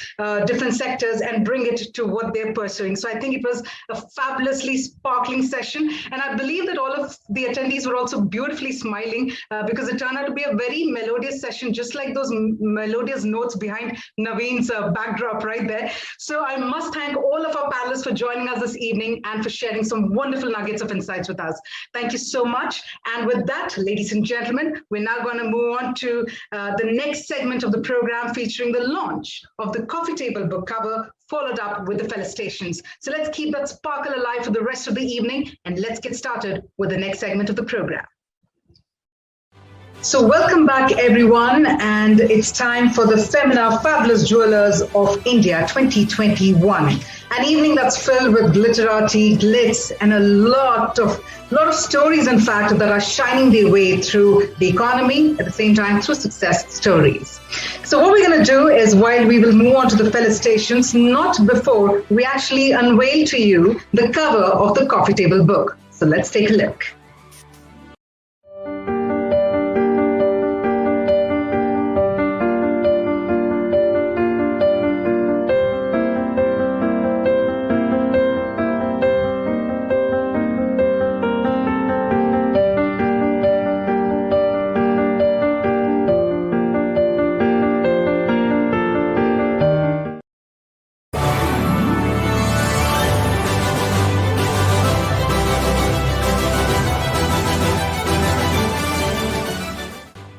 S1: different sectors and bring it to what they're pursuing. So I think it was a fabulously sparkling session. And I believe that all of the attendees were also beautifully smiling because it turned out to be a very melodious session, just like those melodious notes behind Naveen's backdrop right there. So I must thank all of our panelists for joining us this evening and for sharing some wonderful nuggets of insights with us. Thank you so much. And with that, ladies and gentlemen, we're now going to move on to the next segment of the program, featuring the launch of the coffee table book cover, followed up with the felicitations. So let's keep that sparkle alive for the rest of the evening, and let's get started with the next segment of the program. So welcome back everyone, and it's time for the Femina Fabulous Jewellers of India 2021. An evening that's filled with glitterati, glitz, and a lot of stories, in fact, that are shining their way through the economy, at the same time through success stories. So what we're going to do is, while we will move on to the felicitations, not before we actually unveil to you the cover of the coffee table book. So let's take a look.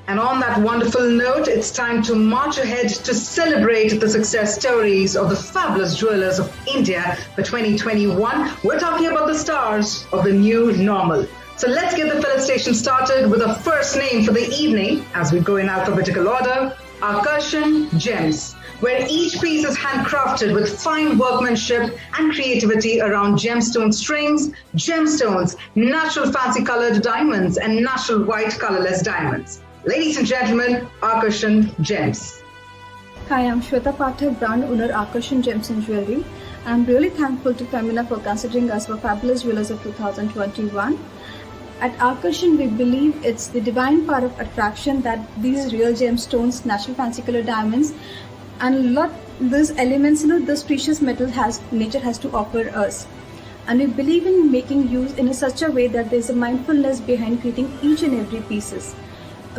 S1: And on that wonderful note, it's time to march ahead to celebrate the success stories of the fabulous jewelers of India for 2021. We're talking about the stars of the new normal. So let's get the felicitation started with the first name for the evening, as we go in alphabetical order, Akarshan Gems, where each piece is handcrafted with fine workmanship and creativity around gemstone strings, gemstones, natural fancy colored diamonds, and natural white colorless diamonds. Ladies and gentlemen, Akarshan Gems.
S12: Hi, I'm Shweta Pathak, brand owner Akarshan Gems and Jewelry. I'm really thankful to Femina for considering us for Fabulous Jewellers of 2021. At Akarshan, we believe it's the divine power of attraction that these real gemstones, natural fancy color diamonds, and these elements, this precious metal nature has to offer us. And we believe in making use in such a way that there's a mindfulness behind creating each and every pieces.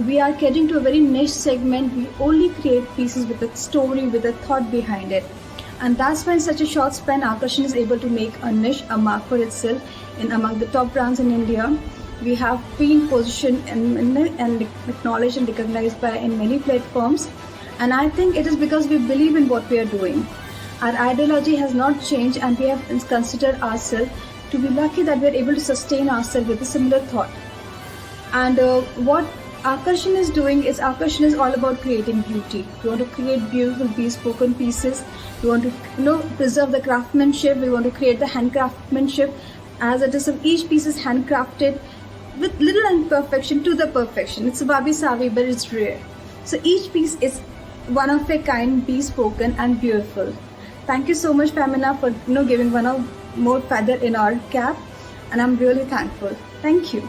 S12: We are catering to a very niche segment. We only create pieces with a story, with a thought behind it. And that's why in such a short span, Akarshan is able to make a niche, a mark for itself in among the top brands in India. We have been positioned and acknowledged and recognized in many platforms. And I think it is because we believe in what we are doing. Our ideology has not changed, and we have considered ourselves to be lucky that we are able to sustain ourselves with a similar thought. And what Akarshan is doing is, Akarshan is all about creating beauty. We want to create beautiful bespoken pieces. We want to preserve the craftsmanship. We want to create the handcraftsmanship, as it is, each piece is handcrafted with little imperfection to the perfection. It's wabi-sabi, but it's rare. So each piece is one of a kind, bespoken and beautiful. Thank you so much, Femina, for giving one more feather in our cap, and I'm really thankful. Thank you.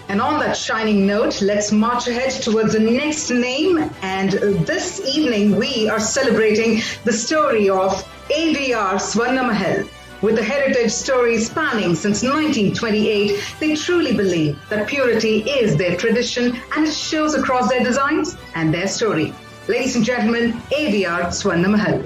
S1: And on that shining note, let's march ahead towards the next name. And this evening, we are celebrating the story of AVR Swarna Mahal. With a heritage story spanning since 1928, they truly believe that purity is their tradition, and it shows across their designs and their story. Ladies and gentlemen, AVR Swarna Mahal.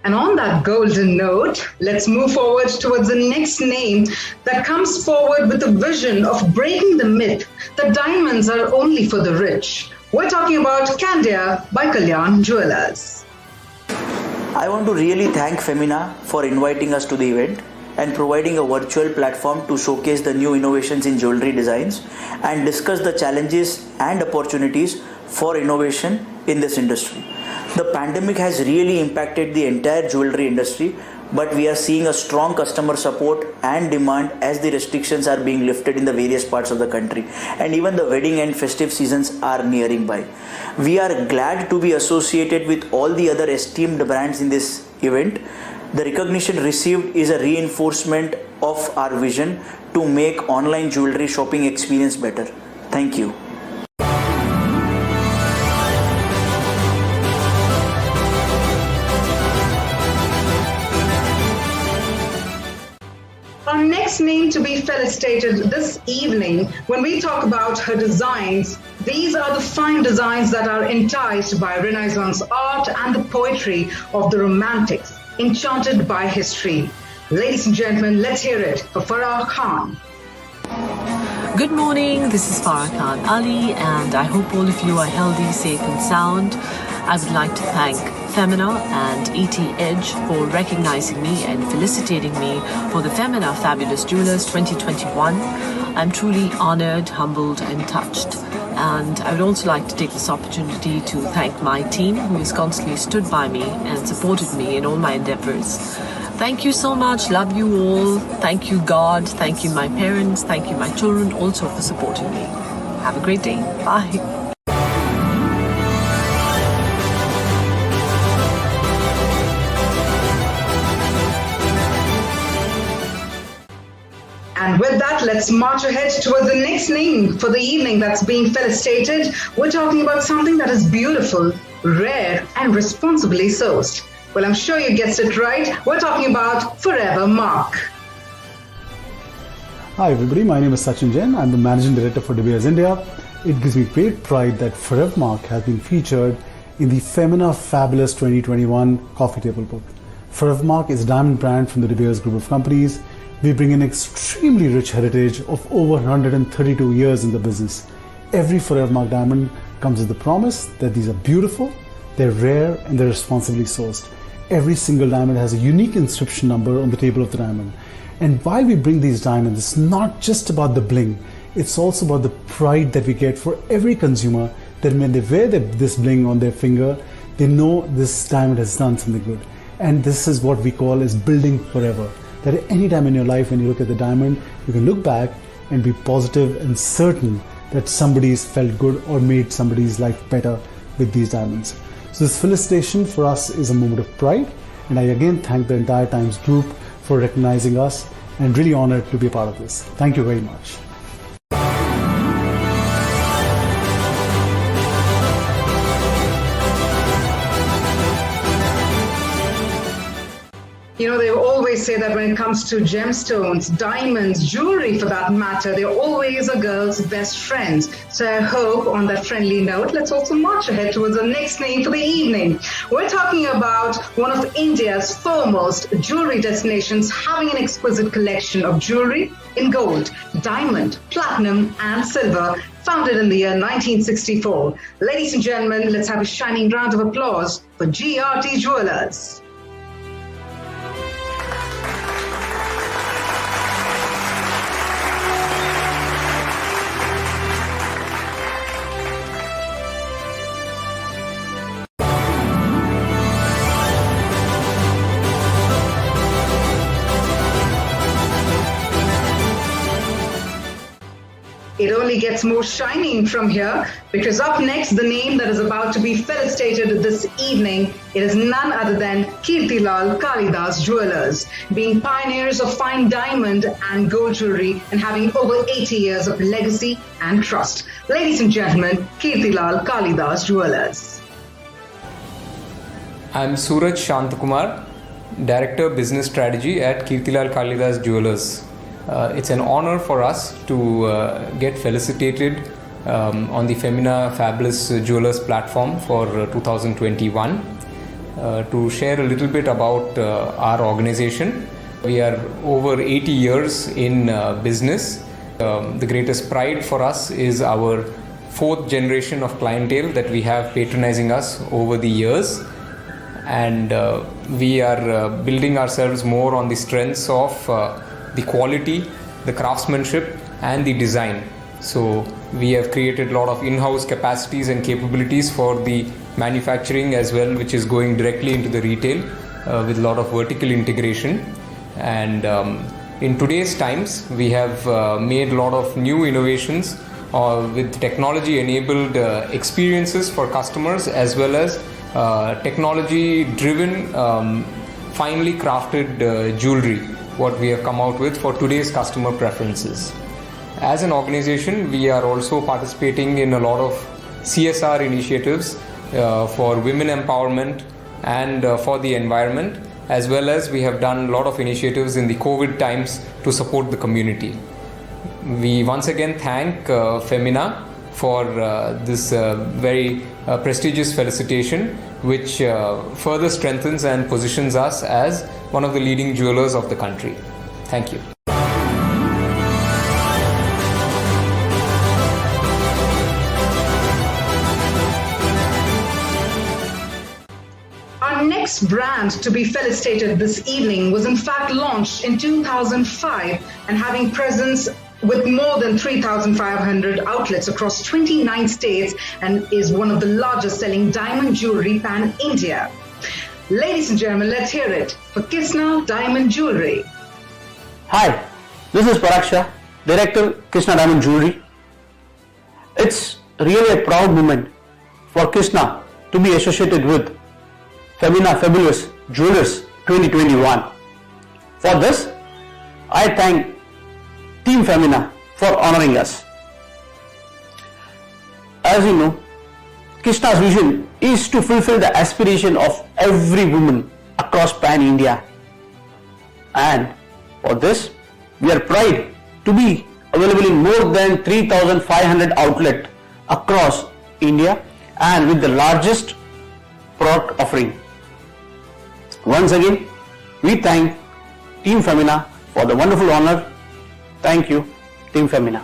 S1: And on that golden note, let's move forward towards the next name that comes forward with a vision of breaking the myth that diamonds are only for the rich. We're talking about Candia by Kalyan Jewellers.
S13: I want to really thank Femina for inviting us to the event and providing a virtual platform to showcase the new innovations in jewelry designs and discuss the challenges and opportunities for innovation in this industry. The pandemic has really impacted the entire jewelry industry, but we are seeing a strong customer support and demand as the restrictions are being lifted in the various parts of the country, and even the wedding and festive seasons are nearing by. We are glad to be associated with all the other esteemed brands in this event. The recognition received is a reinforcement of our vision to make online jewelry shopping experience better. Thank you.
S1: Our next next name to be felicitated this evening, when we talk about her designs, these are the fine designs that are enticed by Renaissance art and the poetry of the Romantics, enchanted by history. Ladies and gentlemen, let's hear it for Farah Khan.
S14: Good morning, this is Farah Khan Ali, and I hope all of you are healthy, safe and sound. I would like to thank Femina and ET Edge for recognizing me and felicitating me for the Femina Fabulous Jewellers 2021. I'm truly honored, humbled and touched. And I would also like to take this opportunity to thank my team who has constantly stood by me and supported me in all my endeavors. Thank you so much. Love you all. Thank you, God. Thank you, my parents. Thank you, my children, also for supporting me. Have a great day. Bye.
S1: And with that, let's march ahead towards the next name for the evening that's being felicitated. We're talking about something that is beautiful, rare, and responsibly sourced. Well, I'm sure you guessed it right. We're talking about Forever Mark.
S15: Hi everybody, my name is Sachin Jain. I'm the Managing Director for De Beers India. It gives me great pride that Forever Mark has been featured in the Femina Fabulous 2021 coffee table book. Forever Mark is a diamond brand from the De Beers group of companies. We bring an extremely rich heritage of over 132 years in the business. Every Forever Mark diamond comes with the promise that these are beautiful, they're rare, and they're responsibly sourced. Every single diamond has a unique inscription number on the table of the diamond. And while we bring these diamonds, it's not just about the bling, it's also about the pride that we get for every consumer, that when they wear this bling on their finger, they know this diamond has done something good. And this is what we call as building forever. That at any time in your life when you look at the diamond, you can look back and be positive and certain that somebody's felt good or made somebody's life better with these diamonds. So this felicitation for us is a moment of pride, and I again thank the entire Times Group for recognizing us, and really honored to be a part of this. Thank you very much.
S1: You know, they always say that when it comes to gemstones, diamonds, jewelry for that matter, they're always a girl's best friends. So I hope on that friendly note, let's also march ahead towards the next name for the evening. We're talking about one of India's foremost jewelry destinations, having an exquisite collection of jewelry in gold, diamond, platinum and silver, founded in the year 1964. Ladies and gentlemen, let's have a shining round of applause for GRT Jewellers. It only gets more shining from here, because up next, the name that is about to be felicitated this evening, it is none other than Kirtilal Kalidas Jewellers, being pioneers of fine diamond and gold jewelry and having over 80 years of legacy and trust. Ladies and gentlemen, Kirtilal Kalidas Jewellers.
S16: I'm Suraj Shantakumar, Director Business Strategy at Kirtilal Kalidas Jewellers. It's an honor for us to get felicitated on the Femina Fabulous Jewellers platform for 2021. To share a little bit about our organization, we are over 80 years in business. The greatest pride for us is our fourth generation of clientele that we have patronizing us over the years. And we are building ourselves more on the strengths of the quality, the craftsmanship and the design. So we have created a lot of in-house capacities and capabilities for the manufacturing as well, which is going directly into the retail with a lot of vertical integration. And in today's times, we have made a lot of new innovations with technology enabled experiences for customers, as well as technology driven finely crafted jewelry, what we have come out with for today's customer preferences. As an organization, we are also participating in a lot of CSR initiatives for women empowerment and for the environment. as well as we have done a lot of initiatives in the COVID times to support the community. We once again thank Femina for this very prestigious felicitation, which further strengthens and positions us as one of the leading jewelers of the country. Thank you.
S1: Our next brand to be felicitated this evening was in fact launched in 2005 and having presence with more than 3,500 outlets across 29 states and is one of the largest selling diamond jewelry pan-India. Ladies and gentlemen, let's hear it for Krishna Diamond Jewelry.
S17: Hi, this is Paraksha, Director, Krishna Diamond Jewelry. It's really a proud moment for Krishna to be associated with Femina Fabulous Jewellers 2021. For this, I thank Team Femina for honoring us. As you know, Krishna's vision is to fulfill the aspiration of every woman across pan-India. And for this, we are proud to be available in more than 3,500 outlets across India and with the largest product offering. Once again, we thank Team Femina for the wonderful honor. Thank you, Team Femina.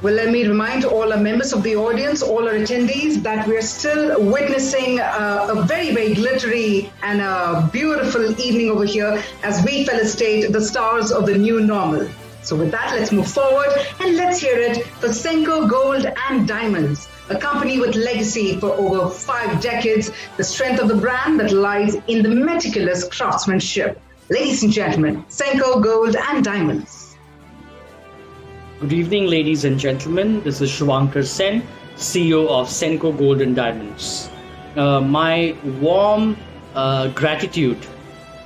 S1: Well, let me remind all our members of the audience, all our attendees, that we're still witnessing a very, very glittery and a beautiful evening over here as we felicitate the stars of the new normal. So with that, let's move forward and let's hear it for Senco Gold and Diamonds, a company with legacy for over 5 decades, the strength of the brand that lies in the meticulous craftsmanship. Ladies and gentlemen, Senco Gold and Diamonds.
S18: Good evening, ladies and gentlemen. This is Shavankar Sen, CEO of Senco Gold and Diamonds. My warm gratitude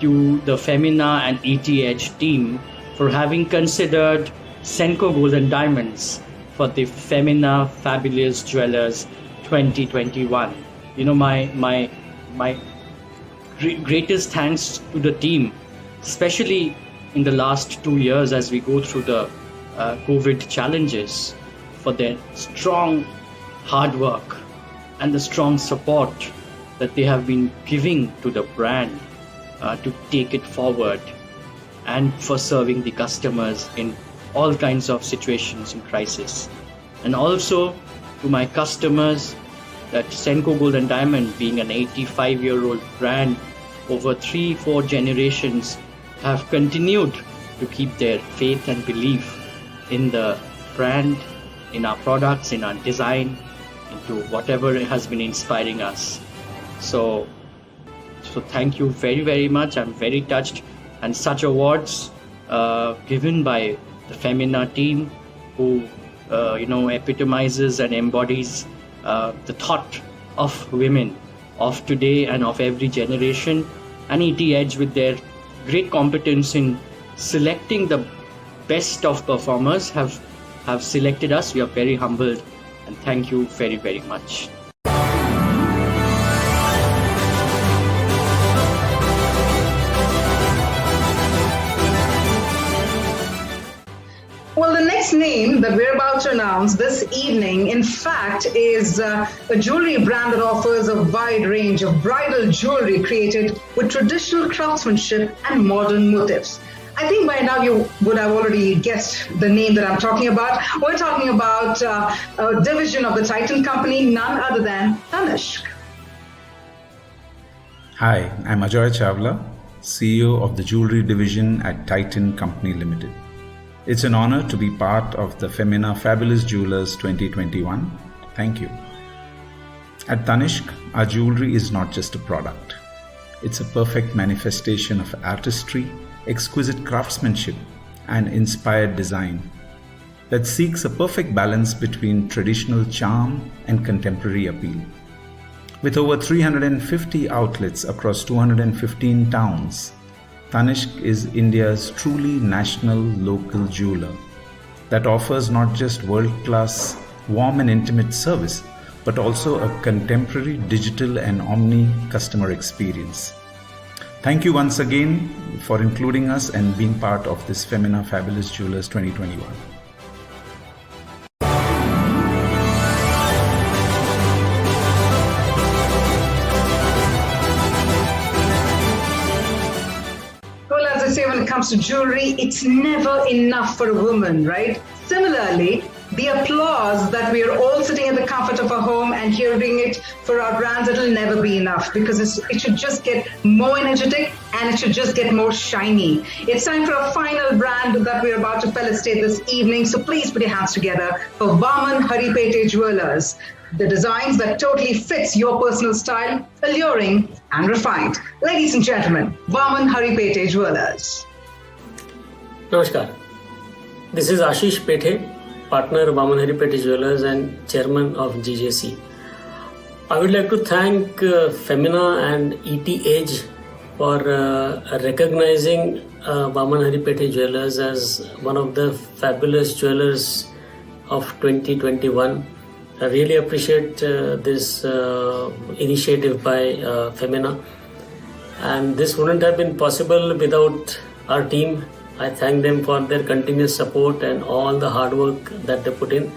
S18: to the Femina and ETH team for having considered Senco Gold and Diamonds for the Femina Fabulous Jewellers 2021. You know, my greatest thanks to the team, especially in the last 2 years as we go through the COVID challenges, for their strong hard work and the strong support that they have been giving to the brand to take it forward, and for serving the customers in all kinds of situations in crisis. And also to my customers, that Senco Gold and Diamond, being an 85-year-old brand, over 3-4 generations have continued to keep their faith and belief in the brand, in our products, in our design, into whatever has been inspiring us. So thank you very, very much. I'm very touched. And such awards given by the Femina team, who epitomizes and embodies the thought of women of today and of every generation, and ETH with their great competence in selecting the best of performers have selected us. We are very humbled, and thank you very, very much.
S1: Well, the next name that we're about to announce this evening, in fact, is a jewelry brand that offers a wide range of bridal jewelry created with traditional craftsmanship and modern motifs. I think by now you would have already guessed the name that I'm talking about. We're talking about a division of the Titan company, none other than Tanishq.
S19: Hi, I'm Ajoy Chawla, CEO of the jewelry division at Titan Company Limited. It's an honor to be part of the Femina Fabulous Jewellers 2021. Thank you. At Tanishq, our jewelry is not just a product. It's a perfect manifestation of artistry, exquisite craftsmanship, and inspired design that seeks a perfect balance between traditional charm and contemporary appeal. With over 350 outlets across 215 towns, Tanishq is India's truly national local jeweler, that offers not just world-class, warm and intimate service, but also a contemporary digital and omni customer experience. Thank you once again for including us and being part of this Femina Fabulous Jewellers 2021.
S1: Well, as I say, when it comes to jewelry, it's never enough for a woman, right? Similarly, the applause that we are all sitting in the comfort of our home and hearing it for our brands, it'll never be enough, because it should just get more energetic and it should just get more shiny. It's time for a final brand that we're about to felicitate this evening. So please put your hands together for Vaman Haripete Jewellers. The designs that totally fits your personal style, alluring and refined. Ladies and gentlemen, Vaman Haripete Jewellers.
S20: Namaskar. This is Ashish Pethe, partner Vaman Haripete Jewellers and chairman of GJC. I would like to thank Femina and ET Edge for recognizing Vaman Haripete Jewellers as one of the fabulous jewelers of 2021. I really appreciate this initiative by Femina, and this wouldn't have been possible without our team. I thank them for their continuous support and all the hard work that they put in,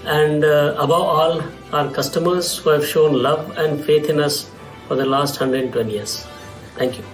S20: and above all, our customers who have shown love and faith in us for the last 120 years. Thank you.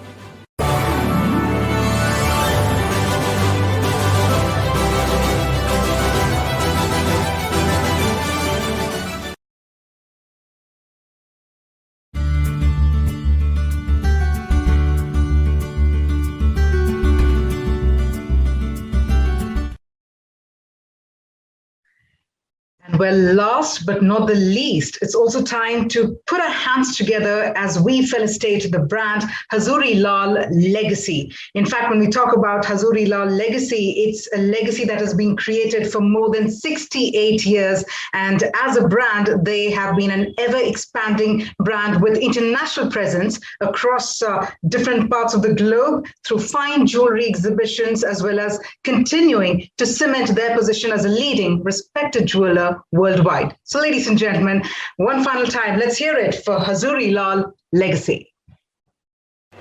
S1: Well, last but not the least, it's also time to put our hands together as we felicitate the brand Hazuri Lal Legacy. In fact, when we talk about Hazuri Lal Legacy, it's a legacy that has been created for more than 68 years. And as a brand, they have been an ever-expanding brand with international presence across different parts of the globe through fine jewelry exhibitions, as well as continuing to cement their position as a leading, respected jeweler worldwide. So ladies and gentlemen, one final time, let's hear it for Hazuri Lal Legacy.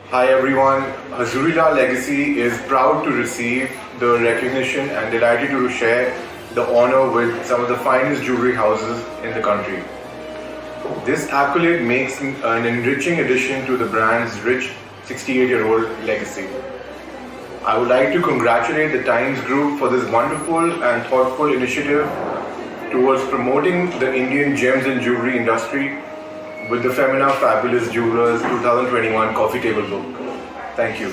S21: Hi everyone, Hazuri Lal Legacy is proud to receive the recognition and delighted to share the honor with some of the finest jewelry houses in the country. This accolade makes an enriching addition to the brand's rich 68-year-old legacy. I would like to congratulate the Times Group for this wonderful and thoughtful initiative towards promoting the Indian gems and jewelry industry with the Femina Fabulous Jewellers 2021 Coffee Table Book. Thank you.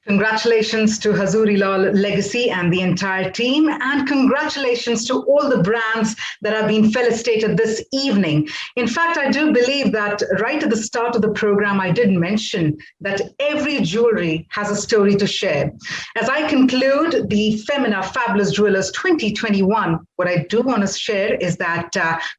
S1: Congratulations to Hazuri Lal Legacy and the entire team, and congratulations to all the brands that have been felicitated this evening. In fact, I do believe that right at the start of the program, I did mention that every jewelry has a story to share. As I conclude the Femina Fabulous Jewellers 2021, what I do want to share is that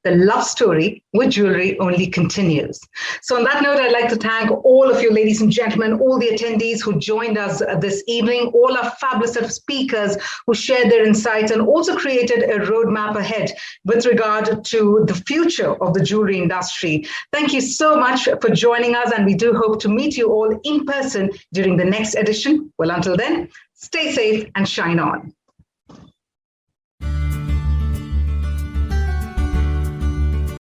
S1: the love story with jewelry only continues. So on that note, I'd like to thank all of you, ladies and gentlemen, all the attendees who joined us this evening, all our fabulous set of speakers who shared their insights and also created a roadmap ahead with regard to the future of the jewelry industry. Thank you so much for joining us, and we do hope to meet you all in person during the next edition. Well, until then, stay safe and shine on.